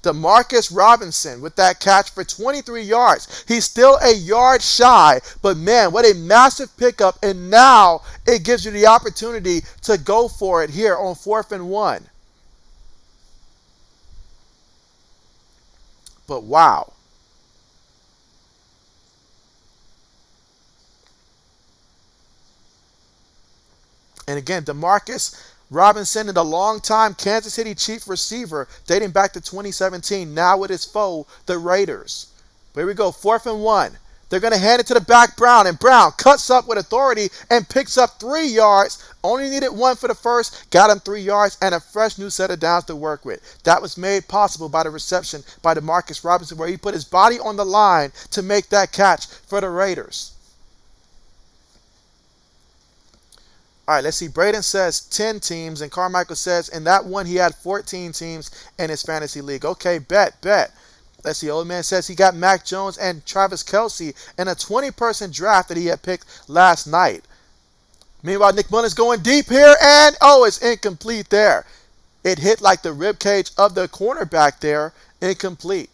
Speaker 1: Demarcus Robinson with that catch for 23 yards. He's still a yard shy, but man, what a massive pickup. And now it gives you the opportunity to go for it here on 4th and 1. But wow. And again, Demarcus Robinson, and a longtime Kansas City Chief receiver dating back to 2017, now with his foe, the Raiders. But here we go, 4th and 1. They're going to hand it to the back, Brown, and Brown cuts up with authority and picks up 3 yards. Only needed 1 for the first, got him 3 yards, and a fresh new set of downs to work with. That was made possible by the reception by Demarcus Robinson, where he put his body on the line to make that catch for the Raiders. All right, let's see. Braden says 10 teams, and Carmichael says in that one he had 14 teams in his fantasy league. Okay, bet. Let's see. Old man says he got Mac Jones and Travis Kelce in a 20-person draft that he had picked last night. Meanwhile, Nick Mullins going deep here, and it's incomplete there. It hit like the rib cage of the cornerback there, incomplete.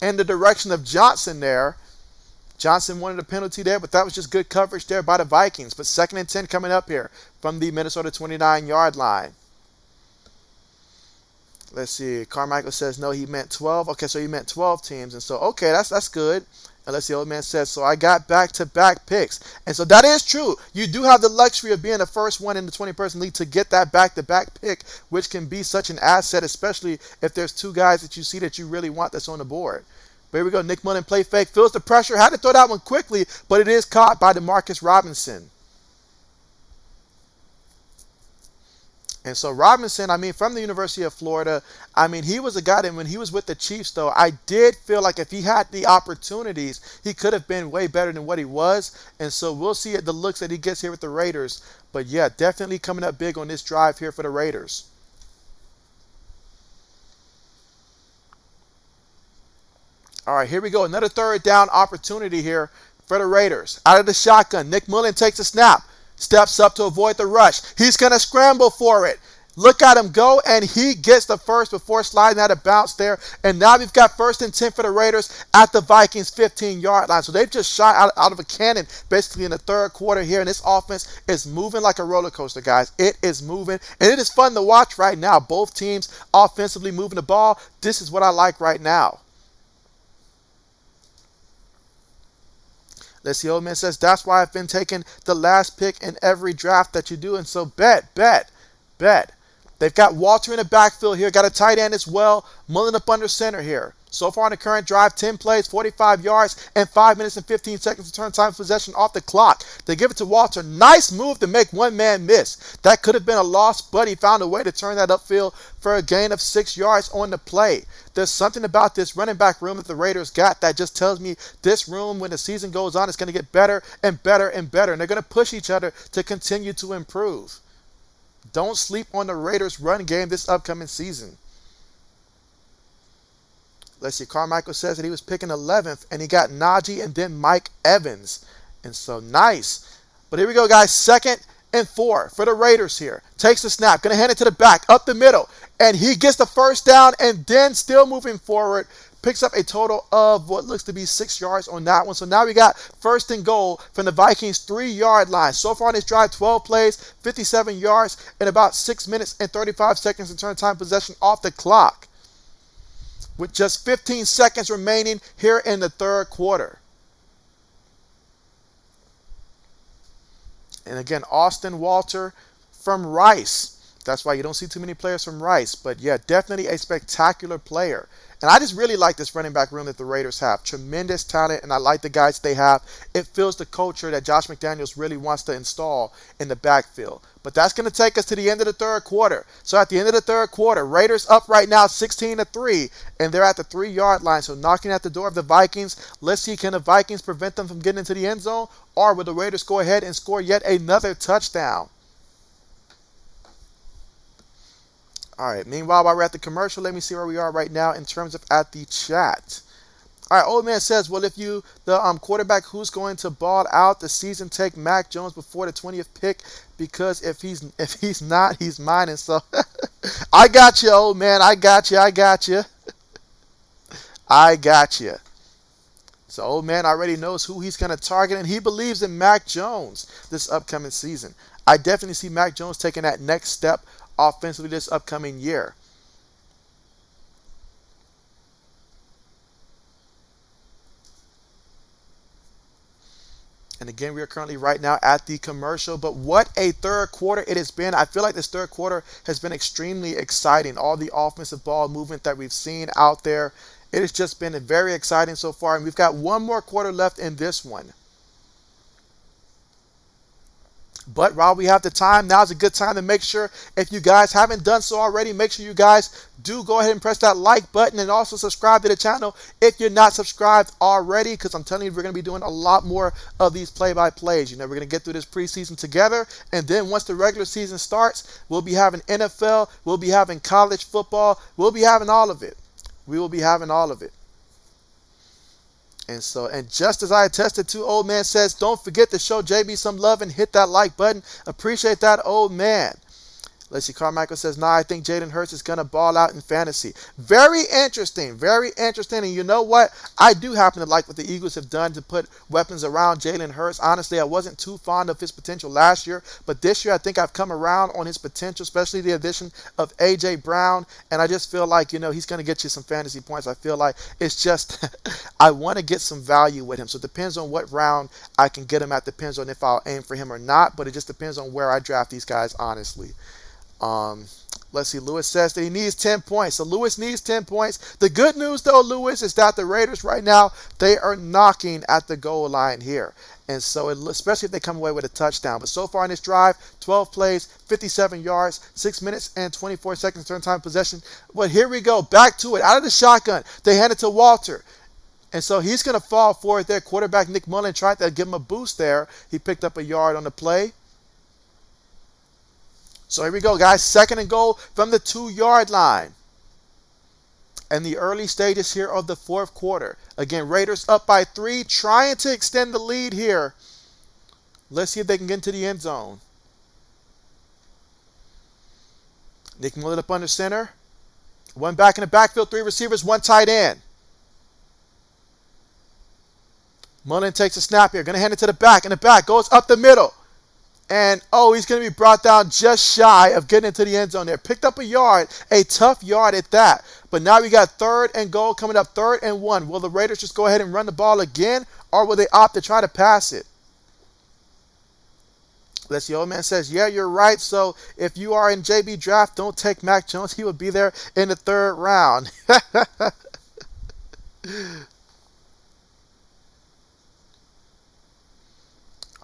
Speaker 1: In the direction of Johnson there. Johnson wanted a penalty there, but that was just good coverage there by the Vikings. But 2nd and 10 coming up here from the Minnesota 29-yard line. Let's see. Carmichael says, no, he meant 12. Okay, so he meant 12 teams. And so, okay, that's good. And let's see, old man says, so I got back-to-back picks. And so that is true. You do have the luxury of being the first one in the 20-person league to get that back-to-back pick, which can be such an asset, especially if there's 2 guys that you see that you really want that's on the board. But here we go. Nick Mullen play fake. Feels the pressure. Had to throw that one quickly, but it is caught by Demarcus Robinson. And so Robinson, from the University of Florida, he was a guy that when he was with the Chiefs, though, I did feel like if he had the opportunities, he could have been way better than what he was. And so we'll see the looks that he gets here with the Raiders. But yeah, definitely coming up big on this drive here for the Raiders. All right, here we go. Another 3rd down opportunity here for the Raiders. Out of the shotgun, Nick Mullen takes a snap. Steps up to avoid the rush. He's going to scramble for it. Look at him go, and he gets the first before sliding out of bounds there. And now we've got 1st and 10 for the Raiders at the Vikings 15-yard line. So they've just shot out of a cannon basically in the 3rd quarter here. And this offense is moving like a roller coaster, guys. It is moving, and it is fun to watch right now. Both teams offensively moving the ball. This is what I like right now. Let's see, old man says, that's why I've been taking the last pick in every draft that you do. And so bet. They've got Walter in the backfield here. Got a tight end as well. Mullen up under center here. So far in the current drive, 10 plays, 45 yards, and 5 minutes and 15 seconds to turn time of possession off the clock. They give it to Walter. Nice move to make one man miss. That could have been a loss, but he found a way to turn that upfield for a gain of 6 yards on the play. There's something about this running back room that the Raiders got that just tells me this room, when the season goes on, is going to get better and better and better. And they're going to push each other to continue to improve. Don't sleep on the Raiders' run game this upcoming season. Let's see, Carmichael says that he was picking 11th, and he got Najee and then Mike Evans. And so nice. But here we go, guys. 2nd and 4 for the Raiders here. Takes the snap. Going to hand it to the back, up the middle. And he gets the first down, and then still moving forward, picks up a total of what looks to be 6 yards on that one. So now we got 1st and goal from the Vikings 3-yard line. So far on this drive, 12 plays, 57 yards, and about 6 minutes and 35 seconds in turn time possession off the clock, with just 15 seconds remaining here in the 3rd quarter. And again, Austin Walter from Rice. That's why you don't see too many players from Rice. But yeah, definitely a spectacular player. And I just really like this running back room that the Raiders have. Tremendous talent, and I like the guys they have. It feels the culture that Josh McDaniels really wants to install in the backfield. But that's going to take us to the end of the 3rd quarter. So at the end of the 3rd quarter, Raiders up right now 16-3, and they're at the 3-yard line. So knocking at the door of the Vikings. Let's see, can the Vikings prevent them from getting into the end zone, or will the Raiders go ahead and score yet another touchdown? All right, meanwhile, while we're at the commercial, let me see where we are right now in terms of at the chat. All right, old man says, well, if you, the quarterback who's going to ball out the season, take Mac Jones before the 20th pick, because if he's not, he's mine. And so I got you, old man. I got you. I got you. So old man already knows who he's going to target, and he believes in Mac Jones this upcoming season. I definitely see Mac Jones taking that next step offensively this upcoming year. And again, we are currently right now at the commercial. But what a third quarter it has been. I feel like this third quarter has been extremely exciting. All the offensive ball movement that we've seen out there. It has just been very exciting so far. And we've got one more quarter left in this one. But while we have the time, now's a good time to make sure, if you guys haven't done so already, make sure you guys do go ahead and press that like button and also subscribe to the channel if you're not subscribed already, because I'm telling you, we're going to be doing a lot more of these play-by-plays. You know, we're going to get through this preseason together, and then once the regular season starts, we'll be having NFL, we'll be having college football, we'll be having all of it. We will be having all of it. And just as I attested to, old man says, don't forget to show JB some love and hit that like button. Appreciate that, old man. Let's see, Carmichael says, nah, I think Jalen Hurts is going to ball out in fantasy. Very interesting, very interesting. And you know what? I do happen to like what the Eagles have done to put weapons around Jalen Hurts. Honestly, I wasn't too fond of his potential last year, but this year I think I've come around on his potential, especially the addition of A.J. Brown. And I just feel like, you know, he's going to get you some fantasy points. I feel like it's just, I want to get some value with him. So it depends on what round I can get him at. Depends on if I'll aim for him or not, but it just depends on where I draft these guys, honestly. Let's see, Lewis says that he needs 10 points. So Lewis needs 10 points. The good news, though, Lewis, is that the Raiders right now, they are knocking at the goal line here. And so, especially if they come away with a touchdown. But so far in this drive, 12 plays, 57 yards, 6 minutes and 24 seconds turn time possession. But here we go, back to it. Out of the shotgun, they hand it to Walter. And so he's going to fall for it there. Quarterback Nick Mullen tried to give him a boost there. He picked up a yard on the play. So here we go, guys. 2nd and goal from the 2-yard line. And the early stages here of the 4th quarter. Again, Raiders up by 3, trying to extend the lead here. Let's see if they can get into the end zone. Nick Mullen up under center. One back in the backfield, 3 receivers, 1 tight end. Mullen takes a snap here. Going to hand it to the back. And the back goes up the middle. And, oh, he's going to be brought down just shy of getting into the end zone there. Picked up a yard, a tough yard at that. But now we got 3rd and goal coming up, 3rd and 1. Will the Raiders just go ahead and run the ball again, or will they opt to try to pass it? Let's see, old man says, yeah, you're right. So if you are in JB draft, don't take Mac Jones. He will be there in the 3rd round.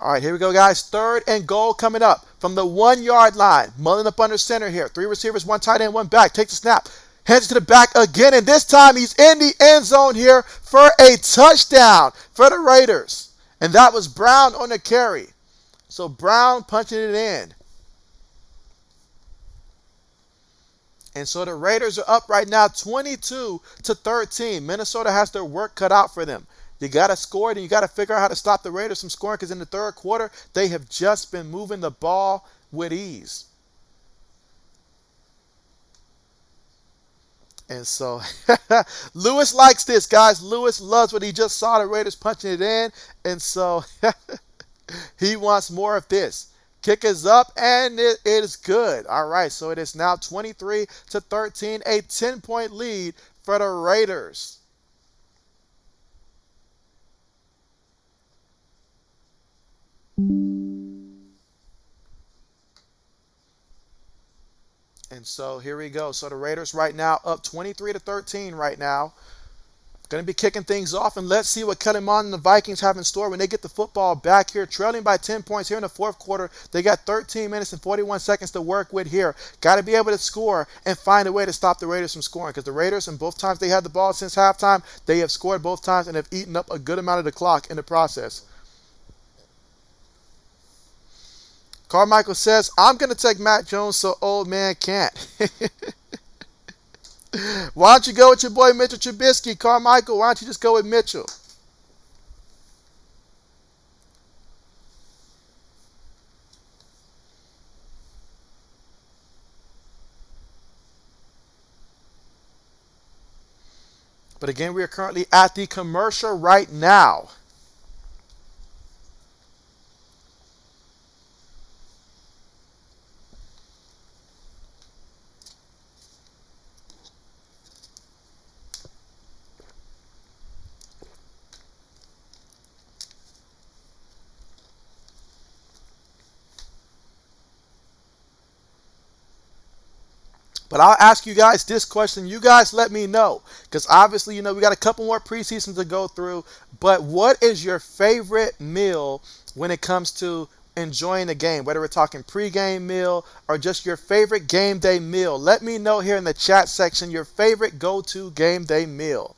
Speaker 1: All right, here we go, guys. 3rd and goal coming up from the 1-yard line. Mullen up under center here. 3 receivers, 1 tight end, 1 back. Takes a snap. Hands it to the back again, and this time he's in the end zone here for a touchdown for the Raiders. And that was Brown on the carry. So Brown punching it in. And so the Raiders are up right now 22-13. Minnesota has their work cut out for them. You got to score it, and you got to figure out how to stop the Raiders from scoring, because in the 3rd quarter, they have just been moving the ball with ease. And so Lewis likes this, guys. Lewis loves what he just saw, the Raiders punching it in. And so he wants more of this. Kick is up, and it is good. All right, so it is now 23-13, a 10-point lead for the Raiders. And so here we go. So the Raiders right now up 23-13 right now. Going to be kicking things off, and let's see what Kellen Mond and the Vikings have in store when they get the football back here, trailing by 10 points here in the 4th quarter. They got 13 minutes and 41 seconds to work with here. Got to be able to score and find a way to stop the Raiders from scoring, because the Raiders, and both times they had the ball since halftime, they have scored both times and have eaten up a good amount of the clock in the process. Carmichael says, I'm going to take Mac Jones so old man can't. Why don't you go with your boy Mitchell Trubisky, Carmichael? Why don't you just go with Mitchell? But again, we are currently at the commercial right now. But I'll ask you guys this question. You guys let me know. Because obviously, we got a couple more preseasons to go through. But what is your favorite meal when it comes to enjoying the game? Whether we're talking pregame meal or just your favorite game day meal. Let me know here in the chat section your favorite go-to game day meal.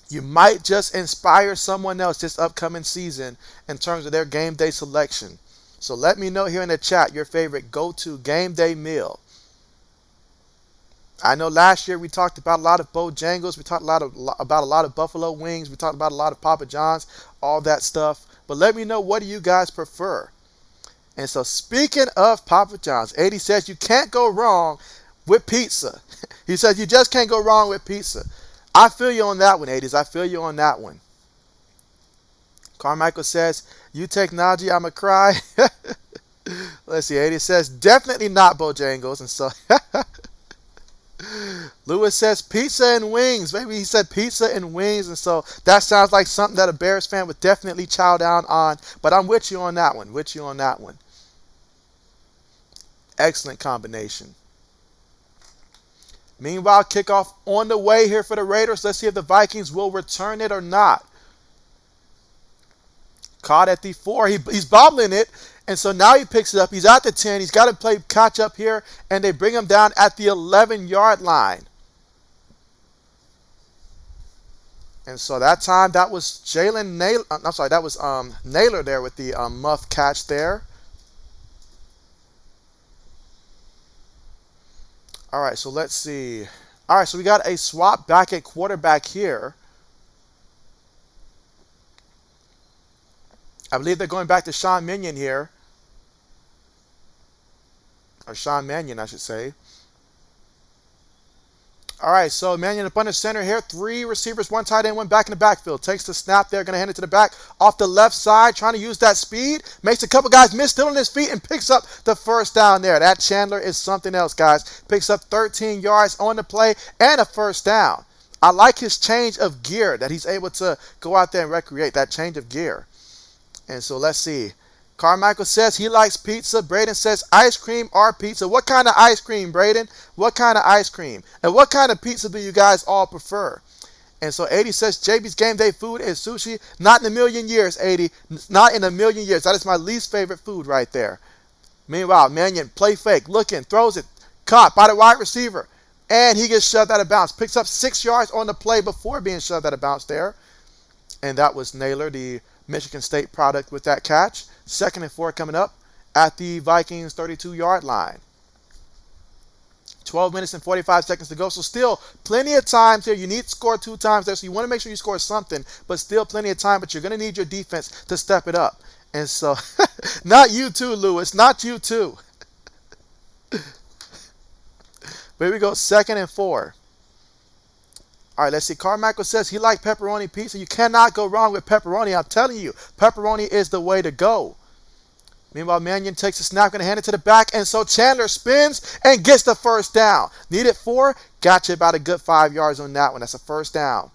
Speaker 1: You might just inspire someone else this upcoming season in terms of their game day selection. So let me know here in the chat your favorite go-to game day meal. I know last year we talked about a lot of Bojangles. We talked about a lot of Buffalo Wings. We talked about a lot of Papa John's, all that stuff. But let me know, what do you guys prefer? And so speaking of Papa John's, 80 says you can't go wrong with pizza. He says you just can't go wrong with pizza. I feel you on that one, 80s. I feel you on that one. Carmichael says, you take Najee, I'ma cry. Let's see, 80 says, definitely not Bojangles. And so... Lewis says pizza and wings. Maybe he said pizza and wings, and so that sounds like something that a Bears fan would definitely chow down on. But I'm with you on that one. With you on that one. Excellent combination. Meanwhile, kickoff on the way here for the Raiders. Let's see if the Vikings will return it or not. Caught at the 4. He's bobbling it. And so now he picks it up. He's at the 10. He's got to play catch up here. And they bring him down at the 11-yard line. And so that time, that was Jalen Naylor. I'm sorry, that was Naylor there with the muff catch there. All right, so let's see. All right, so we got a swap back at quarterback here. I believe they're going back to Sean Mannion here. Or Sean Mannion, I should say. All right, so Mannion up under center here. 3 receivers, 1 tight end, 1 back in the backfield. Takes the snap there, going to hand it to the back. Off the left side, trying to use that speed. Makes a couple guys miss, still on his feet, and picks up the first down there. That Chandler is something else, guys. Picks up 13 yards on the play and a first down. I like his change of gear, that he's able to go out there and recreate that change of gear. And so let's see. Carmichael says he likes pizza. Braden says ice cream or pizza. What kind of ice cream, Braden? What kind of ice cream? And what kind of pizza do you guys all prefer? And so 80 says JB's game day food is sushi. Not in a million years, 80. Not in a million years. That is my least favorite food right there. Meanwhile, Mannion, play fake, looking, throws it. Caught by the wide receiver. And he gets shoved out of bounds. Picks up 6 yards on the play before being shoved out of bounds there. And that was Naylor, the Michigan State product, with that catch. 2nd and 4 coming up at the Vikings 32-yard line. 12 minutes and 45 seconds to go. So still plenty of times here. You need to score 2 times there. So you want to make sure you score something, but still plenty of time. But you're going to need your defense to step it up. And so, not you too, Lewis. Not you too. But here we go. 2nd and 4. All right, let's see. Carmichael says he likes pepperoni pizza. You cannot go wrong with pepperoni. I'm telling you, pepperoni is the way to go. Meanwhile, Mannion takes a snap, going to hand it to the back. And so Chandler spins and gets the first down. Needed 4. Got you about a good 5 yards on that one. That's a first down.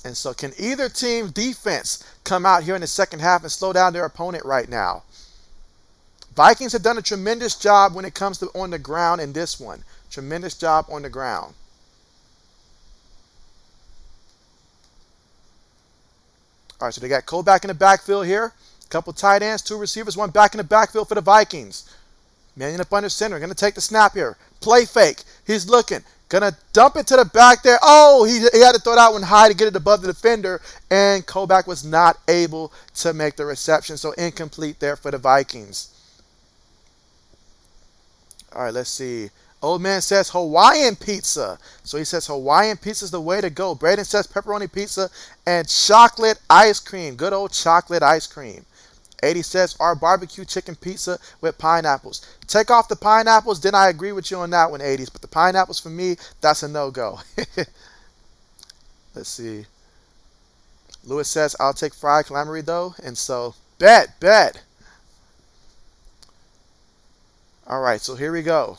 Speaker 1: And so can either team's defense come out here in the second half and slow down their opponent right now? Vikings have done a tremendous job when it comes to on the ground in this one. Tremendous job on the ground. All right, so they got Cole back in the backfield here. A couple tight ends, 2 receivers, 1 back in the backfield for the Vikings. Mannion up under center. Going to take the snap here. Play fake. He's looking. Going to dump it to the back there. Oh, he had to throw that one high to get it above the defender. And Koback was not able to make the reception. So incomplete there for the Vikings. All right, let's see. Old man says Hawaiian pizza. So he says Hawaiian pizza is the way to go. Braden says pepperoni pizza and chocolate ice cream. Good old chocolate ice cream. 80 says, our barbecue chicken pizza with pineapples. Take off the pineapples, then I agree with you on that one, 80s. But the pineapples for me, that's a no-go. Let's see. Lewis says, I'll take fried calamari though. And so, bet. All right, so here we go.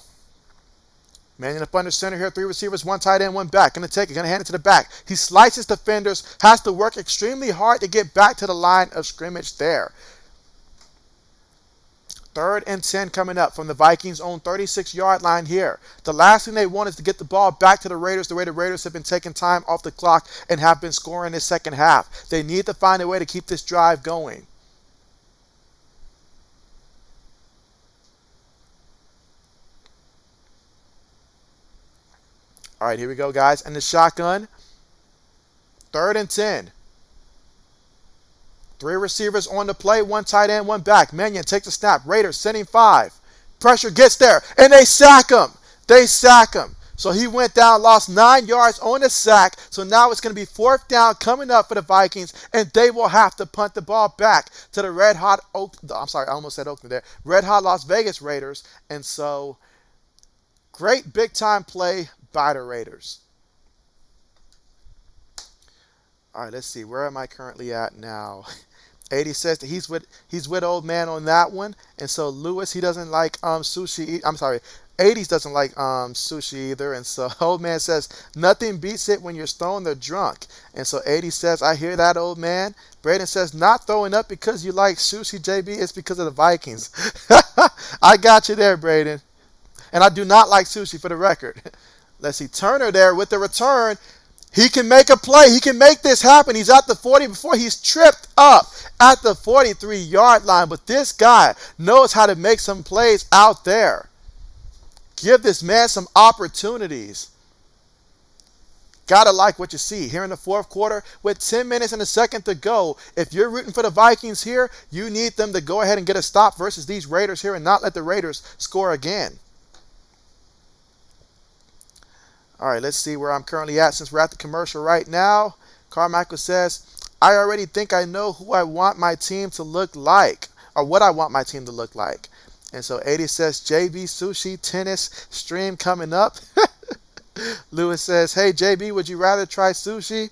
Speaker 1: Manning up under center here, 3 receivers, 1 tight end, 1 back. Gonna take it, gonna hand it to the back. He slices defenders, has to work extremely hard to get back to the line of scrimmage there. 3rd and 10 coming up from the Vikings' own 36-yard line here. The last thing they want is to get the ball back to the Raiders the way the Raiders have been taking time off the clock and have been scoring this second half. They need to find a way to keep this drive going. All right, here we go, guys. And the shotgun. 3rd and 10. 3 receivers on the play, 1 tight end, 1 back. Mannion takes the snap. Raiders sending 5. Pressure gets there, and they sack him. So he went down, lost 9 yards on the sack. So now it's going to be 4th down coming up for the Vikings, and they will have to punt the ball back to the red hot Las Vegas Raiders. And so, great big time play by the Raiders. All right, let's see. Where am I currently at now? 80 says that he's with old man on that one. And so Lewis, he doesn't like sushi. I'm sorry. 80s doesn't like sushi either. And so old man says nothing beats it when you're stoned or drunk. And so 80 says, I hear that, old man. Braden says, not throwing up because you like sushi, JB. It's because of the Vikings. I got you there, Braden. And I do not like sushi, for the record. Let's see. Turner there with the return. He can make a play. He can make this happen. He's at the 40 before he's tripped up at the 43-yard line. But this guy knows how to make some plays out there. Give this man some opportunities. Gotta like what you see here in the 4th quarter with 10 minutes and a second to go. If you're rooting for the Vikings here, you need them to go ahead and get a stop versus these Raiders here and not let the Raiders score again. All right, let's see where I'm currently at since we're at the commercial right now. Carmichael says, I already think I know who I want my team to look like, or what I want my team to look like. And so 80 says, JB Sushi Tennis Stream coming up. Lewis says, hey, JB, would you rather try sushi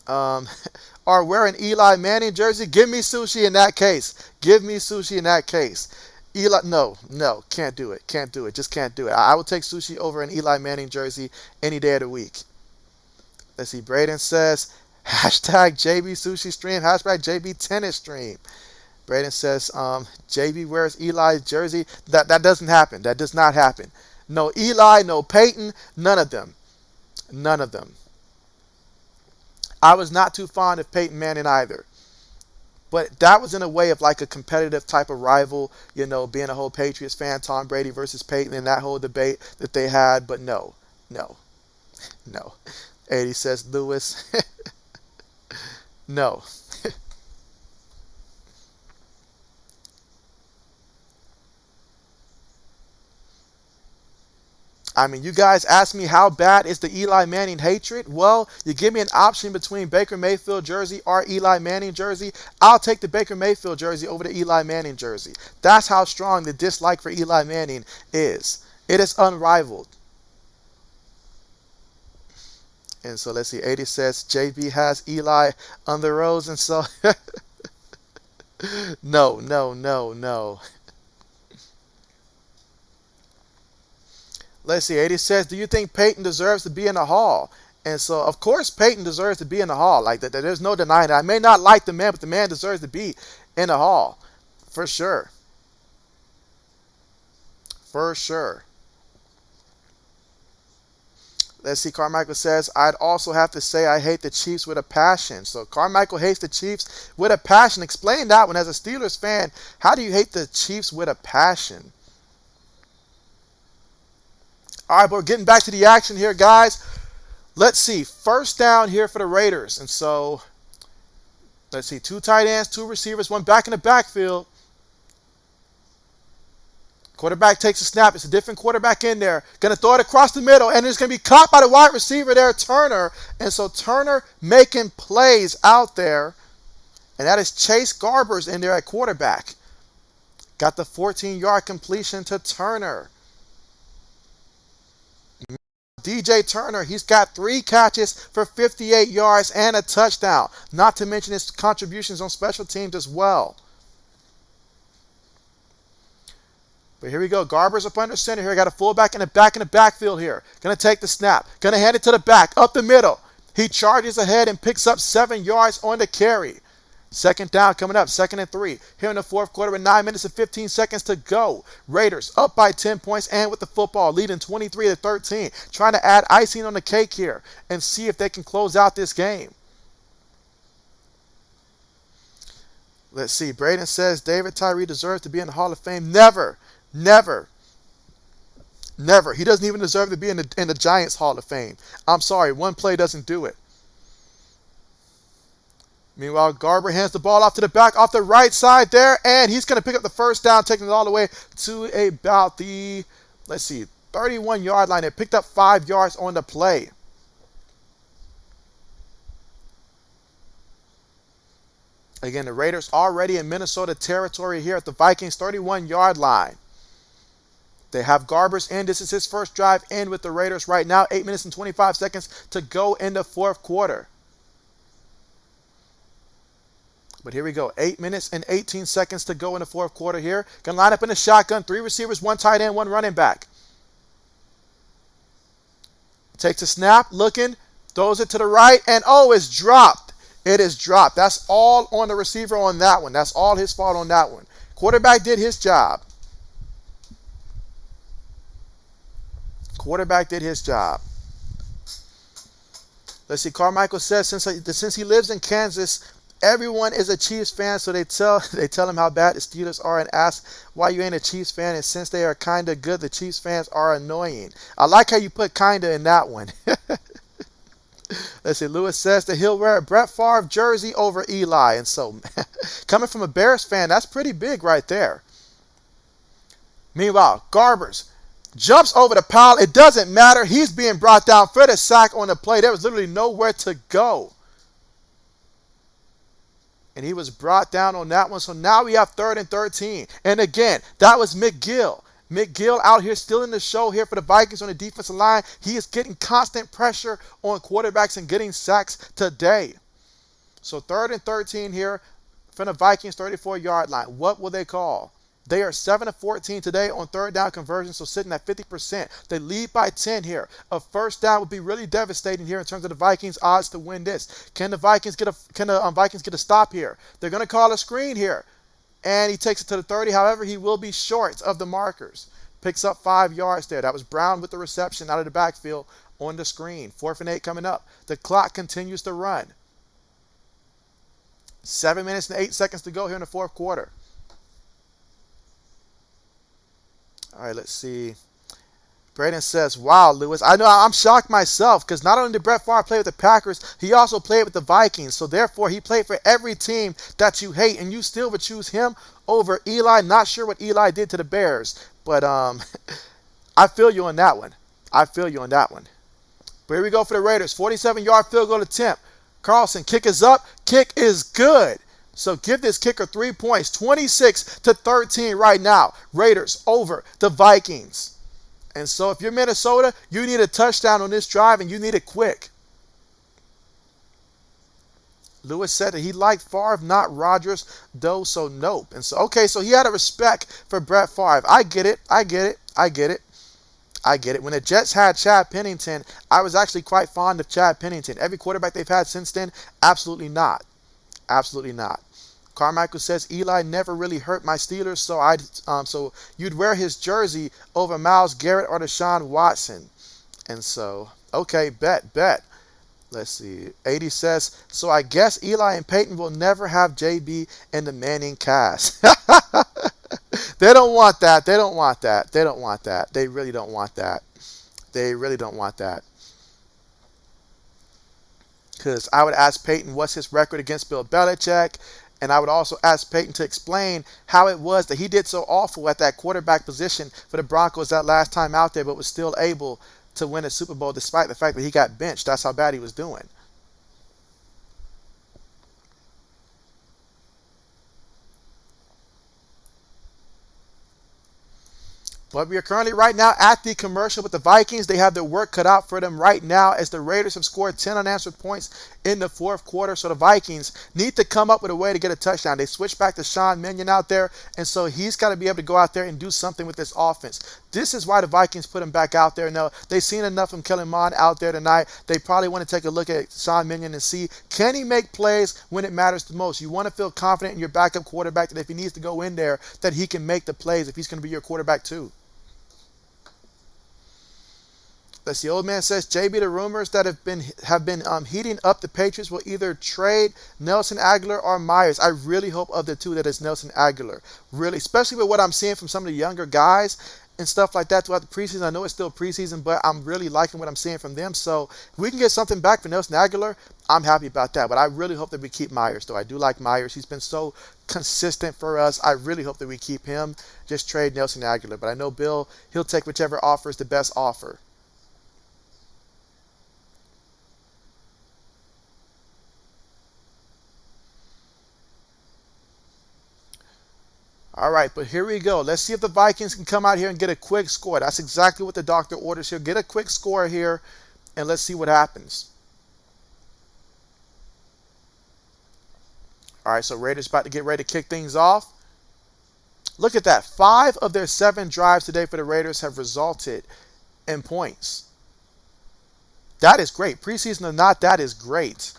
Speaker 1: or wear an Eli Manning jersey? Give me sushi in that case. Eli, no, can't do it. Just can't do it. I would take sushi over an Eli Manning jersey any day of the week. Let's see. Braden says, hashtag JB Sushi Stream, hashtag JB Tennis Stream. Braden says, JB wears Eli's jersey. That doesn't happen. That does not happen. No Eli, no Peyton, none of them. I was not too fond of Peyton Manning either. But that was in a way of like a competitive type of rival, you know, being a whole Patriots fan, Tom Brady versus Peyton, and that whole debate that they had. But no. 80 says, Lewis, no. I mean, you guys ask me how bad is the Eli Manning hatred? Well, you give me an option between Baker Mayfield jersey or Eli Manning jersey. I'll take the Baker Mayfield jersey over the Eli Manning jersey. That's how strong the dislike for Eli Manning is. It is unrivaled. And so let's see. 80 says JB has Eli on the rose, and so no. Let's see. 80 says, do you think Peyton deserves to be in the Hall? And so, of course, Peyton deserves to be in the Hall. Like that, there's no denying that. I may not like the man, but the man deserves to be in the Hall. For sure. Let's see. Carmichael says, I'd also have to say I hate the Chiefs with a passion. So Carmichael hates the Chiefs with a passion. Explain that one. As a Steelers fan, how do you hate the Chiefs with a passion? All right, but we're getting back to the action here, guys. Let's see. 1st down here for the Raiders. And so, let's see. 2 tight ends, 2 receivers, 1 back in the backfield. Quarterback takes a snap. It's a different quarterback in there. Going to throw it across the middle, and it's going to be caught by the wide receiver there, Turner. And so Turner making plays out there. And that is Chase Garbers in there at quarterback. Got the 14-yard completion to Turner. DJ Turner, he's got 3 catches for 58 yards and a touchdown. Not to mention his contributions on special teams as well. But here we go. Garbers up under center here. Got a fullback in the backfield here. Going to take the snap. Going to hand it to the back. Up the middle. He charges ahead and picks up 7 yards on the carry. Second down coming up. 2nd and 3. Here in the fourth quarter with 9 minutes and 15 seconds to go. Raiders up by 10 points and with the football, leading 23-13. Trying to add icing on the cake here and see if they can close out this game. Let's see. Braden says David Tyree deserves to be in the Hall of Fame. Never. Never. Never. He doesn't even deserve to be in the Giants Hall of Fame. I'm sorry. One play doesn't do it. Meanwhile, Garber hands the ball off to the back, off the right side there, and he's going to pick up the first down, taking it all the way to about the, 31-yard line. They picked up 5 yards on the play. Again, the Raiders already in Minnesota territory here at the Vikings 31-yard line. They have Garbers in. This is his first drive in with the Raiders right now. 8 minutes and 25 seconds to go in the fourth quarter. But here we go. 8 minutes and 18 seconds to go in the fourth quarter here. Going to line up in the shotgun. 3 receivers, 1 tight end, 1 running back. Takes a snap, looking, throws it to the right, and it's dropped. It is dropped. That's all on the receiver on that one. That's all his fault on that one. Quarterback did his job. Quarterback did his job. Let's see. Carmichael says since he lives in Kansas, everyone is a Chiefs fan, so they tell him how bad the Steelers are and ask why you ain't a Chiefs fan. And since they are kind of good, the Chiefs fans are annoying. I like how you put kinda in that one. Let's see. Lewis says that he'll wear a Brett Favre jersey over Eli, and so coming from a Bears fan, that's pretty big right there. Meanwhile, Garbers jumps over the pile. It doesn't matter. He's being brought down for the sack on the play. There was literally nowhere to go. And he was brought down on that one. So now we have 3rd and 13. And again, that was McGill. McGill out here still in the show here for the Vikings on the defensive line. He is getting constant pressure on quarterbacks and getting sacks today. So 3rd and 13 here from the Vikings 34-yard line. What will they call? They are 7 of 14 today on 3rd down conversion, so sitting at 50%. They lead by 10 here. A first down would be really devastating here in terms of the Vikings' odds to win this. Can the Vikings get a stop here? They're going to call a screen here, and he takes it to the 30. However, he will be short of the markers. Picks up 5 yards there. That was Brown with the reception out of the backfield on the screen. 4th and 8 coming up. The clock continues to run. 7 minutes and 8 seconds to go here in the fourth quarter. All right, let's see. Braden says, wow, Lewis, I know I'm shocked myself because not only did Brett Favre play with the Packers, he also played with the Vikings. So therefore, he played for every team that you hate, and you still would choose him over Eli. Not sure what Eli did to the Bears, but I feel you on that one. But here we go for the Raiders. 47-yard field goal attempt. Carlson, kick is up. Kick is good. So give this kicker 3 points, 26-13 right now. Raiders over the Vikings. And so if you're Minnesota, you need a touchdown on this drive, and you need it quick. Lewis said that he liked Favre, not Rodgers, though, so nope. And so, okay, so he had a respect for Brett Favre. I get it. When the Jets had Chad Pennington, I was actually quite fond of Chad Pennington. Every quarterback they've had since then, absolutely not. Carmichael says Eli never really hurt my Steelers, so you'd wear his jersey over Myles Garrett or Deshaun Watson. And so, okay, bet. Let's see. 80 says, so I guess Eli and Peyton will never have JB in the Manning cast. They don't want that. They really don't want that. Because I would ask Peyton what's his record against Bill Belichick. And I would also ask Peyton to explain how it was that he did so awful at that quarterback position for the Broncos that last time out there, but was still able to win a Super Bowl despite the fact that he got benched. That's how bad he was doing. But we are currently right now at the commercial with the Vikings. They have their work cut out for them right now as the Raiders have scored 10 unanswered points in the fourth quarter. So the Vikings need to come up with a way to get a touchdown. They switched back to Sean Mannion out there, and so he's got to be able to go out there and do something with this offense. This is why the Vikings put him back out there. Now, they've seen enough from Kellen Mond out there tonight. They probably want to take a look at Sean Mannion and see, can he make plays when it matters the most? You want to feel confident in your backup quarterback that if he needs to go in there, that he can make the plays if he's going to be your quarterback too. Let's see. Old man says, JB, the rumors that have been heating up the Patriots will either trade Nelson Agholor or Myers. I really hope of the two that it's Nelson Agholor. Really, especially with what I'm seeing from some of the younger guys and stuff like that throughout the preseason. I know it's still preseason, but I'm really liking what I'm seeing from them. So if we can get something back for Nelson Agholor, I'm happy about that. But I really hope that we keep Myers, though. I do like Myers. He's been so consistent for us. I really hope that we keep him. Just trade Nelson Agholor. But I know Bill, he'll take whichever offer is the best offer. All right, but here we go. Let's see if the Vikings can come out here and get a quick score. That's exactly what the doctor orders here. Get a quick score here, and let's see what happens. All right, so Raiders about to get ready to kick things off. Look at that. 5 of their 7 drives today for the Raiders have resulted in points. That is great. Preseason or not, that is great.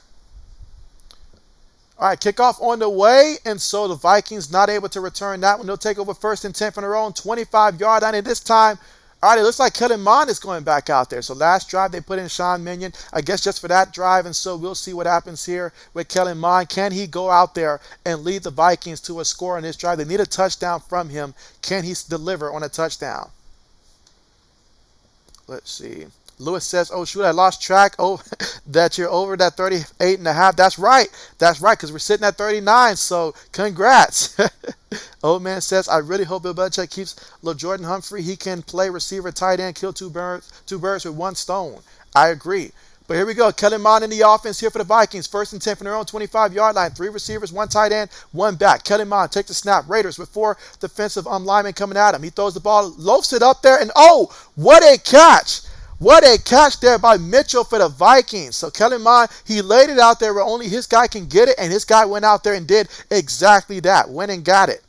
Speaker 1: All right, kickoff on the way, and so the Vikings not able to return that one. They'll take over 1st and 10 from their own 25-yard line, and this time, all right, it looks like Kellen Mond is going back out there. So last drive they put in Sean Mannion, I guess just for that drive, and so we'll see what happens here with Kellen Mond. Can he go out there and lead the Vikings to a score on this drive? They need a touchdown from him. Can he deliver on a touchdown? Let's see. Lewis says, oh, shoot, I lost track. Oh, that you're over that 38.5. That's right. That's right, because we're sitting at 39, so congrats. Old man says, I really hope Bill Belichick keeps Jordan Humphrey. He can play receiver, tight end, kill two birds with one stone. I agree. But here we go. Kellen Mond in the offense here for the Vikings. 1st and 10 from their own 25-yard line. 3 receivers, 1 tight end, 1 back. Kellen Mond takes the snap. Raiders with 4 defensive linemen coming at him. He throws the ball, loafs it up there, and oh, what a catch. What a catch there by Mitchell for the Vikings. So Kellen Mond, he laid it out there where only his guy can get it, and his guy went out there and did exactly that. Went and got it.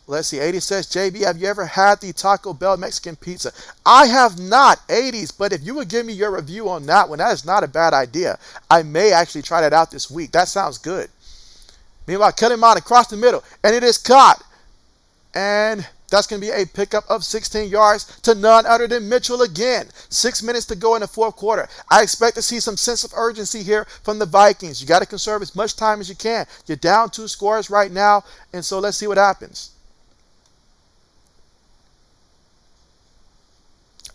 Speaker 1: Let's see. 80 says, JB, have you ever had the Taco Bell Mexican pizza? I have not, 80s, but if you would give me your review on that one, that is not a bad idea. I may actually try that out this week. That sounds good. Meanwhile, Kellen Mond across the middle, and it is caught. And that's going to be a pickup of 16 yards to none other than Mitchell again. 6 minutes to go in the fourth quarter. I expect to see some sense of urgency here from the Vikings. You got to conserve as much time as you can. You're down 2 scores right now, and so let's see what happens.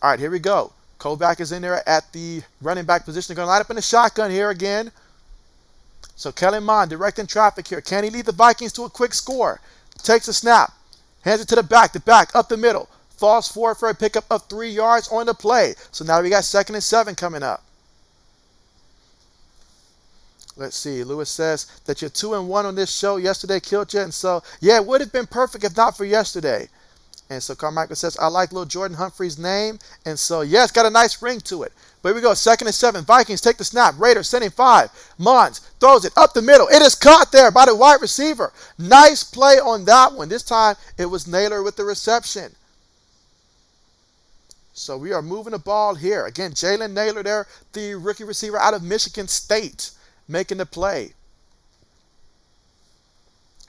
Speaker 1: All right, here we go. Kovac is in there at the running back position. They're going to line up in the shotgun here again. So Kellen Mond directing traffic here. Can he lead the Vikings to a quick score? Takes a snap. Hands it to the back up the middle. Falls forward for a pickup of 3 yards on the play. So now we got 2nd and 7 coming up. Let's see. Lewis says that you're 2-1 on this show. Yesterday killed you. And so, yeah, it would have been perfect if not for yesterday. And so Carmichael says, I like little Jordan Humphrey's name. And so, yeah, it's got a nice ring to it. But here we go. 2nd and 7. Vikings take the snap. Raiders sending 5. Mons throws it up the middle. It is caught there by the wide receiver. Nice play on that one. This time it was Naylor with the reception. So we are moving the ball here. Again, Jalen Naylor there, the rookie receiver out of Michigan State, making the play.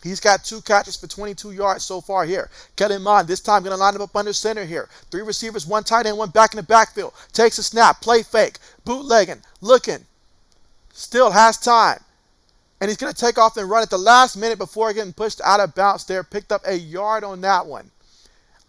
Speaker 1: He's got 2 catches for 22 yards so far here. Kellen Mond this time going to line him up under center here. 3 receivers, 1 tight end, 1 back in the backfield. Takes a snap, play fake, bootlegging, looking. Still has time. And he's going to take off and run at the last minute before getting pushed out of bounds there. Picked up a yard on that one.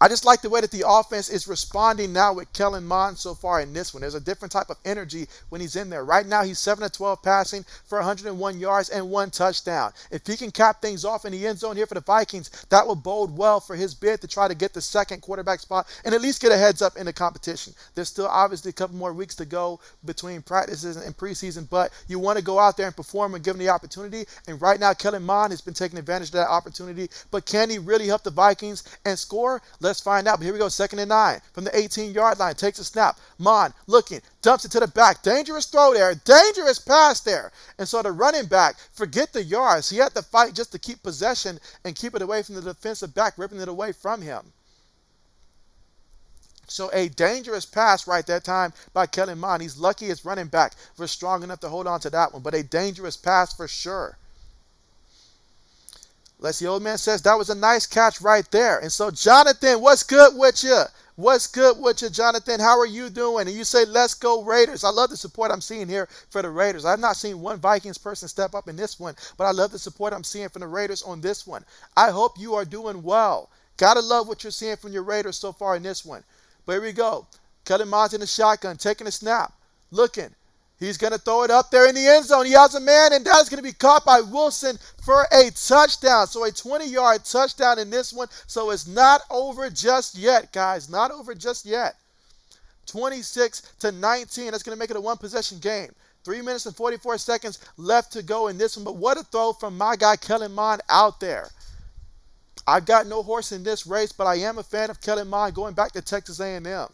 Speaker 1: I just like the way that the offense is responding now with Kellen Mond so far in this one. There's a different type of energy when he's in there. Right now, he's 7-12 passing for 101 yards and 1 touchdown. If he can cap things off in the end zone here for the Vikings, that will bode well for his bid to try to get the 2nd quarterback spot and at least get a heads up in the competition. There's still obviously a couple more weeks to go between practices and preseason, but you want to go out there and perform and give him the opportunity. And right now, Kellen Mond has been taking advantage of that opportunity. But can he really help the Vikings and score? Let's find out. But here we go, 2nd and 9 from the 18-yard line. Takes a snap. Mon looking, dumps it to the back. Dangerous throw there. Dangerous pass there. And so the running back, forget the yards. He had to fight just to keep possession and keep it away from the defensive back, ripping it away from him. So a dangerous pass right that time by Kellen Mond. He's lucky his running back was strong enough to hold on to that one, but a dangerous pass for sure. Let's see, old man says that was a nice catch right there. And so Jonathan, what's good with you? What's good with you, Jonathan? How are you doing? And you say, let's go Raiders. I love the support I'm seeing here for the Raiders. I've not seen one Vikings person step up in this one, but I love the support I'm seeing from the Raiders on this one. I hope you are doing well. Gotta love what you're seeing from your Raiders so far in this one. But here we go. Kellen Mond in the shotgun, taking a snap, looking. He's going to throw it up there in the end zone. He has a man, and that's going to be caught by Wilson for a touchdown. So a 20-yard touchdown in this one. So it's not over just yet, guys. Not over just yet. 26-19. That's going to make it a one-possession game. 3 minutes and 44 seconds left to go in this one. But what a throw from my guy Kellen Mond out there. I've got no horse in this race, but I am a fan of Kellen Mond going back to Texas A&M.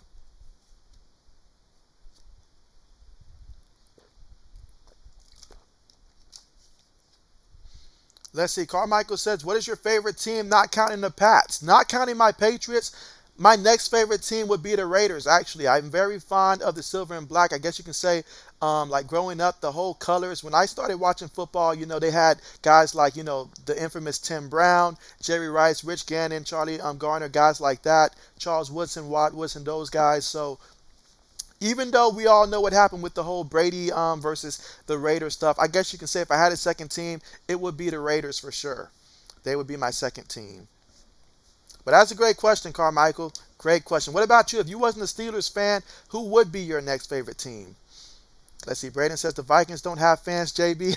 Speaker 1: Let's see. Carmichael says, what is your favorite team not counting the Pats? Not counting my Patriots, my next favorite team would be the Raiders, actually. I'm very fond of the silver and black. I guess you can say, like growing up, the whole colors. When I started watching football, you know, they had guys like, you know, the infamous Tim Brown, Jerry Rice, Rich Gannon, Charlie Garner, guys like that, Charles Woodson, Watt Woodson, those guys. So even though we all know what happened with the whole Brady versus the Raiders stuff, I guess you can say if I had a second team, it would be the Raiders for sure. They would be my second team. But that's a great question, Carmichael. Great question. What about you? If you wasn't a Steelers fan, who would be your next favorite team? Let's see. Braden says the Vikings don't have fans, JB.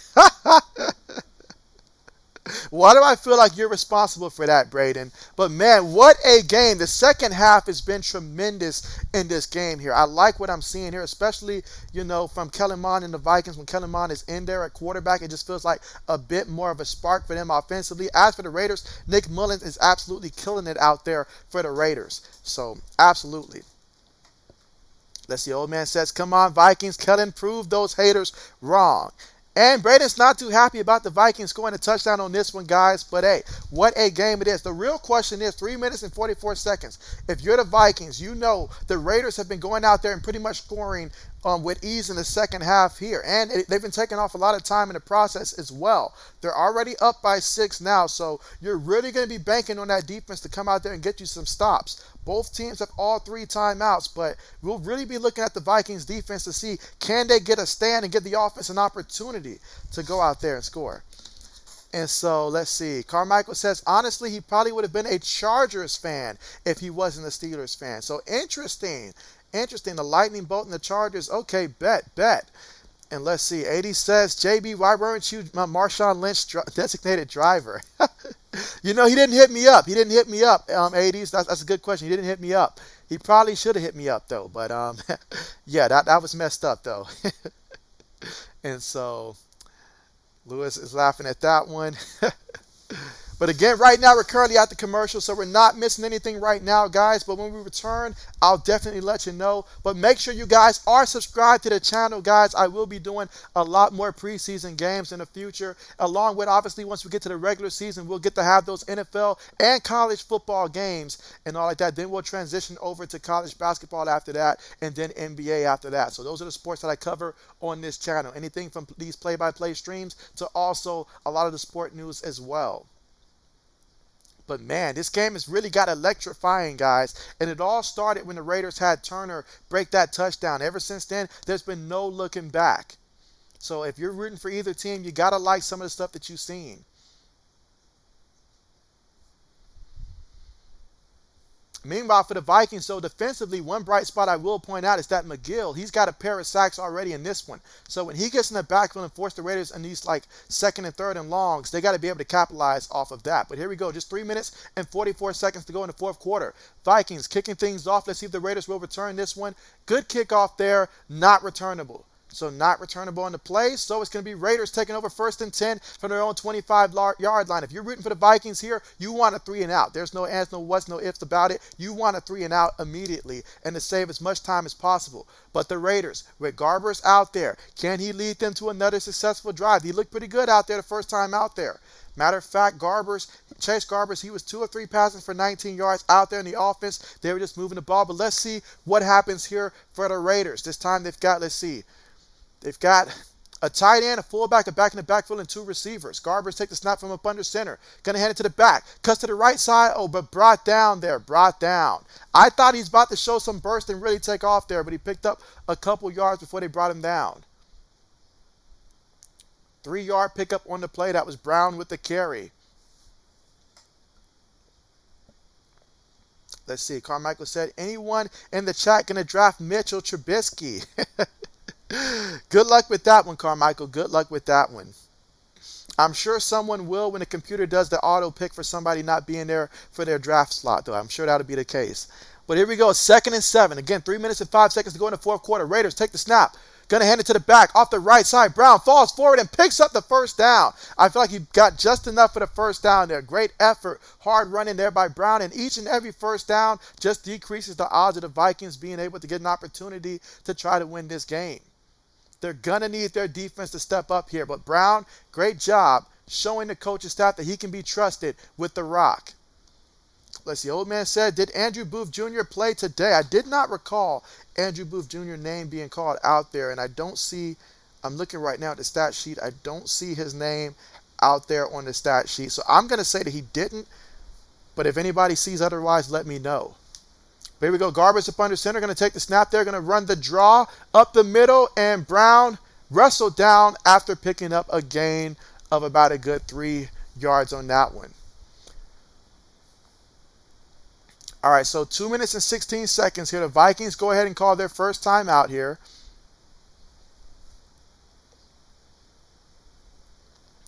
Speaker 1: Why do I feel like you're responsible for that, Braden? But, man, what a game. The second half has been tremendous in this game here. I like what I'm seeing here, especially, you know, from Kellen Mond and the Vikings. When Kellen Mond is in there at quarterback, it just feels like a bit more of a spark for them offensively. As for the Raiders, Nick Mullins is absolutely killing it out there for the Raiders. So, absolutely. Let's see, old man says, come on, Vikings. Kellen, prove those haters wrong. And Braden's not too happy about the Vikings scoring a touchdown on this one, guys. But, hey, what a game it is. The real question is 3 minutes and 44 seconds. If you're the Vikings, you know the Raiders have been going out there and pretty much scoring with ease in the second half here. And they've been taking off a lot of time in the process as well. They're already up by 6 now, so you're really going to be banking on that defense to come out there and get you some stops. Both teams have all 3 timeouts, but we'll really be looking at the Vikings defense to see can they get a stand and give the offense an opportunity to go out there and score. And so, let's see. Carmichael says, honestly, he probably would have been a Chargers fan if he wasn't a Steelers fan. So, interesting. Interesting. The lightning bolt and the Chargers. Okay, bet. And let's see. 80 says, JB, why weren't you Marshawn Lynch designated driver? You know, he didn't hit me up. 80s. That's a good question. He didn't hit me up. He probably should have hit me up, though. But, yeah, that was messed up, though. And so, Lewis is laughing at that one. But again, right now we're currently at the commercial, so we're not missing anything right now, guys. But when we return, I'll definitely let you know. But make sure you guys are subscribed to the channel, guys. I will be doing a lot more preseason games in the future, along with, obviously, once we get to the regular season, we'll get to have those NFL and college football games and all like that. Then we'll transition over to college basketball after that, and then NBA after that. So those are the sports that I cover on this channel. Anything from these play-by-play streams to also a lot of the sport news as well. But, man, this game has really got electrifying, guys. And it all started when the Raiders had Turner break that touchdown. Ever since then, there's been no looking back. So if you're rooting for either team, you got to like some of the stuff that you've seen. Meanwhile, for the Vikings, so defensively, one bright spot I will point out is that McGill, he's got a pair of sacks already in this one. So when he gets in the backfield and force the Raiders in these like second and third and longs, they got to be able to capitalize off of that. But here we go, just 3 minutes and 44 seconds to go in the fourth quarter. Vikings kicking things off. Let's see if the Raiders will return this one. Good kickoff there, not returnable. So not returnable on the play. So it's going to be Raiders taking over 1st and 10 from their own 25-yard line. If you're rooting for the Vikings here, you want a 3 and out. There's no ands, no whats, no ifs about it. You want a 3 and out immediately and to save as much time as possible. But the Raiders, with Garbers out there, can he lead them to another successful drive? He looked pretty good out there the first time out there. Matter of fact, Chase Garbers, he was 2 or 3 passes for 19 yards out there in the offense. They were just moving the ball. But let's see what happens here for the Raiders. This time they've got, they've got a tight end, a fullback, a back in the backfield, and 2 receivers. Garbers take the snap from up under center. Going to hand it to the back. Cuts to the right side. Oh, but brought down. I thought he's about to show some burst and really take off there, but he picked up a couple yards before they brought him down. 3-yard pickup on the play. That was Brown with the carry. Let's see. Carmichael said, anyone in the chat going to draft Mitchell Trubisky? Good luck with that one, Carmichael. Good luck with that one. I'm sure someone will when the computer does the auto pick for somebody not being there for their draft slot, though. I'm sure that'll be the case. But here we go. 2nd and 7. Again, 3 minutes and 5 seconds to go in the 4th quarter. Raiders take the snap. Going to hand it to the back off the right side. Brown falls forward and picks up the 1st down. I feel like he got just enough for the 1st down there. Great effort. Hard running there by Brown. And each and every 1st down just decreases the odds of the Vikings being able to get an opportunity to try to win this game. They're going to need their defense to step up here. But Brown, great job showing the coaching staff that he can be trusted with the rock. Let's see. Old man said, did Andrew Booth Jr. play today? I did not recall Andrew Booth Jr. name being called out there. And I don't see, I'm looking right now at the stat sheet. I don't see his name out there on the stat sheet. So I'm going to say that he didn't. But if anybody sees otherwise, let me know. Here we go. Garbers up under center. Going to take the snap there. Going to run the draw up the middle. And Brown wrestled down after picking up a gain of about a good 3 yards on that one. All right, so 2 minutes and 16 seconds here. The Vikings go ahead and call their first time out here.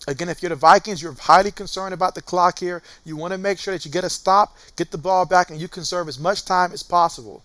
Speaker 1: Again, if you're the Vikings, you're highly concerned about the clock here. You want to make sure that you get a stop, get the ball back, and you conserve as much time as possible.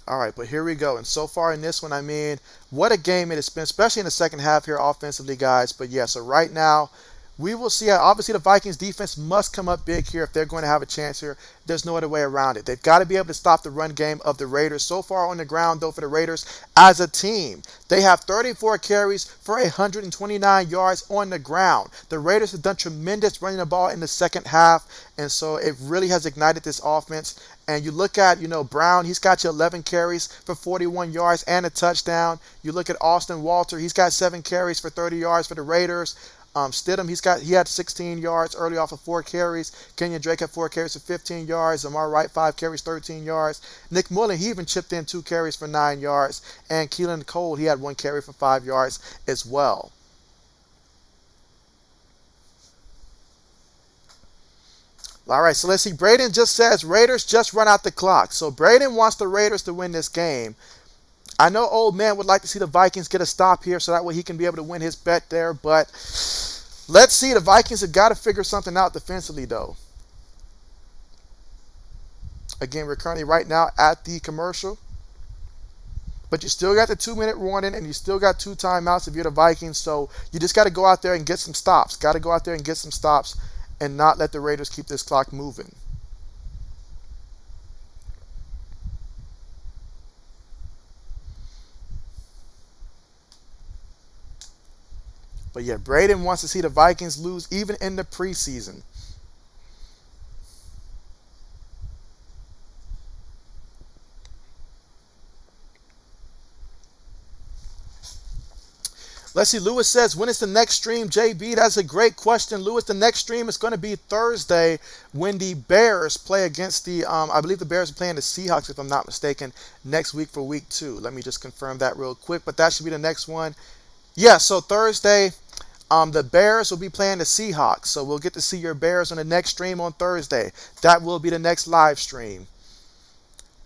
Speaker 1: All right, but here we go. And so far in this one, I mean, what a game it has been, especially in the second half here offensively, guys. But yeah, so right now, we will see. Obviously, the Vikings defense must come up big here if they're going to have a chance here. There's no other way around it. They've got to be able to stop the run game of the Raiders. So far on the ground, though, for the Raiders as a team, they have 34 carries for 129 yards on the ground. The Raiders have done tremendous running the ball in the second half, and so it really has ignited this offense. And you look at, Brown, he's got you 11 carries for 41 yards and a touchdown. You look at Austin Walter, he's got 7 carries for 30 yards for the Raiders. Stidham, he had 16 yards early off of 4 carries. Kenyon Drake had 4 carries for 15 yards. Amar Wright, 5 carries, 13 yards. Nick Mullen, he even chipped in 2 carries for 9 yards. And Keelan Cole, he had 1 carry for 5 yards as well. All right, so let's see. Braden just says, Raiders just run out the clock. So Braden wants the Raiders to win this game. I know old man would like to see the Vikings get a stop here so that way he can be able to win his bet there. But let's see. The Vikings have got to figure something out defensively, though. Again, we're currently right now at the commercial. But you still got the 2-minute warning and you still got 2 timeouts if you're the Vikings. So you just got to go out there and get some stops. Got to go out there and get some stops and not let the Raiders keep this clock moving. But yeah, Braden wants to see the Vikings lose even in the preseason. Let's see. Lewis says, when is the next stream, JB? That's a great question, Lewis. The next stream is going to be Thursday when the Bears play against the, I believe the Bears are playing the Seahawks, if I'm not mistaken, next week for week 2. Let me just confirm that real quick. But that should be the next one. Yeah, so Thursday, the Bears will be playing the Seahawks. So we'll get to see your Bears on the next stream on Thursday. That will be the next live stream.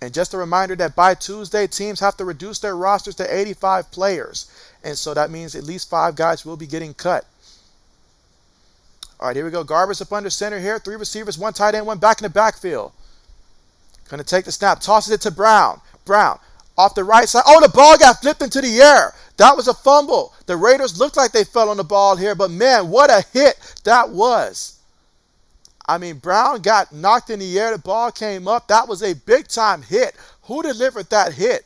Speaker 1: And just a reminder that by Tuesday, teams have to reduce their rosters to 85 players. And so that means at least 5 guys will be getting cut. All right, here we go. Garbers up under center here. 3 receivers, 1 tight end, 1 back in the backfield. Going to take the snap. Tosses it to Brown. Brown off the right side. Oh, the ball got flipped into the air. That was a fumble. The Raiders looked like they fell on the ball here, but man, what a hit that was. I mean, Brown got knocked in the air. The ball came up. That was a big-time hit. Who delivered that hit?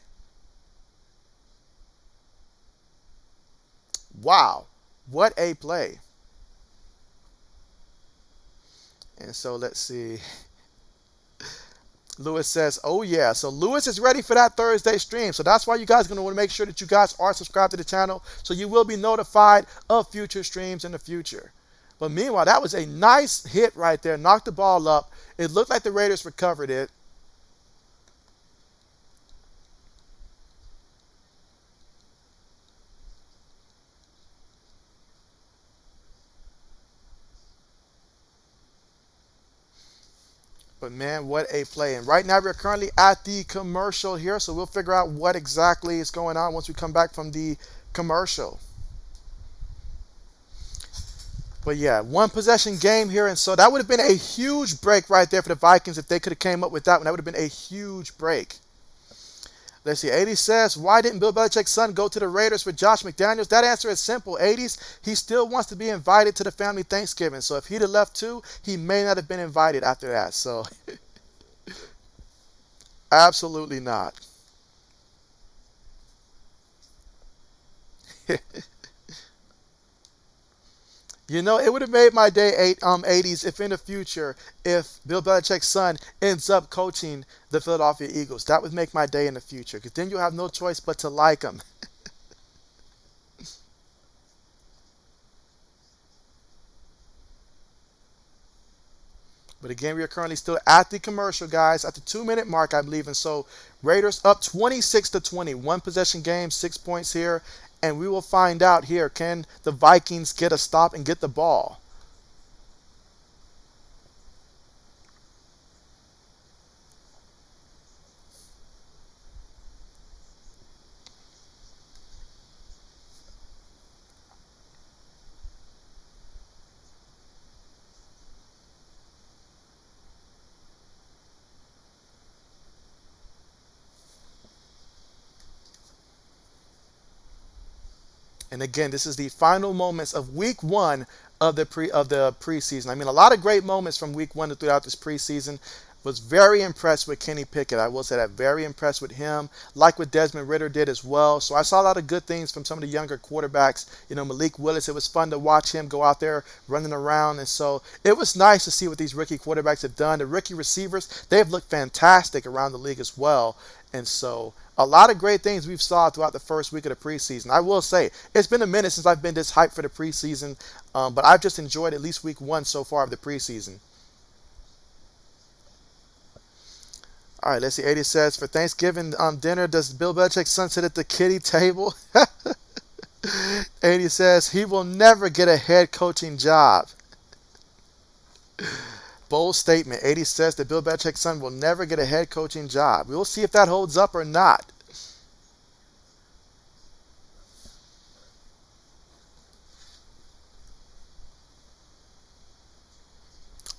Speaker 1: Wow. What a play. And so let's see. Lewis says, oh yeah. So Lewis is ready for that Thursday stream. So that's why you guys are going to want to make sure that you guys are subscribed to the channel. So you will be notified of future streams in the future. But meanwhile, that was a nice hit right there. Knocked the ball up. It looked like the Raiders recovered it. But man, what a play. And right now we're currently at the commercial here. So we'll figure out what exactly is going on once we come back from the commercial. But yeah, 1 possession game here. And so that would have been a huge break right there for the Vikings if they could have came up with that one. That would have been a huge break. Let's see. 80 says, why didn't Bill Belichick's son go to the Raiders with Josh McDaniels? That answer is simple. 80s, he still wants to be invited to the family Thanksgiving. So if he'd have left too, he may not have been invited after that. So absolutely not. You know, it would have made my day 80s if in the future, if Bill Belichick's son ends up coaching the Philadelphia Eagles. That would make my day in the future, because then you have no choice but to like him. But again, we are currently still at the commercial, guys, at the 2-minute mark, I believe. And so Raiders up 26-20. 1 possession game, 6 points here. And we will find out here, can the Vikings get a stop and get the ball? And again, this is the final moments of week 1 of the preseason. I mean, a lot of great moments from week 1 throughout this preseason. Was very impressed with Kenny Pickett. I will say that, very impressed with him, like what Desmond Ridder did as well. So I saw a lot of good things from some of the younger quarterbacks. You know, Malik Willis, it was fun to watch him go out there running around. And so it was nice to see what these rookie quarterbacks have done. The rookie receivers, they've looked fantastic around the league as well. And so a lot of great things we've saw throughout the first week of the preseason. I will say, it's been a minute since I've been this hyped for the preseason, but I've just enjoyed at least week 1 so far of the preseason. All right, let's see. 80 says, for Thanksgiving dinner, does Bill Belichick's son sit at the kiddie table? 80 says, he will never get a head coaching job. Bold statement. 80 says that Bill Belichick's son will never get a head coaching job. We'll see if that holds up or not.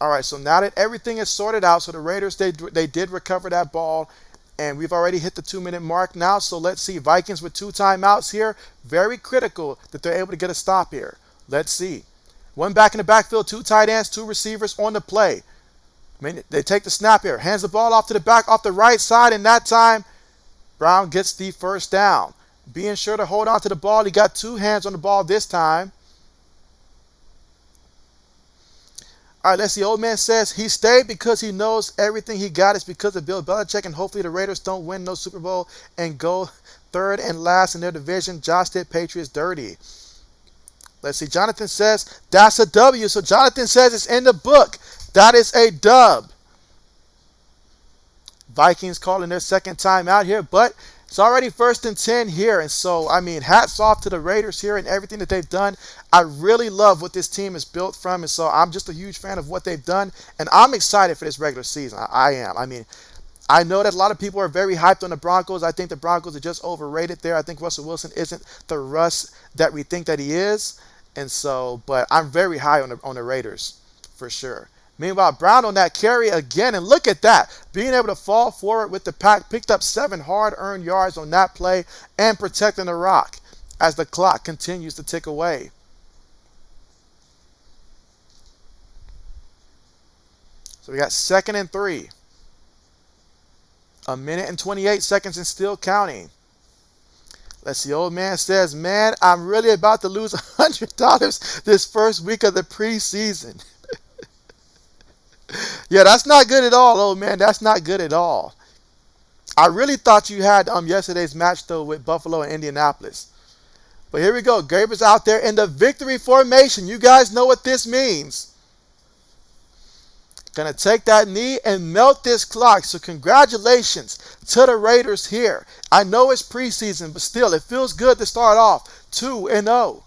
Speaker 1: All right, so now that everything is sorted out, so the Raiders, they did recover that ball, and we've already hit the 2-minute mark now. So let's see. Vikings with 2 timeouts here. Very critical that they're able to get a stop here. Let's see. 1 back in the backfield, 2 tight ends, 2 receivers on the play. I mean, they take the snap here. Hands the ball off to the back, off the right side, and that time, Brown gets the first down. Being sure to hold on to the ball. He got 2 hands on the ball this time. All right, let's see. Old man says he stayed because he knows everything he got is because of Bill Belichick, and hopefully the Raiders don't win no Super Bowl and go 3rd and last in their division. Josh did Patriots dirty. Let's see. Jonathan says that's a W. So Jonathan says it's in the book. That is a dub. Vikings calling their second time out here, but it's already 1st and 10 here. And so, I mean, hats off to the Raiders here and everything that they've done. I really love what this team is built from. And so I'm just a huge fan of what they've done. And I'm excited for this regular season. I am. I mean, I know that a lot of people are very hyped on the Broncos. I think the Broncos are just overrated there. I think Russell Wilson isn't the Russ that we think that he is. And so, but I'm very high on the Raiders for sure. Meanwhile, Brown on that carry again, and look at that. Being able to fall forward with the pack, picked up 7 hard-earned yards on that play, and protecting the rock as the clock continues to tick away. So we got 2nd and 3. 1 minute and 28 seconds and still counting. Let's see, old man says, man, I'm really about to lose $100 this first week of the preseason. Yeah, that's not good at all, old man. That's not good at all. I really thought you had yesterday's match, though, with Buffalo and Indianapolis. But here we go. Gabriel's out there in the victory formation. You guys know what this means. Going to take that knee and melt this clock. So congratulations to the Raiders here. I know it's preseason, but still, it feels good to start off 2-0.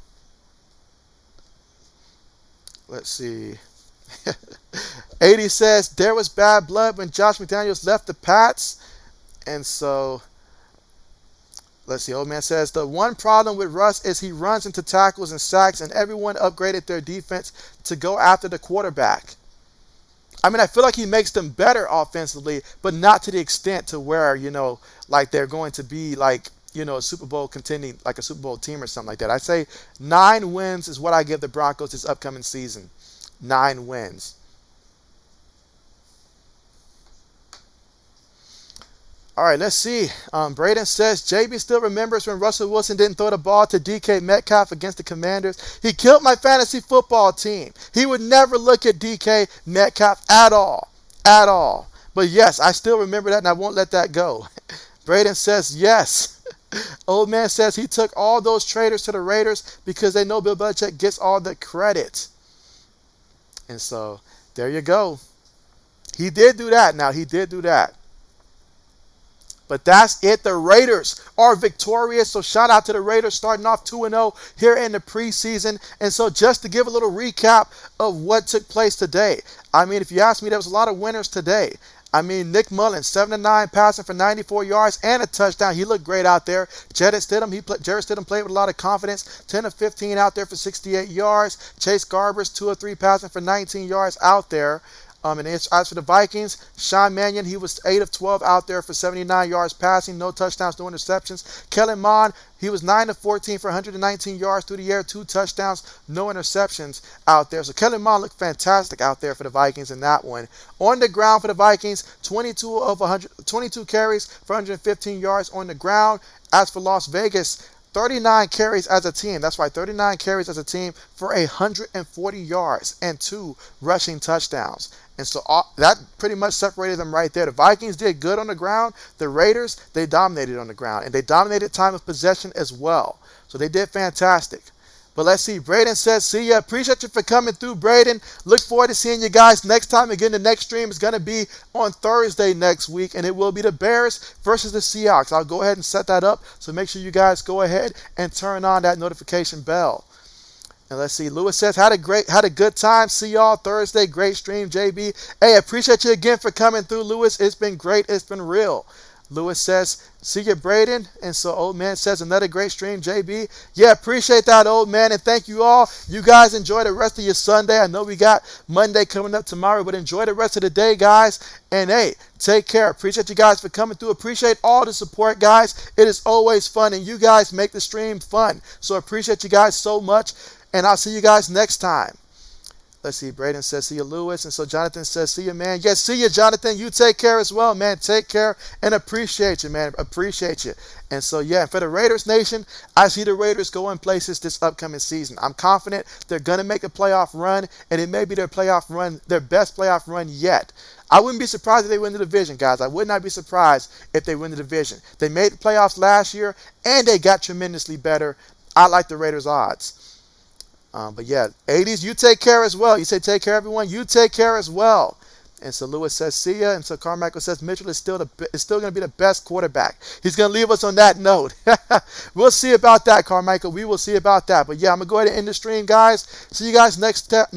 Speaker 1: Let's see. 80 says, there was bad blood when Josh McDaniels left the Pats. And so, let's see. Old man says, the one problem with Russ is he runs into tackles and sacks, and everyone upgraded their defense to go after the quarterback. I mean, I feel like he makes them better offensively, but not to the extent to where, like they're going to be like, a Super Bowl contending, like a Super Bowl team or something like that. I say 9 wins is what I give the Broncos this upcoming season. 9 wins. All right, let's see. Braden says, JB still remembers when Russell Wilson didn't throw the ball to DK Metcalf against the Commanders. He killed my fantasy football team. He would never look at DK Metcalf at all. At all. But yes, I still remember that, and I won't let that go. Braden says, yes. Old man says he took all those traders to the Raiders because they know Bill Belichick gets all the credit. And so, there you go. He did do that. Now, he did do that. But that's it. The Raiders are victorious. So shout out to the Raiders starting off 2-0 here in the preseason. And so just to give a little recap of what took place today. I mean, if you ask me, there was a lot of winners today. I mean, Nick Mullins, 7-9 passing for 94 yards and a touchdown. He looked great out there. Jared Stidham played with a lot of confidence. 10 of 15 out there for 68 yards. Chase Garbers, 2 of 3 passing for 19 yards out there. And as for the Vikings, Sean Mannion, he was 8 of 12 out there for 79 yards passing, no touchdowns, no interceptions. Kellen Mond, he was 9 of 14 for 119 yards through the air, 2 touchdowns, no interceptions out there. So Kellen Mond looked fantastic out there for the Vikings in that one. On the ground for the Vikings, 22 carries for 115 yards on the ground. As for Las Vegas, 39 carries as a team. That's right, 39 carries as a team for 140 yards and 2 rushing touchdowns. And so that pretty much separated them right there. The Vikings did good on the ground. The Raiders, they dominated on the ground. And they dominated time of possession as well. So they did fantastic. But let's see. Braden says, see ya. Appreciate you for coming through, Braden. Look forward to seeing you guys next time. Again, the next stream is going to be on Thursday next week. And it will be the Bears versus the Seahawks. I'll go ahead and set that up. So make sure you guys go ahead and turn on that notification bell. And let's see. Lewis says, had a good time. See y'all Thursday. Great stream, JB. Hey, appreciate you again for coming through, Lewis. It's been great. It's been real. Lewis says, see you, Braden. And so old man says, another great stream, JB. Yeah, appreciate that, old man. And thank you all. You guys enjoy the rest of your Sunday. I know we got Monday coming up tomorrow, but enjoy the rest of the day, guys. And hey, take care. Appreciate you guys for coming through. Appreciate all the support, guys. It is always fun, and you guys make the stream fun. So appreciate you guys so much. And I'll see you guys next time. Let's see. Braden says, see you, Lewis. And so Jonathan says, see you, man. Yes, see you, Jonathan. You take care as well, man. Take care and appreciate you, man. Appreciate you. And so, yeah, for the Raiders Nation, I see the Raiders going places this upcoming season. I'm confident they're going to make a playoff run, and it may be their best playoff run yet. I wouldn't be surprised if they win the division, guys. I would not be surprised if they win the division. They made the playoffs last year, and they got tremendously better. I like the Raiders' odds. But yeah, 80s, you take care as well. You say take care, everyone. You take care as well. And so Lewis says, see ya. And so Carmichael says, Mitchell is still going to be the best quarterback. He's going to leave us on that note. We'll see about that, Carmichael. We will see about that. But yeah, I'm going to go ahead and end the stream, guys. See you guys next